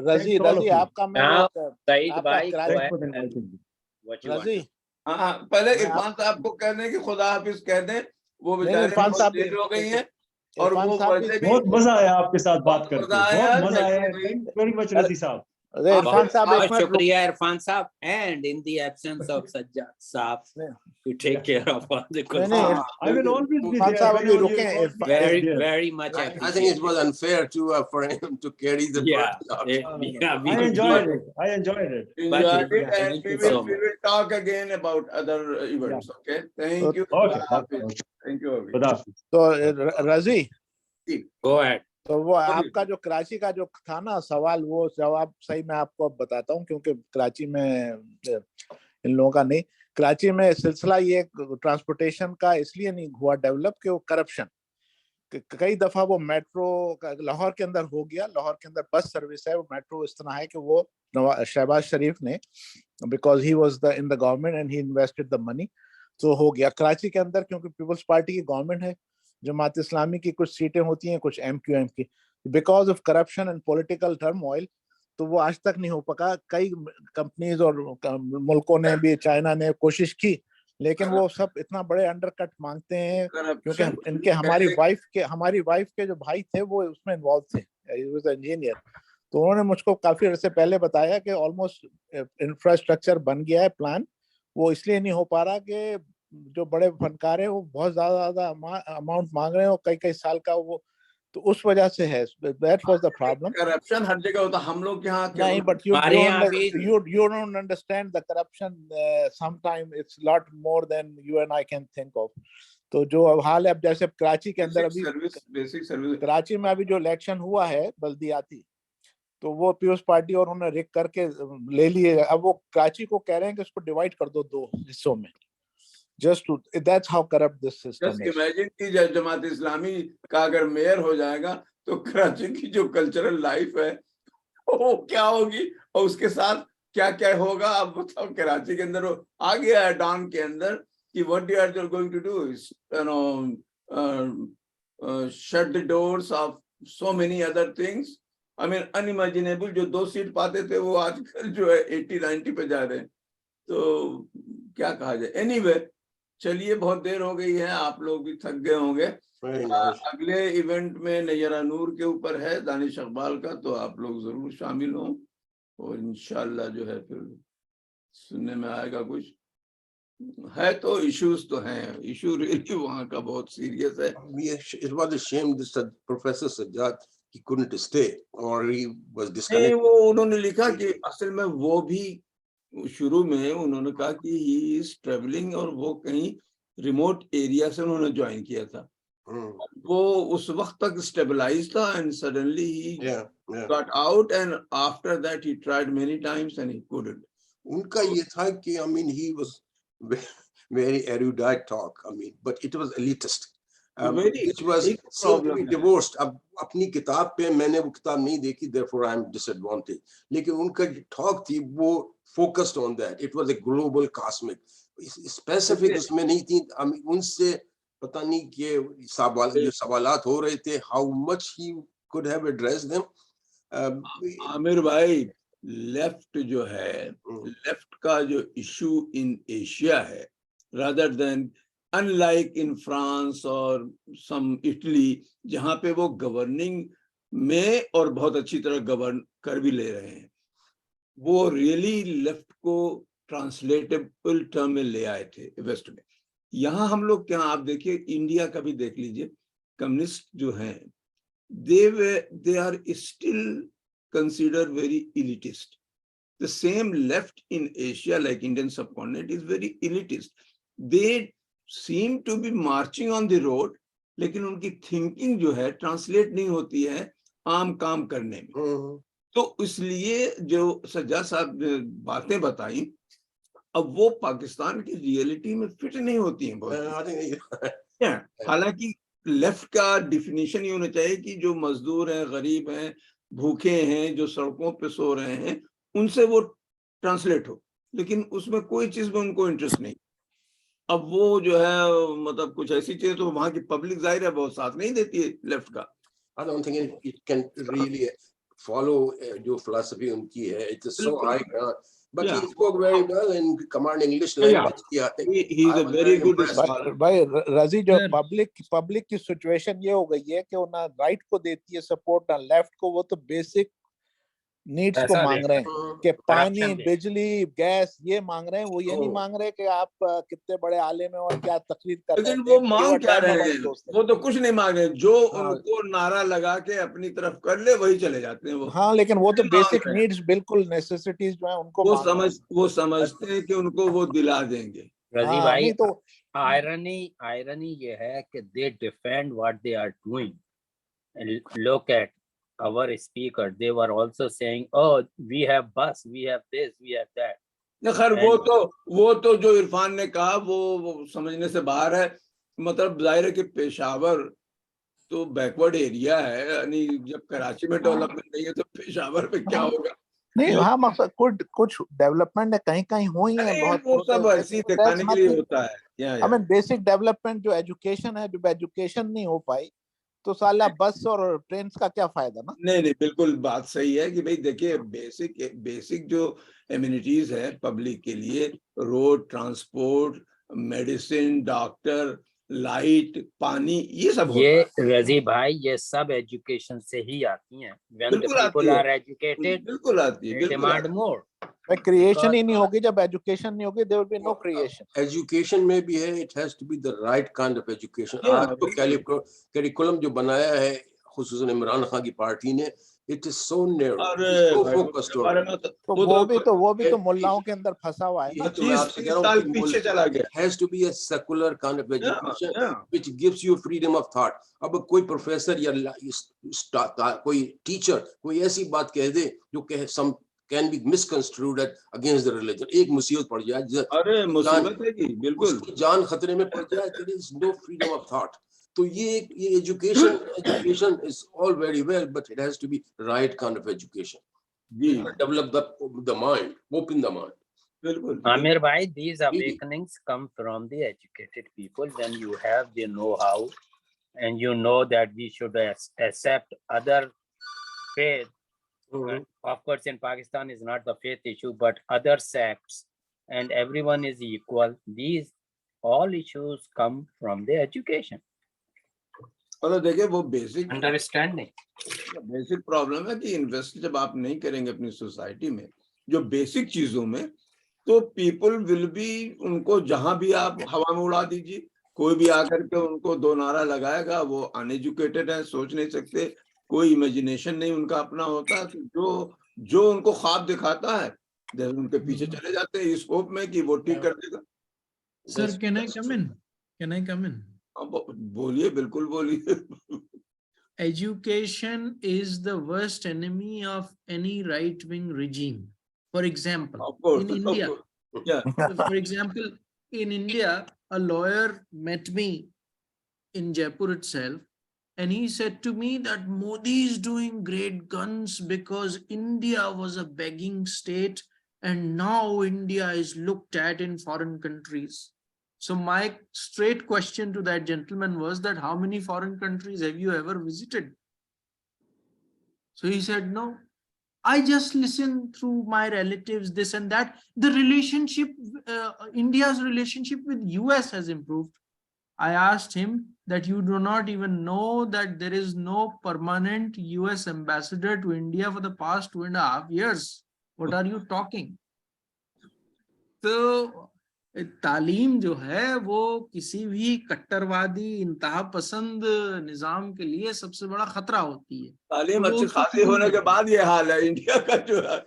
रजी आपका मैं Now, एक Saeed आपका bhai, go Karachi ahead. What you want रजी to- हाँ, पहले मैं इरफान साहब को कह दें कि खुदा हाफिज कह दें, वो नहीं बेचारे इरफान बहुत साहब देर हो गई है और इरफान वो साहब वैसे भी बहुत मजा आया आपके साथ बात करके, मजा आया, बहुत मजा आया। Thank you thank you very much रजी साहब। अरे इरफान साहब एक बहुत मिनट रुक शुक्रिया Irfan Saab, and in the absence of Sajjad Saab, to take care of all the नहीं नहीं questions. I will always be Irfan there साहब अभी whenever you रुकें call me. Very, There. very much I think it appreciated. was unfair for him to carry the Yeah, burden. yeah, I enjoyed it. I enjoyed it. But enjoyed it, and thank we you will so we much. will talk again about other events. Okay, thank you. Okay. खुदा हाफिज। Thank you. Abhi. खुदा हाफिज। तो रजी Go ahead. तो वो आपका जो कराची का जो था ना सवाल, वो जवाब सही मैं आपको अब बताता हूँ, क्योंकि कराची में इन लोगों का नहीं, कराची में सिलसिला ये ट्रांसपोर्टेशन का इसलिए नहीं हुआ डेवलप कि वो करप्शन, कई दफा वो मेट्रो लाहौर के अंदर हो गया, लाहौर के अंदर बस सर्विस है, वो मेट्रो इस तरह है कि वो शहबाज शरीफ ने, because he was in the government and he invested the money, तो हो गया। कराची के अंदर क्योंकि पीपल्स पार्टी की गवर्नमेंट है, जमात इस्लामी की कुछ सीटें होती हैं, कुछ MQM की, because of corruption and political turmoil, तो वो आज तक नहीं हो पका। कई कंपनीज और मुल्कों ने भी, चाइना ने कोशिश की, लेकिन वो सब इतना बड़े अंडरकट मांगते हैं, क्योंकि इनके हमारी वाइफ के जो भाई थे वो उसमें इन्वॉल्व थे, ही वाज इंजीनियर। तो उन्होंने मुझको काफी अर्से पहले बताया कि ऑलमोस्ट इंफ्रास्ट्रक्चर बन गया है प्लान, वो इसलिए नहीं हो पा रहा कि जो बड़े फनकार है वो बहुत ज्यादा अमाउंट मांग रहे हैं, और कई कई साल का वो, तो उस वजह से है। That was the problem. Corruption हर जगह होता, हम लोग यहाँ नहीं, but you don't understand the corruption. Sometimes it's a lot more than you and I can think of. तो जो अब हाल है, अब जैसे कराची के अंदर अभी बेसिक सर्विस कराची में अभी जो इलेक्शन हुआ है बल्दियाती, तो वो पीपल्स पार्टी और उन्होंने रिक करके ले लिए। अब वो कराची को कह रहे हैं कि उसको डिवाइड कर दो 2 हिस्सों में, just to, that's how corrupt this system just is. Imagine कि जमात इस्लामी का अगर मेयर हो जाएगा तो कराची की जो कल्चरल लाइफ है वो क्या होगी, और उसके साथ क्या क्या होगा। आप बताओ, कराची के अंदर वो आ गया है डॉन के अंदर कि what they are going to do is shut the doors of so many other things. I mean unimaginable। जो 2 सीट पाते थे वो आजकल जो है 80-90 पे जा रहे हैं, तो क्या कहा जाए। एनीवे, चलिए बहुत देर हो गई है, आप लोग भी थक गए होंगे। अगले इवेंट में नैरा नूर के ऊपर है दानिश इकबाल का, तो आप लोग जरूर शामिल हों, और इंशाल्लाह जो है फिर सुनने में आएगा। कुछ है तो इश्यूज तो हैं, इशू रियली वहाँ का बहुत सीरियस है। It was a shame that Professor Sajjad, he couldn't stay or he was नहीं, disconnected. वो उन्होंने लिखा कि असल में वो भी शुरू में उन्होंने कहा कि ही इज ट्रेवलिंग, और वो कहीं रिमोट एरिया से उन्होंने ज्वाइन किया था। वो उस वक्त तक स्टेबलाइज था, and suddenly he got out, and after that he tried many times and he couldn't. उनका ये था कि I mean he was very erudite talk, I mean, but it was elitist, which was seemed to be divorced. अब अपनी किताब पे मैंने वो किताब नहीं देखी, therefore I am disadvantaged, लेकिन उनका जो talk थी वो focused on that. It was a global cosmic, specific उसमें नहीं थी। I mean उनसे पता नहीं कि जो सवालात हो रहे थे, how much he could have addressed them. Aamir भाई, लेफ्ट जो है, लेफ्ट का जो इशू इन एशिया है, rather than unlike in France और some Italy, जहाँ पे वो गवर्निंग में और बहुत अच्छी तरह गवर्न कर भी ले रहे हैं, वो रियली लेफ्ट को ट्रांसलेटेबल टर्म में ले आए थे वेस्ट में। यहाँ हम लोग क्या, आप देखिए इंडिया का भी देख लीजिए, कम्युनिस्ट जो हैं, they are still considered very elitist. The same left in Asia, like Indian subcontinent, is very elitist. They seem to be marching on the road, लेकिन उनकी थिंकिंग जो है ट्रांसलेट नहीं होती है आम काम करने में। तो इसलिए जो सज्जाद साहब ने बातें बताई, अब वो पाकिस्तान की रियलिटी में फिट नहीं होती हैं बहुत। हालांकि लेफ्ट का डिफिनीशन ये होना चाहिए कि जो मजदूर हैं, गरीब हैं, भूखे हैं, जो सड़कों पे सो रहे हैं, उनसे वो ट्रांसलेट हो, लेकिन उसमें कोई चीज में उनको इंटरेस्ट नहीं। अब वो जो है मतलब कुछ ऐसी चीजें तो वहां की पब्लिक जाहिर है बहुत साथ नहीं देती है लेफ्ट का। I don't think it can really follow जो philosophy उनकी है. It is so high ground. But he spoke very well in command English language. Yeah, he is a very good scholar. भाई रजी, जो पब्लिक की situation ये हो गई है कि वो ना राइट को देती है सपोर्ट ना लेफ्ट को, वो तो बेसिक नीड्स को मांग रहे हैं कि पानी, बिजली, गैस ये मांग रहे हैं। वो ये नहीं मांग रहे कि आप कितने बड़े आलिम हैं और क्या तकरीर कर रहे हैं। लेकिन वो मांग क्या रहे हैं? वो तो कुछ नहीं मांग रहे, जो उनको नारा लगा के अपनी तरफ कर ले वही चले जाते हैं वो। हाँ, लेकिन वो तो बेसिक नीड्स, बिल्कुल नेसेसिटीज जो है उनको वो समझते हैं कि उनको वो दिला देंगे। रजी भाई, तो आयरनी ये है कि they defend what they are doing. Look at our speaker, they were also saying, oh, we have bus, we have this, we have that. खैर वो तो जो इरफान ने कहा वो समझने से बाहर है। मतलब जाहिर है कि पेशावर तो बैकवर्ड एरिया है, यानी जब कराची में डेवलपमेंट नहीं है तो पेशावर में क्या होगा? नहीं, हाँ, मकसद कुछ डेवलपमेंट कहीं कहीं हुई है, बहुत वो सब ऐसे दिखाने के लिए होता है। I mean, बेसिक डेवलपमेंट जो एजुकेशन है, जब एजुकेशन नहीं हो पाई तो साला बस और ट्रेन का क्या फायदा ना? नहीं, बिल्कुल बात सही है कि भाई देखिए बेसिक जो एमिनिटीज है पब्लिक के लिए, road, transport, medicine, doctor, light, पानी, ये सब ये रजी भाई ये सब एजुकेशन से ही आती हैं। When the people are educated, बिल्कुल आती है, they demand more. क्रिएशन ही नहीं होगी जब एजुकेशन नहीं होगी, there will be no creation. Education में भी है, it has to be the right kind of education. आज तो करिकुलम जो बनाया है खुसूसन इमरान खान की पार्टी ने, it is so narrow, so focused on it. तो वो भी तो मुल्लाओं के अंदर फंसा हुआ है। 30 साल पीछे चला गया। Has to be a secular kind of education which gives you freedom of thought. अब कोई प्रोफेसर या कोई टीचर कोई ऐसी बात कह दे जो कहे some can be misconstrued against the religion, एक मुसीबत पड़ जाए, अरे मुसीबत है कि बिल्कुल उसकी जान खतरे में पड़ जाए, there is no freedom of thought. तो ये education is all very well, but it has to be right kind of education. Develop the mind, open the mind. Amir bhai, these awakenings come from the educated people when you have the know-how and you know that we should accept other faith. Of course, in Pakistan is not the faith issue, but other sects, and everyone is equal. These all issues come from the education. मतलब देखिए वो basic understanding basic problem है कि invest जब आप नहीं करेंगे अपनी सोसाइटी में जो बेसिक चीजों में, तो पीपल विल बी, उनको जहां भी आप हवा में उड़ा दीजिए, कोई भी आकर के उनको दो नारा लगाएगा, वो अनएजुकेटेड है, सोच नहीं सकते, कोई इमेजिनेशन नहीं उनका अपना होता, तो जो उनको ख्वाब दिखाता है उनके पीछे चले जाते हैं इस होप में कि वो ठीक कर देगा। सर, कैन आई कम इन? बोलिए, बिल्कुल बोलिए। Education is the worst enemy of any right-wing regime. For example, in India, for example, in India, a lawyer met me in Jaipur itself, and he said to me that Modi is doing great guns because India was a begging state, and now India is looked at in foreign countries. So my straight question to that gentleman was that how many foreign countries have you ever visited? So he said, no, I just listen through my relatives, this and that. The relationship, India's relationship with US has improved. I asked him that you do not even know that there is no permanent US ambassador to India for the past 2.5 years. What are you talking? So तालीम जो है वो किसी भी कट्टरवादी इंतहा पसंद निजाम के लिए सबसे बड़ा खतरा होती है। तालीम अच्छी खासी होने के बाद ये हाल है इंडिया का जो है,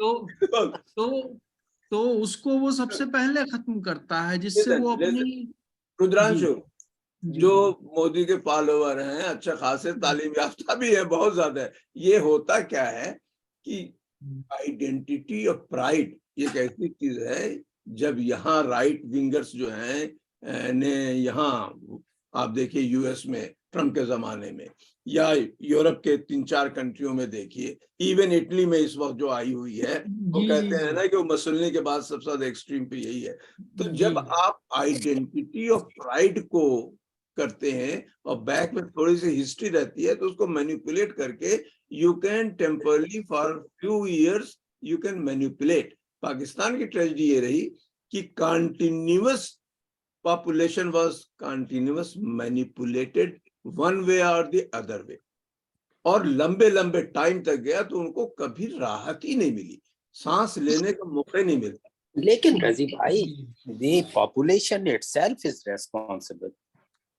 तो उसको वो सबसे पहले खत्म करता है, जिससे वो अपनी रुद्रांशु जो मोदी के फॉलोवर हैं अच्छा खासे तालीम याफ्ता भी है, बहुत ज्यादा है। ये होता क्या है कि आइडेंटिटी और प्राइड ये एक ऐसी चीज है जब यहाँ राइट विंगर्स जो हैं ने यहाँ आप देखिए यूएस में ट्रम्प के जमाने में, या यूरोप के 3-4 कंट्रियों में देखिए, इवन इटली में इस वक्त जो आई हुई है, वो कहते हैं ना कि वो मसलने के बाद सबसे ज्यादा एक्सट्रीम पे यही है। तो जब आप आइडेंटिटी ऑफ प्राइड को करते हैं और बैक में थोड़ी सी हिस्ट्री रहती है, तो उसको मैनिपुलेट करके you can temporarily for few years you can manipulate. Pakistan की ट्रेजेडी ये रही कि continuous population was continuous manipulated one way or the other way, और लंबे लंबे टाइम तक गया तो उनको कभी राहत ही नहीं मिली, सांस लेने का मौका नहीं मिला। लेकिन रजी भाई, the population itself is responsible.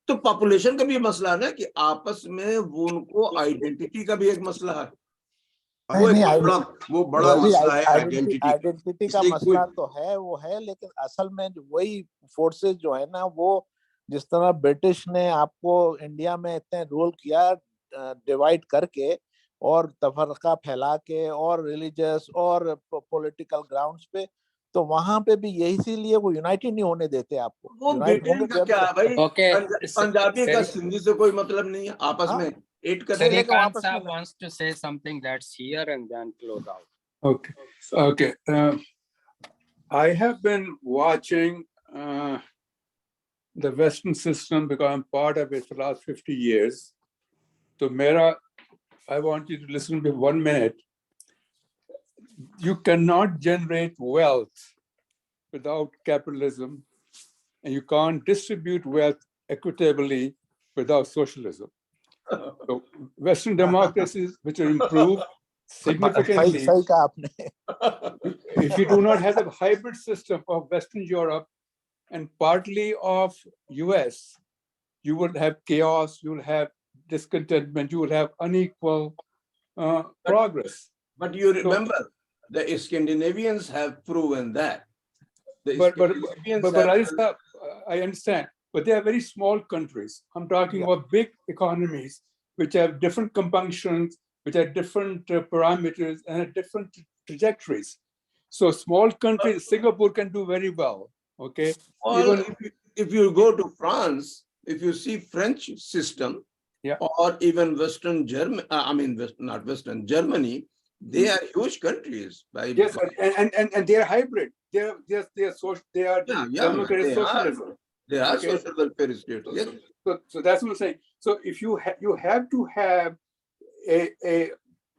तो पॉपुलेशन का भी मसला है ना कि आपस में वो उनको आइडेंटिटी का भी एक मसला है। वो बड़ा मसला है आइडेंटिटी का मसला तो है, वो है, लेकिन असल में वही फोर्सेस जो है ना, वो जिस तरह ब्रिटिश ने आपको इंडिया में इतने रोल किया डिवाइड करके और तफरका फैला के और रिलीजियस और पॉलिटिकल ग्राउंड्स पे, तो वहां पे भी यही, इसीलिए वो यूनाइटेड नहीं होने देते आपको। वो ब्रिटेन का क्या है भाई, पंजाबी का सिंधी से कोई मतलब नहीं है, आपस में एट कर दे। Srikanth sir wants to say something that's here and then close out. Okay. I have been watching the Western system because I'm part of it for the last 50 years. So I want you to listen to 1 minute. You cannot generate wealth without capitalism, and you can't distribute wealth equitably without socialism. So Western democracies, which are improved significantly, if you do not have the hybrid system of Western Europe and partly of US, you will have chaos, you will have discontentment, you will have unequal progress. But you remember, the Scandinavians have proven that. I understand, but they are very small countries. I'm talking about big economies which have different compunctions, which have different parameters and different trajectories. So small countries, Singapore can do very well, okay? Well, even if you go to France, if you see French system, or even Western Germany, not Western Germany, they are huge countries. Yes, and they are hybrid. They are democratic socialism. They are social welfare states. Yes. So that's what I'm saying. So if you have to have a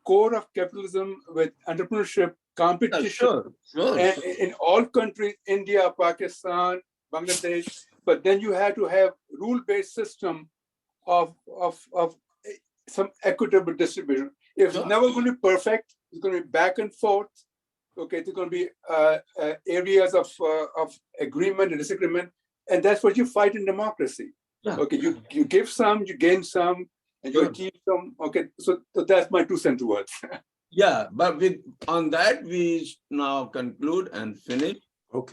core of capitalism with entrepreneurship, competition, sure. And in all countries, India, Pakistan, Bangladesh, but then you have to have rule-based system of some equitable distribution. It's never going to be perfect. It's going to be back and forth. Okay, there's going to be areas of agreement and disagreement, and that's what you fight in democracy. Okay, you give some, you gain some, and you keep some. Okay, so that's my 2 cents worth. Yeah, but on that we now conclude and finish.